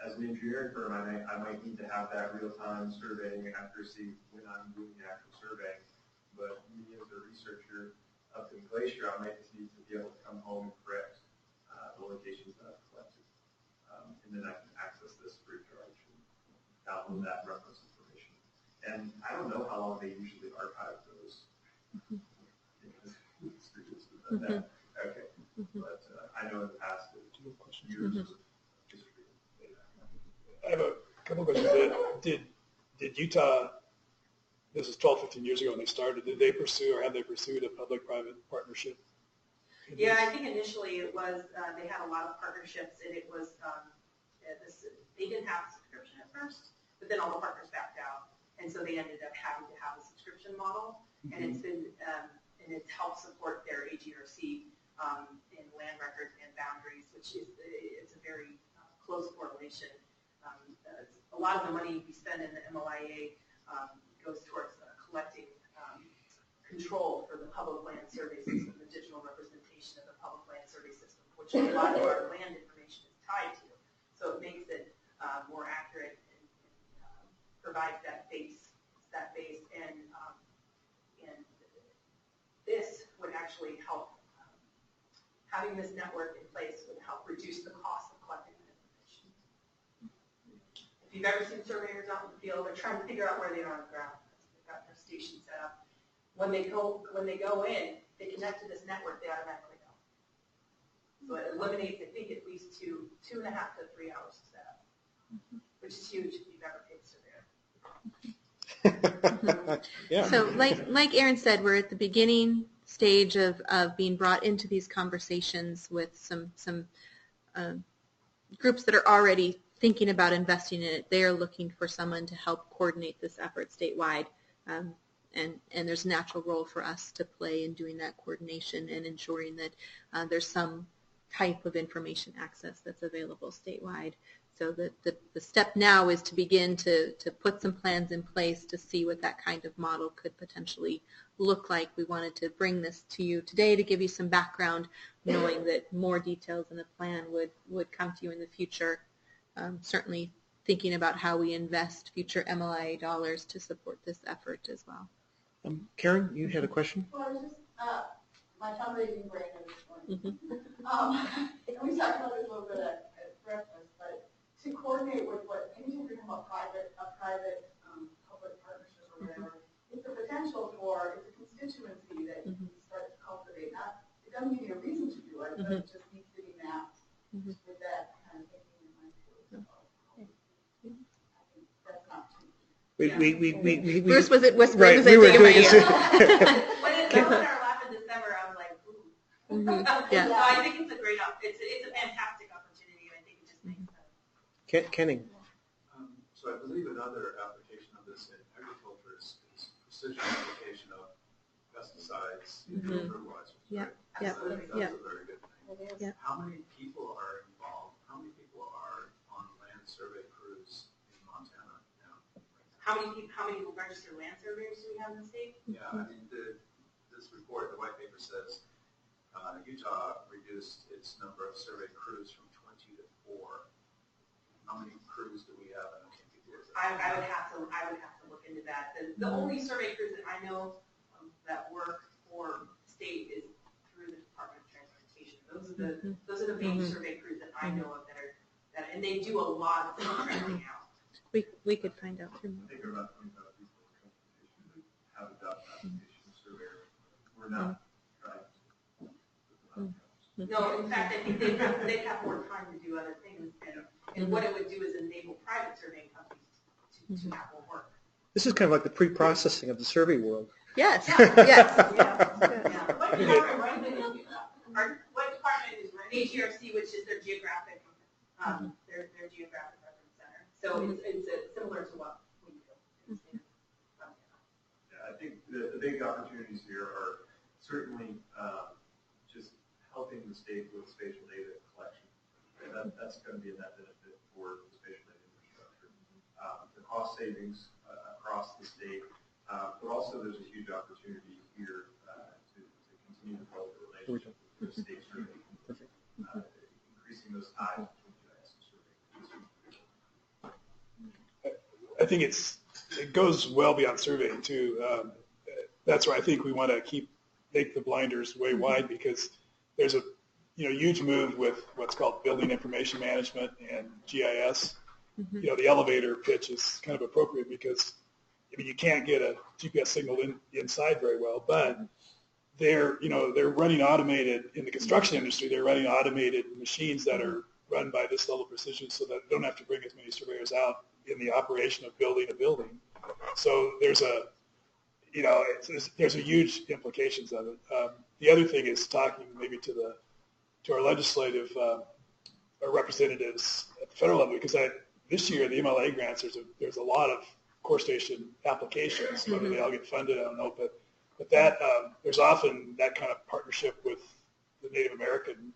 Speaker 5: as an engineering firm, I might need to have that real-time surveying accuracy when I'm doing the actual surveying, but me as a researcher up in Glacier, I might need to be able to come home and correct the locations that I've collected. And then I can access this free of charge and download that reference information. And I don't know how long they usually archive those. Okay. But I know in the past that years of history.
Speaker 4: I have a couple of questions. Did Utah, this is 12, 15 years ago when they started, did they pursue or have they pursued a public-private partnership?
Speaker 11: Yeah, I think initially it was, they had a lot of partnerships, and it was, they didn't have a subscription at first, but then all the partners backed out, and so they ended up having to have a subscription model, and it's been, and it's helped support their AGRC in land records and boundaries, which is, it's a very close correlation. A lot of the money we spend in the MLIA goes towards collecting control for the public land survey system, the digital representation of the public land survey system, which a lot of our land information is tied to. So it makes it more accurate and provides that base, and this would actually help. Having this network in place would help reduce the cost of collecting that information. If you've ever seen surveyors out in the field, they're trying to figure out where they are on the ground. They've got their station set up. When they go in, they connect to this network, they automatically go. So it eliminates, I think, at least 2.5 to 3 hours of setup, which is huge if you've ever paid a surveyor.
Speaker 3: Yeah.
Speaker 6: So like Aaron said, we're at the beginning stage of being brought into these conversations with some groups that are already thinking about investing in it. They are looking for someone to help coordinate this effort statewide. And there's a natural role for us to play in doing that coordination and ensuring that there's some type of information access that's available statewide. So the step now is to begin to put some plans in place to see what that kind of model could potentially look like. We wanted to bring this to you today to give you some background, knowing that more details in the plan would come to you in the future. Certainly thinking about how we invest future MLIA dollars to support this effort as well.
Speaker 3: Karen, you had a question?
Speaker 14: Well, I was just, my fundraising brain is going. We talked about this a little bit at breakfast, but to coordinate with anything we talk about private public partnership or whatever, it's a potential for, it's a constituency that you can start to cultivate. It doesn't give you a reason to do it, but it just needs to be mapped with that kind of thinking in mind too. So, I think that's not too
Speaker 6: Bruce was it whispering
Speaker 3: right,
Speaker 6: the same thing in my ear.
Speaker 11: When it was in our lap in December, I was like, ooh.
Speaker 6: Yeah.
Speaker 11: No, I think it's a great, it's a fantastic opportunity. I think it just makes sense.
Speaker 3: Kenning.
Speaker 9: So I believe another application of this in agriculture is precision application of pesticides in fertilizers.
Speaker 6: Yeah.
Speaker 9: Right?
Speaker 6: Yeah.
Speaker 9: So I think that's a very good thing.
Speaker 6: Yeah.
Speaker 9: How many people are involved? How many people are on land survey crews in Montana now?
Speaker 11: How many registered land surveyors do we have in the state?
Speaker 9: Yeah, I mean, this report, the white paper says Utah reduced its number of survey crews from 20 to 4. How many crews do we have?
Speaker 11: I would have to look into that. The only survey crews that I know that work for the state is through the Department of Transportation. Those are the main survey crews that I know of and they do a lot of tracking out.
Speaker 6: We could find out through
Speaker 9: I think there are about 25 people in transportation who have a job application surveyor. We're not trying to.
Speaker 11: No, in fact, I think they have more time to do other things, and what it would do is enable private surveying companies to have more work.
Speaker 3: This is kind of like the pre-processing of the survey world.
Speaker 6: Yes.
Speaker 11: Yes.
Speaker 7: What department is running?
Speaker 11: AGRC, which is their geographic, their geographic reference center. So it's similar to what we do.
Speaker 5: Yeah, I think the big opportunities here are certainly just helping the state with spatial data collection. And that's going to be a net benefit for the spatial data infrastructure. The cost savings across the state, but also there's a huge opportunity here to continue to build the relationship with the state survey, increasing those ties between GIS and survey.
Speaker 4: I think it goes well beyond surveying too. That's why I think we want to make the blinders way wide, because there's a huge move with what's called building information management and GIS. The elevator pitch is kind of appropriate because you can't get a GPS signal inside very well, but they're running automated in the construction industry. They're running automated machines that are run by this level of precision, so that they don't have to bring as many surveyors out in the operation of building a building. So there's a huge implications of it. The other thing is talking maybe to our legislative our representatives at the federal level, because this year the MLA grants, there's a lot of core station applications. Whether they all get funded, I don't know, but that there's often that kind of partnership with the Native American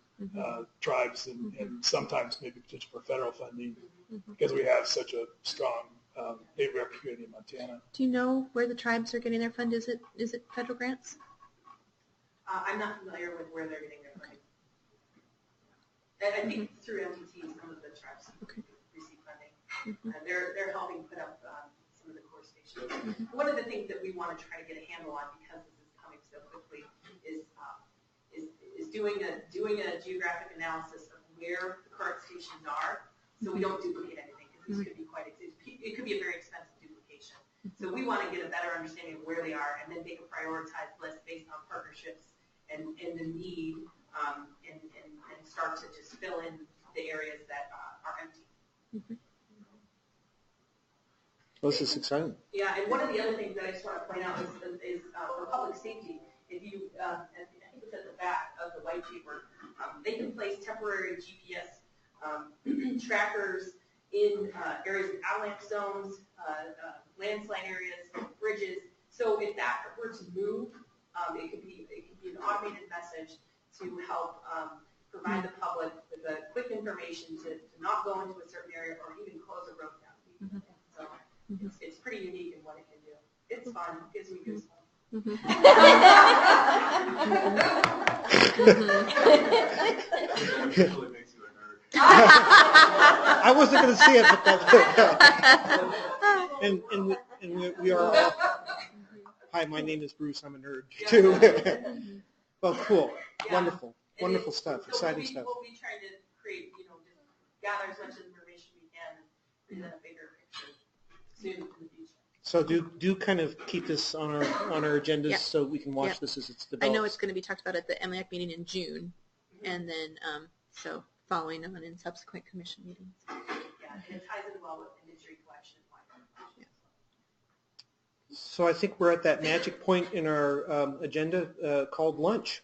Speaker 4: tribes, and sometimes maybe potential for federal funding, because we have such a strong Native American community in Montana.
Speaker 6: Do you know where the tribes are getting their fund? Is it federal grants?
Speaker 11: I'm not familiar with where they're getting their funding. I think through MTT, some of the tribes receive funding. They're helping put up some of the core stations. One of the things that we want to try to get a handle on, because this is coming so quickly, is doing a geographic analysis of where the current stations are, so we don't duplicate anything, because this could be it could be a very expensive duplication. So we want to get a better understanding of where they are, and then make a prioritized list based on partnerships and the need, and start to just fill in the areas that are empty.
Speaker 3: Well, this is exciting.
Speaker 11: Yeah, and one of the other things that I just want to point out is for public safety, if you, I think it's at the back of the white paper, they can place temporary GPS trackers in areas of avalanche zones, landslide areas, bridges. So if that were to move, it could be an automated message to help provide the public with a quick information to not go into a certain area or even close a road down. So it's pretty unique in what it can do. It's fun. It gives me goosebumps.
Speaker 3: I wasn't going to see it, but that's and we are all. Hi, my name is Bruce. I'm a nerd too. Well, cool, wonderful stuff, exciting stuff.
Speaker 11: We'll be trying to create, just gather as much information we can and present a bigger picture soon in the future.
Speaker 3: So do kind of keep this on our agendas so we can watch this as it's developed.
Speaker 6: I know it's going to be talked about at the MLAC meeting in June, and then so following on in subsequent commission meetings.
Speaker 11: Yeah, and it ties in well with industry collection and wildlife collection.
Speaker 3: So I think we're at that magic point in our agenda called lunch.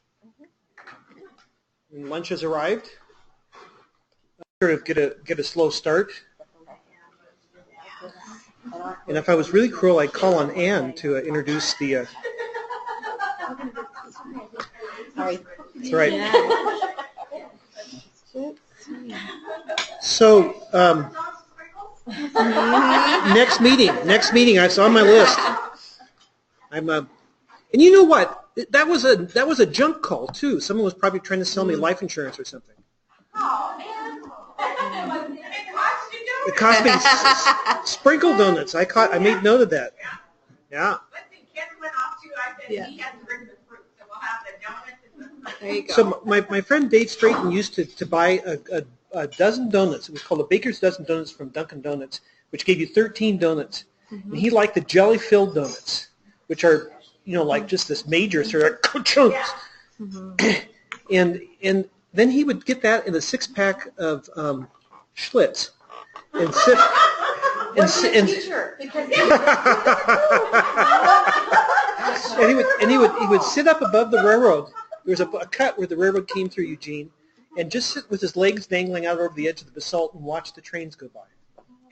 Speaker 3: And lunch has arrived. Sort of get a slow start. And if I was really cruel, I'd call on Anne to introduce the.
Speaker 1: Sorry.
Speaker 3: That's right. So next meeting. It's on my list. And you know what? That was a junk call too. Someone was probably trying to sell me life insurance or something.
Speaker 7: Oh, man.
Speaker 3: It cost me sprinkle donuts. I made note of that. Yeah.
Speaker 7: Let's see, Ken went off too. I said he has to bring the fruit, so we'll have the donuts and the.
Speaker 6: There you go.
Speaker 3: So my friend Dave Strayton used to buy a dozen donuts. It was called a Baker's Dozen Donuts from Dunkin' Donuts, which gave you 13 donuts. Mm-hmm. And he liked the jelly-filled donuts, which are, like just this major sort of chunks. Mm-hmm. And then he would get that in a 6-pack of Schlitz and sip. And he would sit up above the railroad. There was a cut where the railroad came through Eugene, and just sit with his legs dangling out over the edge of the basalt and watch the trains go by.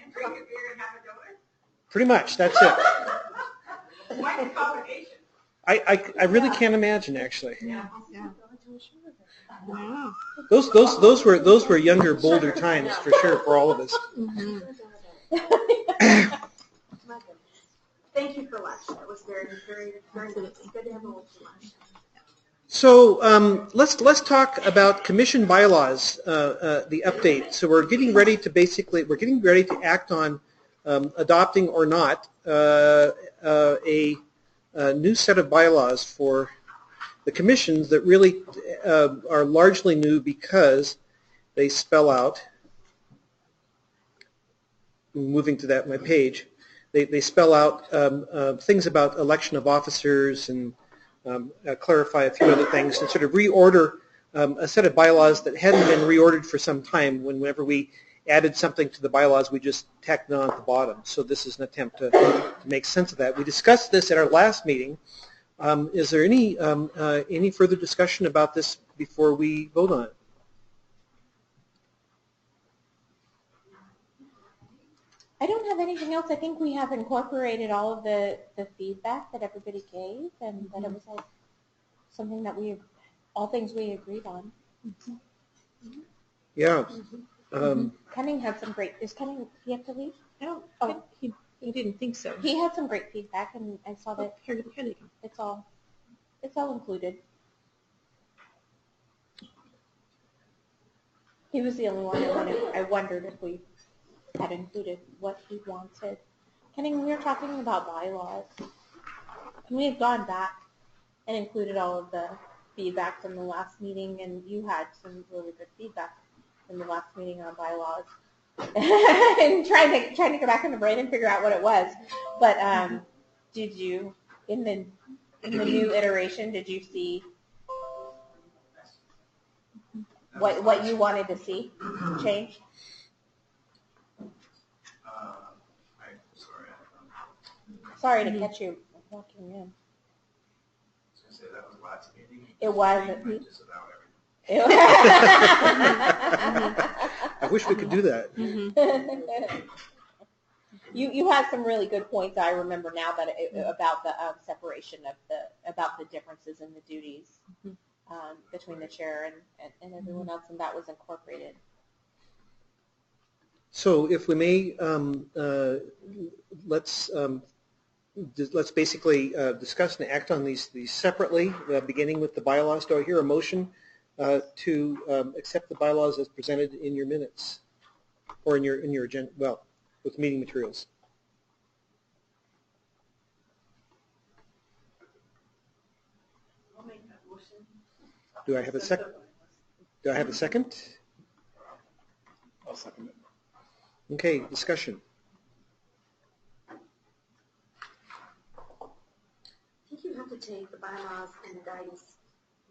Speaker 7: And drink a beer and have a donut?
Speaker 3: Pretty much, that's it.
Speaker 7: Quite a combination.
Speaker 3: I really can't imagine, actually.
Speaker 6: Yeah. Wow.
Speaker 3: Those were younger, bolder times for sure for all of us.
Speaker 6: Mm-hmm.
Speaker 2: Thank you for lunch. That was very, very, very nice. It's good to have a little lunch.
Speaker 3: So let's talk about commission bylaws, the update. So we're getting ready to act on adopting or not a new set of bylaws for the commissions that really are largely new because they spell out, moving to my page, they spell out things about election of officers and clarify a few other things and sort of reorder a set of bylaws that hadn't been reordered for some time. Whenever we added something to the bylaws, we just tacked it on at the bottom. So this is an attempt to make sense of that. We discussed this at our last meeting. Is there any further discussion about this before we vote on it?
Speaker 1: I don't have anything else. I think we have incorporated all of the feedback that everybody gave, and that it was something that all things we agreed on. Mm-hmm.
Speaker 3: Yeah.
Speaker 1: Cunning had some great. Is Cunning? He have to leave?
Speaker 6: No. He didn't think so.
Speaker 1: He had some great feedback, and I saw that.
Speaker 6: Here they go.
Speaker 1: It's all included. He was the only one I wondered if we had included what he wanted. Kenning, we were talking about bylaws. And we had gone back and included all of the feedback from the last meeting, and you had some really good feedback from the last meeting on bylaws. And trying to go back in the brain and figure out what it was. But did you, in the new iteration, did you see what you wanted to see change? Sorry to catch you walking in.
Speaker 5: I was going to say, that was last meeting.
Speaker 1: It was.
Speaker 5: Just about everything.
Speaker 3: I wish we could do that.
Speaker 1: Mm-hmm. You had some really good points. I remember now that about the separation of about the differences in the duties between the chair and everyone else, and that was incorporated.
Speaker 3: So, if we may, let's basically discuss and act on these separately, beginning with the bylaws. Do I hear a motion to accept the bylaws as presented in your minutes or in your agenda? Well, with meeting materials.
Speaker 10: I'll make that motion.
Speaker 3: Do I have a second? Do I have a second?
Speaker 4: I'll second it.
Speaker 3: Okay, discussion.
Speaker 2: I think you have to take the bylaws and the guidance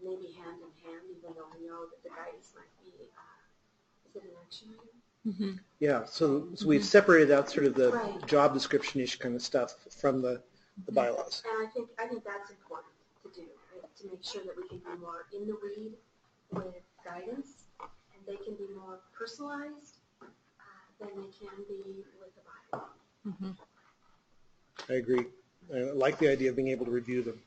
Speaker 2: maybe hand in hand, even though we know that the guidance might be, is it an action item?
Speaker 6: Mm-hmm.
Speaker 3: Yeah, so we've separated out sort of the job description-ish kind of stuff from the bylaws.
Speaker 2: And I think that's important to do, right? To make sure that we can be more in the weed with guidance they can be more personalized than they can be with the bylaw.
Speaker 3: I agree. I like the idea of being able to review them.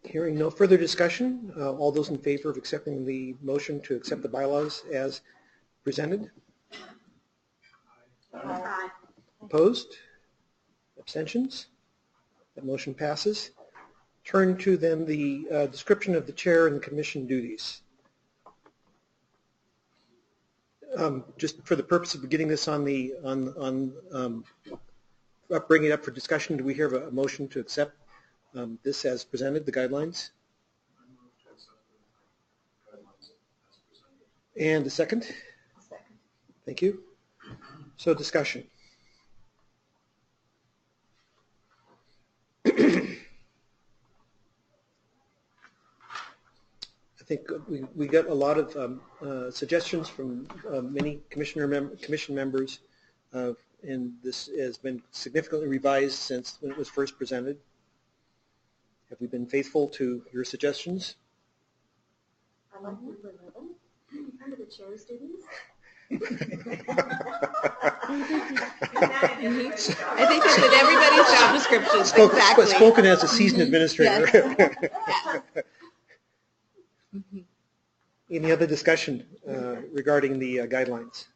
Speaker 3: Hearing no further discussion, all those in favor of accepting the motion to accept the bylaws as presented?
Speaker 2: Aye.
Speaker 3: Opposed? Abstentions? That motion passes. Turn to then the description of the chair and commission duties. Just for the purpose of getting this on the bringing it up for discussion, do we hear a motion to accept this as presented, the guidelines?
Speaker 9: I move to accept the guidelines as presented.
Speaker 3: And a second?
Speaker 14: Second.
Speaker 3: Thank you. So discussion. I think we got a lot of suggestions from many commission members, and this has been significantly revised since when it was first presented. Have we been faithful to your suggestions?
Speaker 2: I like number 11, under the chair's duties.
Speaker 6: I think that's in everybody's job description. Exactly.
Speaker 3: Spoken as a seasoned administrator.
Speaker 6: Yes.
Speaker 3: Any other discussion regarding the guidelines?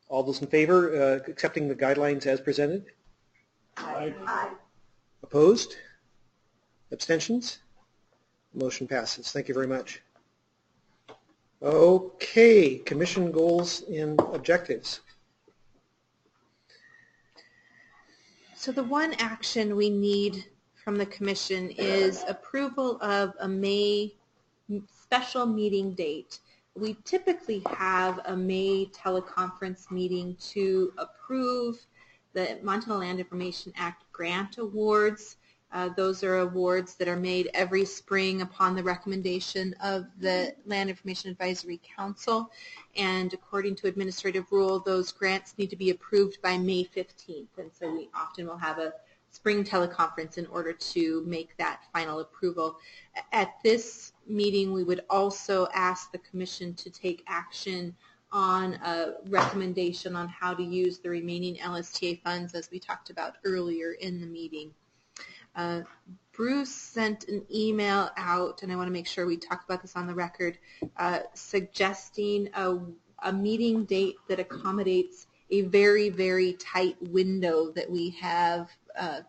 Speaker 3: All those in favor accepting the guidelines as presented?
Speaker 4: Aye.
Speaker 2: Aye.
Speaker 3: Opposed? Abstentions? Motion passes. Thank you very much. Okay, commission goals and objectives.
Speaker 6: So the one action we need from the commission is approval of a May special meeting date. We typically have a May teleconference meeting to approve the Montana Land Information Act grant awards. Those are awards that are made every spring upon the recommendation of the Land Information Advisory Council. And according to administrative rule, those grants need to be approved by May 15th. And so we often will have a spring teleconference in order to make that final approval. At this meeting, we would also ask the commission to take action on a recommendation on how to use the remaining LSTA funds, as we talked about earlier in the meeting. Bruce sent an email out, and I want to make sure we talk about this on the record, suggesting a meeting date that accommodates a very, very tight window that we have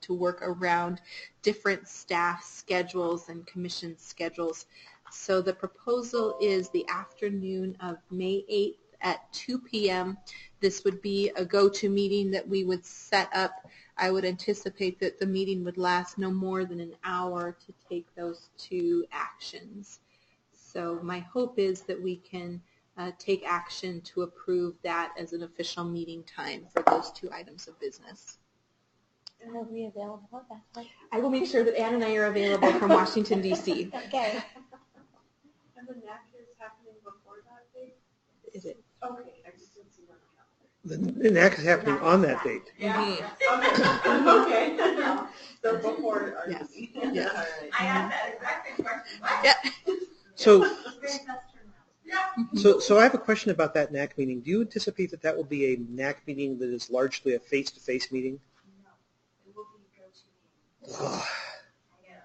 Speaker 6: to work around different staff schedules and commission schedules. So the proposal is the afternoon of May 8th at 2 p.m. This would be a go-to meeting that we would set up. I would anticipate that the meeting would last no more than an hour to take those two actions. So my hope is that we can take action to approve that as an official meeting time for those two items of business.
Speaker 1: And are we available at that time?
Speaker 6: I will make sure that Ann and I are available from Washington, D.C.
Speaker 1: Okay.
Speaker 14: And the NAC is happening before that date?
Speaker 6: Is it?
Speaker 14: Okay, I just didn't see that on the calendar.
Speaker 3: The NAC is happening on that date.
Speaker 14: Yeah. Okay. Okay. So before our
Speaker 6: Yes.
Speaker 14: meeting.
Speaker 6: Yes.
Speaker 14: All right.
Speaker 7: I asked that exact same question. What?
Speaker 6: Yeah.
Speaker 3: So,
Speaker 8: Very fast turnaround.
Speaker 7: Yeah.
Speaker 3: so I have a question about that NAC meeting. Do you anticipate that that will be a NAC meeting that is largely a face-to-face meeting?
Speaker 8: No, it will be go-to meeting. I know,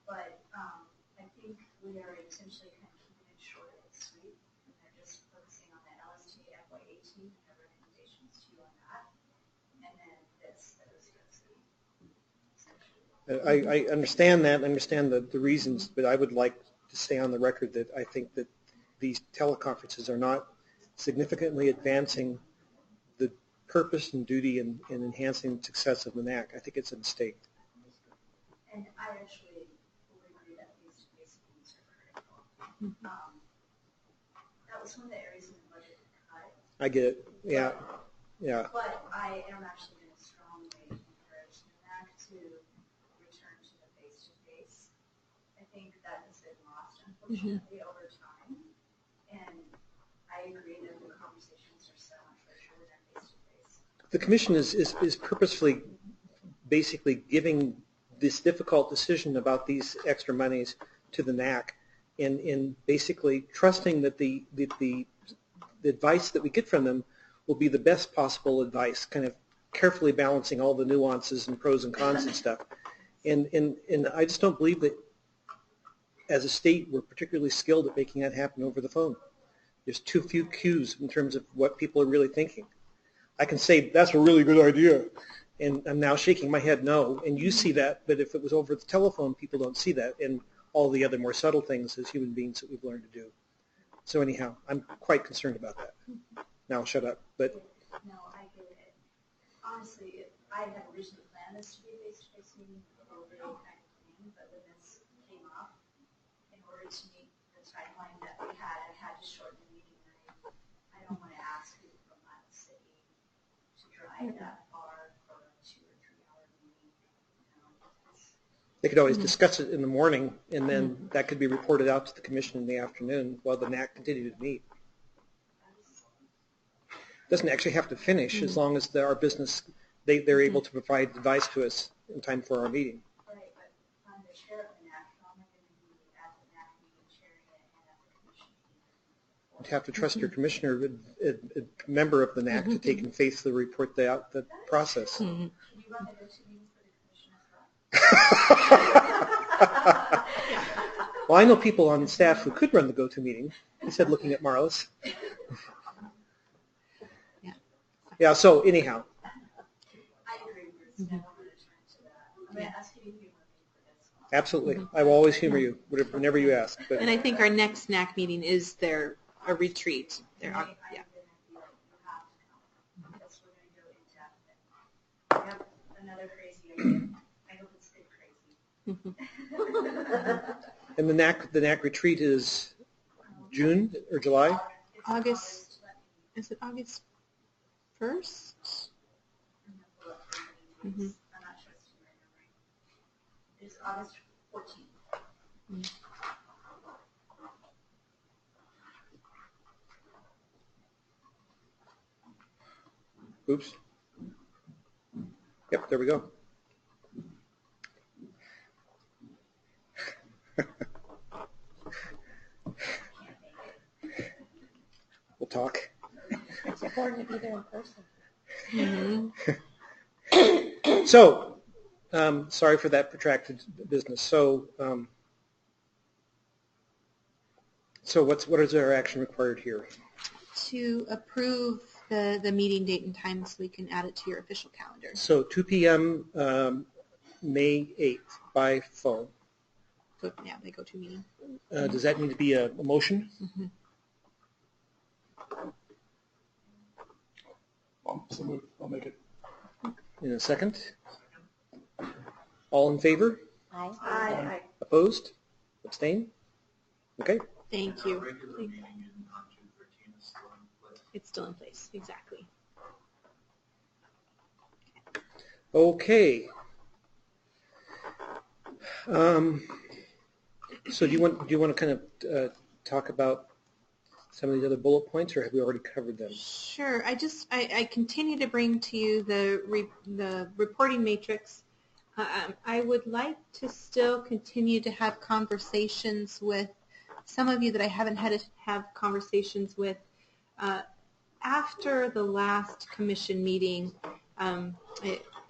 Speaker 8: but I think we are intentionally kind of keeping it short and sweet, and they're just focusing on the LSTA FY18 and the recommendations to you on that, and then this OCOC.
Speaker 3: I understand that, I understand the reasons, but I would like to stay on the record that I think that these teleconferences are not significantly advancing the purpose and duty in enhancing the success of the NAC. I think it's a mistake.
Speaker 8: And I actually will agree that face-to-face meetings are critical. That was one of the areas in the budget that cut.
Speaker 3: I get it. Yeah. Yeah.
Speaker 8: But I am actually going to strongly encourage the NAC to return to the face-to-face. I think that has been lost, unfortunately, over time. And I agree that the conversations are so much richer than face-to-face.
Speaker 3: The commission is purposefully basically giving this difficult decision about these extra monies to the NAC, and basically trusting that the advice that we get from them will be the best possible advice, kind of carefully balancing all the nuances and pros and cons and stuff. And I just don't believe that as a state we're particularly skilled at making that happen over the phone. There's too few cues in terms of what people are really thinking. I can say, that's a really good idea, and I'm now shaking my head no, and you see that, but if it was over the telephone, people don't see that, and all the other more subtle things as human beings that we've learned to do. So anyhow, I'm quite concerned about that. Now I'll shut up. But
Speaker 8: no, I get it. Honestly, I had originally planned this to be a face-to-face meeting for the whole day kind of thing, but when this came up, in order to meet the timeline that we had, I had to shorten the meeting. I don't want to ask people from that city to drive that far for a 2 or 3 hour meeting.
Speaker 3: They could always discuss it in the morning, and then that could be reported out to the commission in the afternoon while the NAC continued to meet. Doesn't actually have to finish as long as our business, they're able to provide advice to us in time for our meeting.
Speaker 8: Right, but I'm the chair of the NAC, how am I going to be at the NAC meeting chairing it and at the commission meeting?
Speaker 3: You'd have to trust your commissioner, a member of the NAC, to take and faithfully report out the process.
Speaker 8: Can you run the go-to meetings for the commission as well?
Speaker 3: Well, I know people on staff who could run the go-to meeting. He said, looking at Marlis. Yeah, so anyhow.
Speaker 8: I agree with you. I don't want to turn to that. I'm going to ask you to humor me for this one.
Speaker 3: Absolutely. I will always humor you whenever you ask. But.
Speaker 6: And I think our next NAC meeting is a retreat.
Speaker 8: I
Speaker 6: Yeah.
Speaker 8: have to come because we're going to go in depth. I have another crazy idea. I hope it's good crazy.
Speaker 3: And the NAC retreat is June or July?
Speaker 6: August. Is it August 1st?
Speaker 8: I'm not trusting my memory. It's August 14th.
Speaker 3: Oops. Yep, there we go. We'll talk.
Speaker 1: It's important to be there in person.
Speaker 3: So, sorry for that protracted business. So, what is our action required here?
Speaker 6: To approve the meeting date and time so we can add it to your official calendar.
Speaker 3: So 2 p.m. May 8th by phone.
Speaker 6: Yeah, they go to meeting.
Speaker 3: Does that need to be a motion?
Speaker 6: Mm-hmm.
Speaker 4: I'll make it.
Speaker 3: In a second. All in favor?
Speaker 1: Aye.
Speaker 12: Aye.
Speaker 3: Opposed? Abstain? Okay.
Speaker 6: Thank you.
Speaker 9: Regular meeting on June 13th is still in place.
Speaker 6: It's still in place, exactly.
Speaker 3: Okay. So do you want to kind of talk about some of these other bullet points, or have we already covered them?
Speaker 6: Sure. I continue to bring to you the reporting matrix. I would like to still continue to have conversations with some of you that I haven't had to have conversations with. After the last commission meeting, I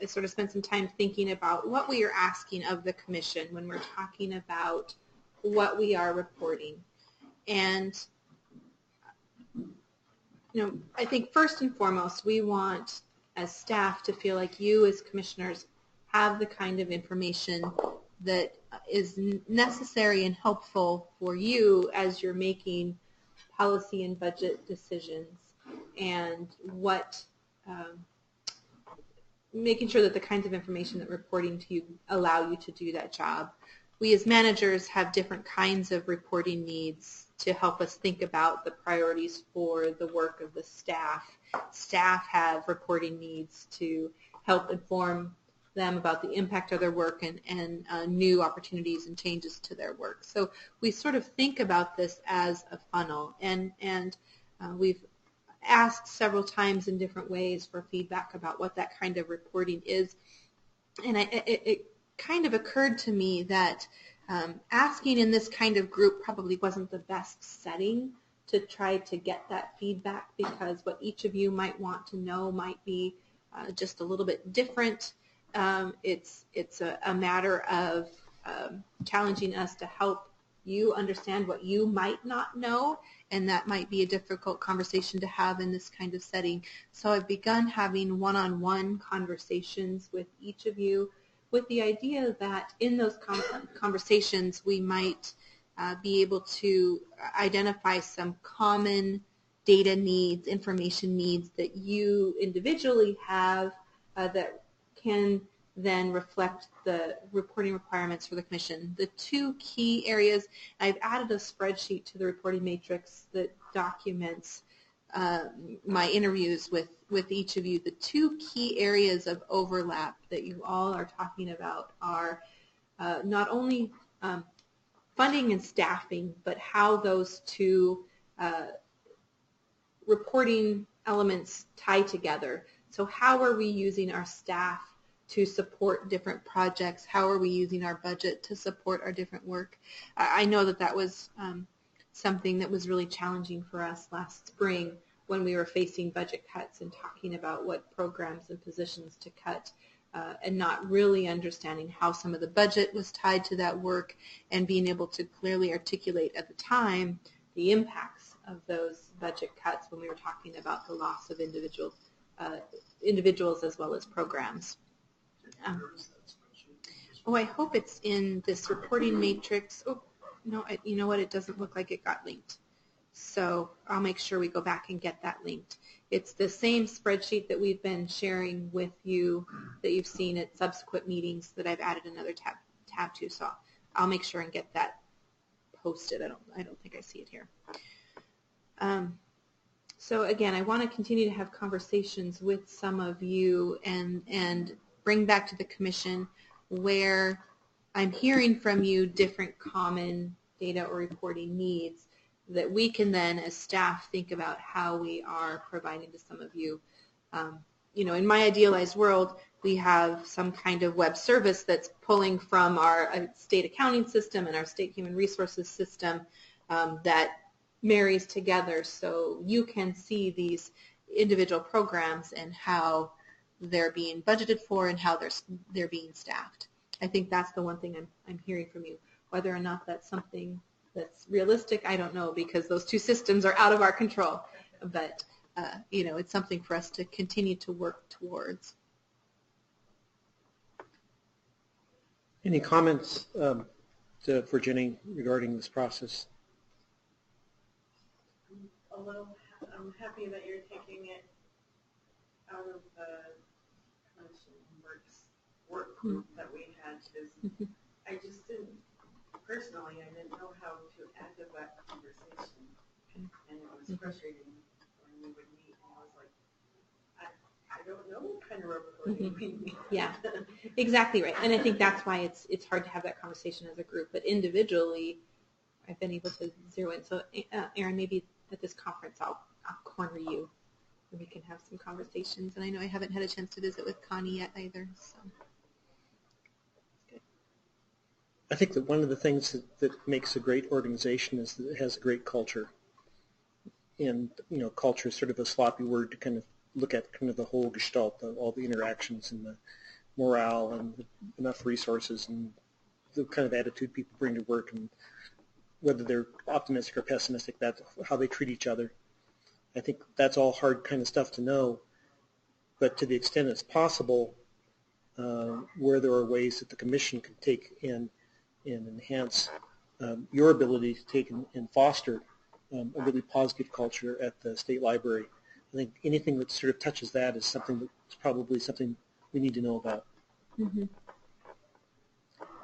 Speaker 6: sort of spent some time thinking about what we are asking of the commission when we're talking about what we are reporting. And I think first and foremost, we want as staff to feel like you as commissioners have the kind of information that is necessary and helpful for you as you're making policy and budget decisions, and making sure that the kinds of information that we're reporting to you allow you to do that job. We as managers have different kinds of reporting needs to help us think about the priorities for the work of the staff. Staff have reporting needs to help inform them about the impact of their work and new opportunities and changes to their work. So we sort of think about this as a funnel, and we've asked several times in different ways for feedback about what that kind of reporting is. And kind of occurred to me that asking in this kind of group probably wasn't the best setting to try to get that feedback, because what each of you might want to know might be just a little bit different. It's a matter of challenging us to help you understand what you might not know, and that might be a difficult conversation to have in this kind of setting. So I've begun having one-on-one conversations with each of you, with the idea that in those conversations we might be able to identify some common data needs, information needs that you individually have that can then reflect the reporting requirements for the commission. The two key areas, I've added a spreadsheet to the reporting matrix that documents my interviews with each of you. The two key areas of overlap that you all are talking about are not only funding and staffing, but how those two reporting elements tie together. So how are we using our staff to support different projects? How are we using our budget to support our different work? I know that was something that was really challenging for us last spring when we were facing budget cuts and talking about what programs and positions to cut, and not really understanding how some of the budget was tied to that work, and being able to clearly articulate at the time the impacts of those budget cuts when we were talking about the loss of individuals as well as programs. I hope it's in this reporting matrix. Oh, no, you know what? It doesn't look like it got linked. So I'll make sure we go back and get that linked. It's the same spreadsheet that we've been sharing with you that you've seen at subsequent meetings that I've added another tab to. So I'll make sure and get that posted. I don't think I see it here. So again, I want to continue to have conversations with some of you and bring back to the commission where I'm hearing from you different common data or reporting needs that we can then as staff think about how we are providing to some of you. In my idealized world, we have some kind of web service that's pulling from our state accounting system and our state human resources system that marries together so you can see these individual programs and how they're being budgeted for and how they're being staffed. I think that's the one thing I'm hearing from you. Whether or not that's something that's realistic, I don't know, because those two systems are out of our control. But it's something for us to continue to work towards.
Speaker 3: Any comments for Jenny regarding this process?
Speaker 10: I'm happy that you're taking it out of the commission work group that we had, because I just didn't know how to add to that conversation, and it was frustrating when we would meet, and I was like, I don't know what kind of reporting we need.
Speaker 6: Yeah, exactly right, and I think that's why it's hard to have that conversation as a group, but individually, I've been able to zero in. So, Erin, maybe at this conference, I'll corner you, and we can have some conversations. And I know I haven't had a chance to visit with Connie yet either. So, good.
Speaker 3: I think that one of the things that makes a great organization is that it has a great culture. And culture is sort of a sloppy word to kind of look at kind of the whole gestalt, all the interactions and the morale and enough resources and the kind of attitude people bring to work, and whether they're optimistic or pessimistic, that's how they treat each other. I think that's all hard kind of stuff to know, but to the extent it's possible, where there are ways that the commission can take and enhance your ability to take and foster a really positive culture at the state library. I think anything that sort of touches that is something that's probably something we need to know about.
Speaker 6: Mm-hmm.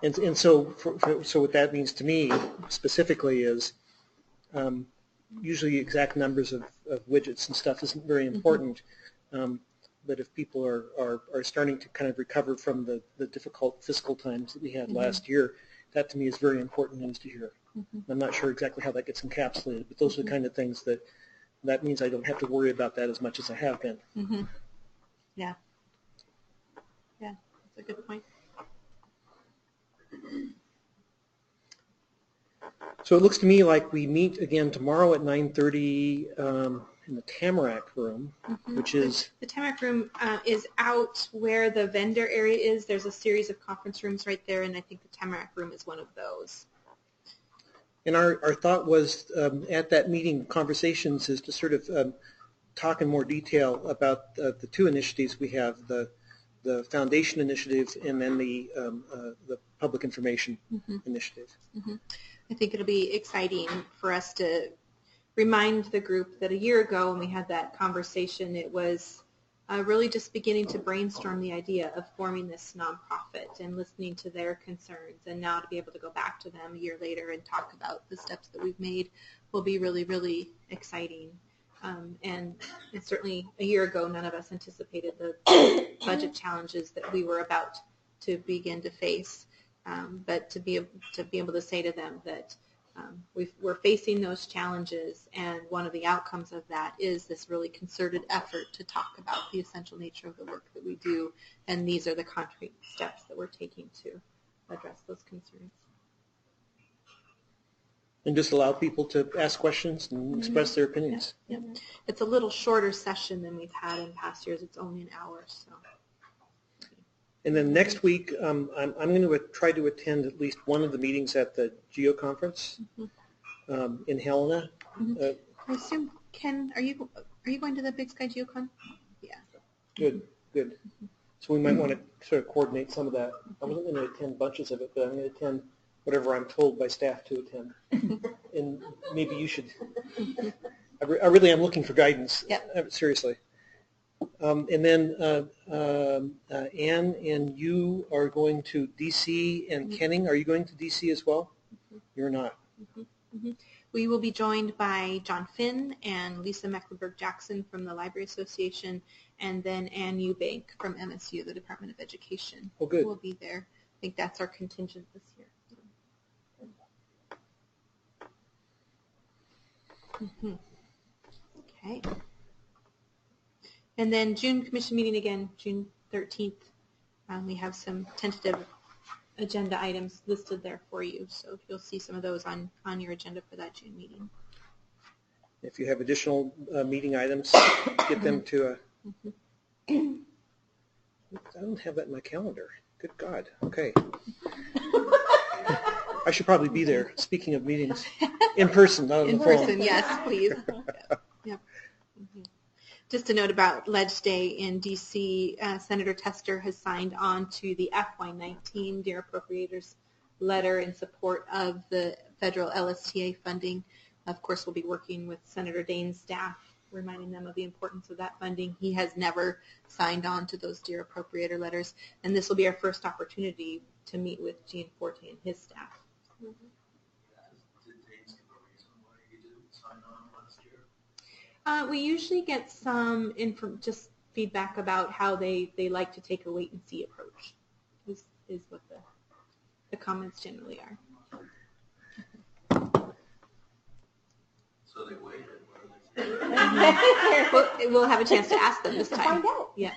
Speaker 3: And so what that means to me specifically is usually exact numbers of widgets and stuff isn't very important, but if people are starting to kind of recover from the difficult fiscal times that we had last year, that to me is very important news to hear. I'm not sure exactly how that gets encapsulated, but those are the kind of things that means I don't have to worry about that as much as I have been.
Speaker 6: Yeah, that's a good point.
Speaker 3: So it looks to me like we meet again tomorrow at 9:30 in the Tamarack room, which is...
Speaker 6: The Tamarack room is out where the vendor area is. There's a series of conference rooms right there, and I think the Tamarack room is one of those.
Speaker 3: And our thought was at that meeting, conversations is to sort of talk in more detail about the two initiatives we have, the foundation initiative and then the public information initiative.
Speaker 6: I think it'll be exciting for us to remind the group that a year ago when we had that conversation, it was really just beginning to brainstorm the idea of forming this nonprofit and listening to their concerns. And now to be able to go back to them a year later and talk about the steps that we've made will be really, really exciting. And certainly a year ago, none of us anticipated the budget challenges that we were about to begin to face. But to be able to say to them that we're facing those challenges, and one of the outcomes of that is this really concerted effort to talk about the essential nature of the work that we do, and these are the concrete steps that we're taking to address those concerns.
Speaker 3: And just allow people to ask questions and express their opinions.
Speaker 6: Yeah. It's a little shorter session than we've had in past years. It's only an hour, so.
Speaker 3: And then next week, I'm going to try to attend at least one of the meetings at the GEO conference in Helena.
Speaker 6: I assume, Ken, are you going to the Big Sky GeoCon? Yeah.
Speaker 3: Good. So we might want to sort of coordinate some of that. I wasn't going to attend bunches of it, but I'm going to attend whatever I'm told by staff to attend. And maybe you should. I really am looking for guidance.
Speaker 6: Yep.
Speaker 3: Seriously. And then Anne and you are going to D.C. and Kenning, are you going to D.C. as well? You're not.
Speaker 6: We will be joined by John Finn and Lisa Mecklenburg-Jackson from the Library Association, and then Ann Eubank from MSU, the Department of Education.
Speaker 3: Oh, good.
Speaker 6: Will be there. I think that's our contingent this year. Okay. And then June commission meeting again, June 13th. We have some tentative agenda items listed there for you, so you'll see some of those on your agenda for that June meeting.
Speaker 3: If you have additional meeting items, get them to I don't have that in my calendar. Good God. Okay. I should probably be there, speaking of meetings, in person, not on the phone.
Speaker 6: In person, yes, please. Yep. Just a note about Ledge Day in D.C., Senator Tester has signed on to the FY19 Dear Appropriators letter in support of the federal LSTA funding. Of course, we'll be working with Senator Dane's staff, reminding them of the importance of that funding. He has never signed on to those Dear Appropriator letters, and this will be our first opportunity to meet with Gene Forte and his staff.
Speaker 9: Did Danes give a reason why he didn't sign on last year?
Speaker 6: We usually get some just feedback about how they like to take a wait-and-see approach, is what the comments generally are.
Speaker 9: So they waited. What are they
Speaker 6: We'll have a chance to ask them this time.
Speaker 1: Find out.
Speaker 6: Yeah.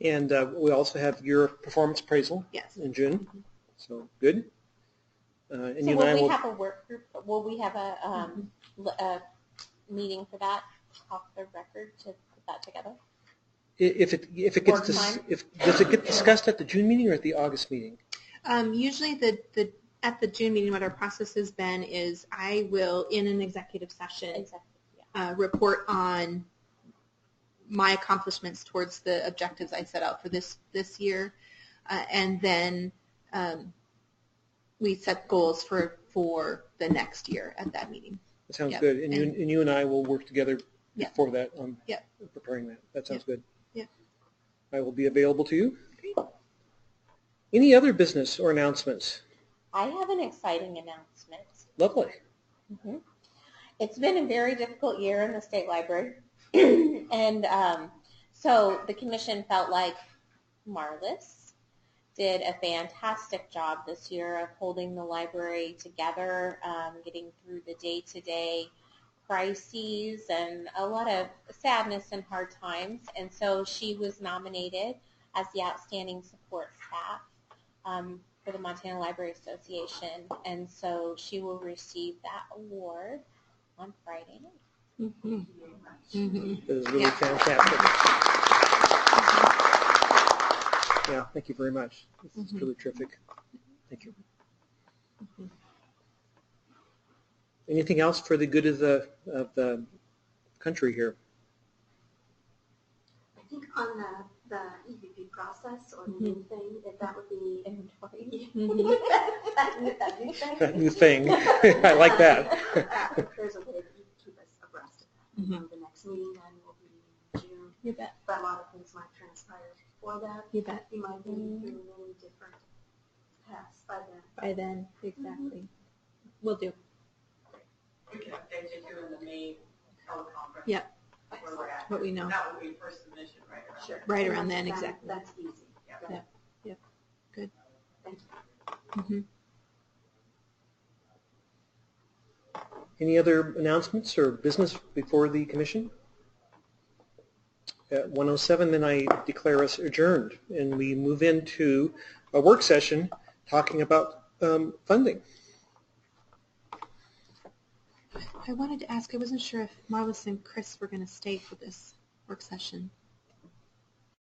Speaker 3: And we also have your performance appraisal in June. So good. And
Speaker 1: so
Speaker 3: you
Speaker 1: will
Speaker 3: and I
Speaker 1: we have a work group? Will we have a meeting for that off the record to put that together?
Speaker 3: If it gets does it get discussed at the June meeting or at the August meeting?
Speaker 6: Usually at the June meeting, what our process has been is I will, in an executive session, report on my accomplishments towards the objectives I set out for this year, and then we set goals for the next year at that meeting.
Speaker 3: That sounds good. And you and I will work together before that on preparing that. That sounds good.
Speaker 6: Yeah.
Speaker 3: I will be available to you. Great. Any other business or announcements?
Speaker 1: I have an exciting announcement.
Speaker 3: Lovely.
Speaker 1: Mm-hmm. It's been a very difficult year in the State Library. And so the commission felt like Marlis did a fantastic job this year of holding the library together, getting through the day-to-day crises and a lot of sadness and hard times. And so she was nominated as the Outstanding Support Staff for the Montana Library Association, and so she will receive that award on Friday night.
Speaker 3: It was really fantastic. Yeah, thank you very much. This is really terrific. Thank you. Anything else for the good of the country here?
Speaker 2: I think on the EVP process or the new thing, if that would be
Speaker 1: inventory.
Speaker 2: that new thing.
Speaker 3: That new thing. I like that.
Speaker 2: There's a way to keep us abreast of that. The next meeting then will be in June.
Speaker 6: You bet.
Speaker 2: But a lot of things might transpire before that.
Speaker 6: You bet.
Speaker 2: You might be doing many different tasks by then.
Speaker 6: By then, exactly. We'll do.
Speaker 7: We can update you too in the May teleconference.
Speaker 6: Yep.
Speaker 7: Where we're at.
Speaker 6: What we know.
Speaker 7: That would be first submission right around.
Speaker 2: Sure.
Speaker 6: Right around then, exactly.
Speaker 2: That's easy.
Speaker 7: Yeah.
Speaker 6: Yep. Good.
Speaker 2: Thank you.
Speaker 3: Any other announcements or business before the commission? At 1:07, then I declare us adjourned, and we move into a work session talking about funding.
Speaker 6: I wanted to ask, I wasn't sure if Marlis and Chris were going to stay for this work session.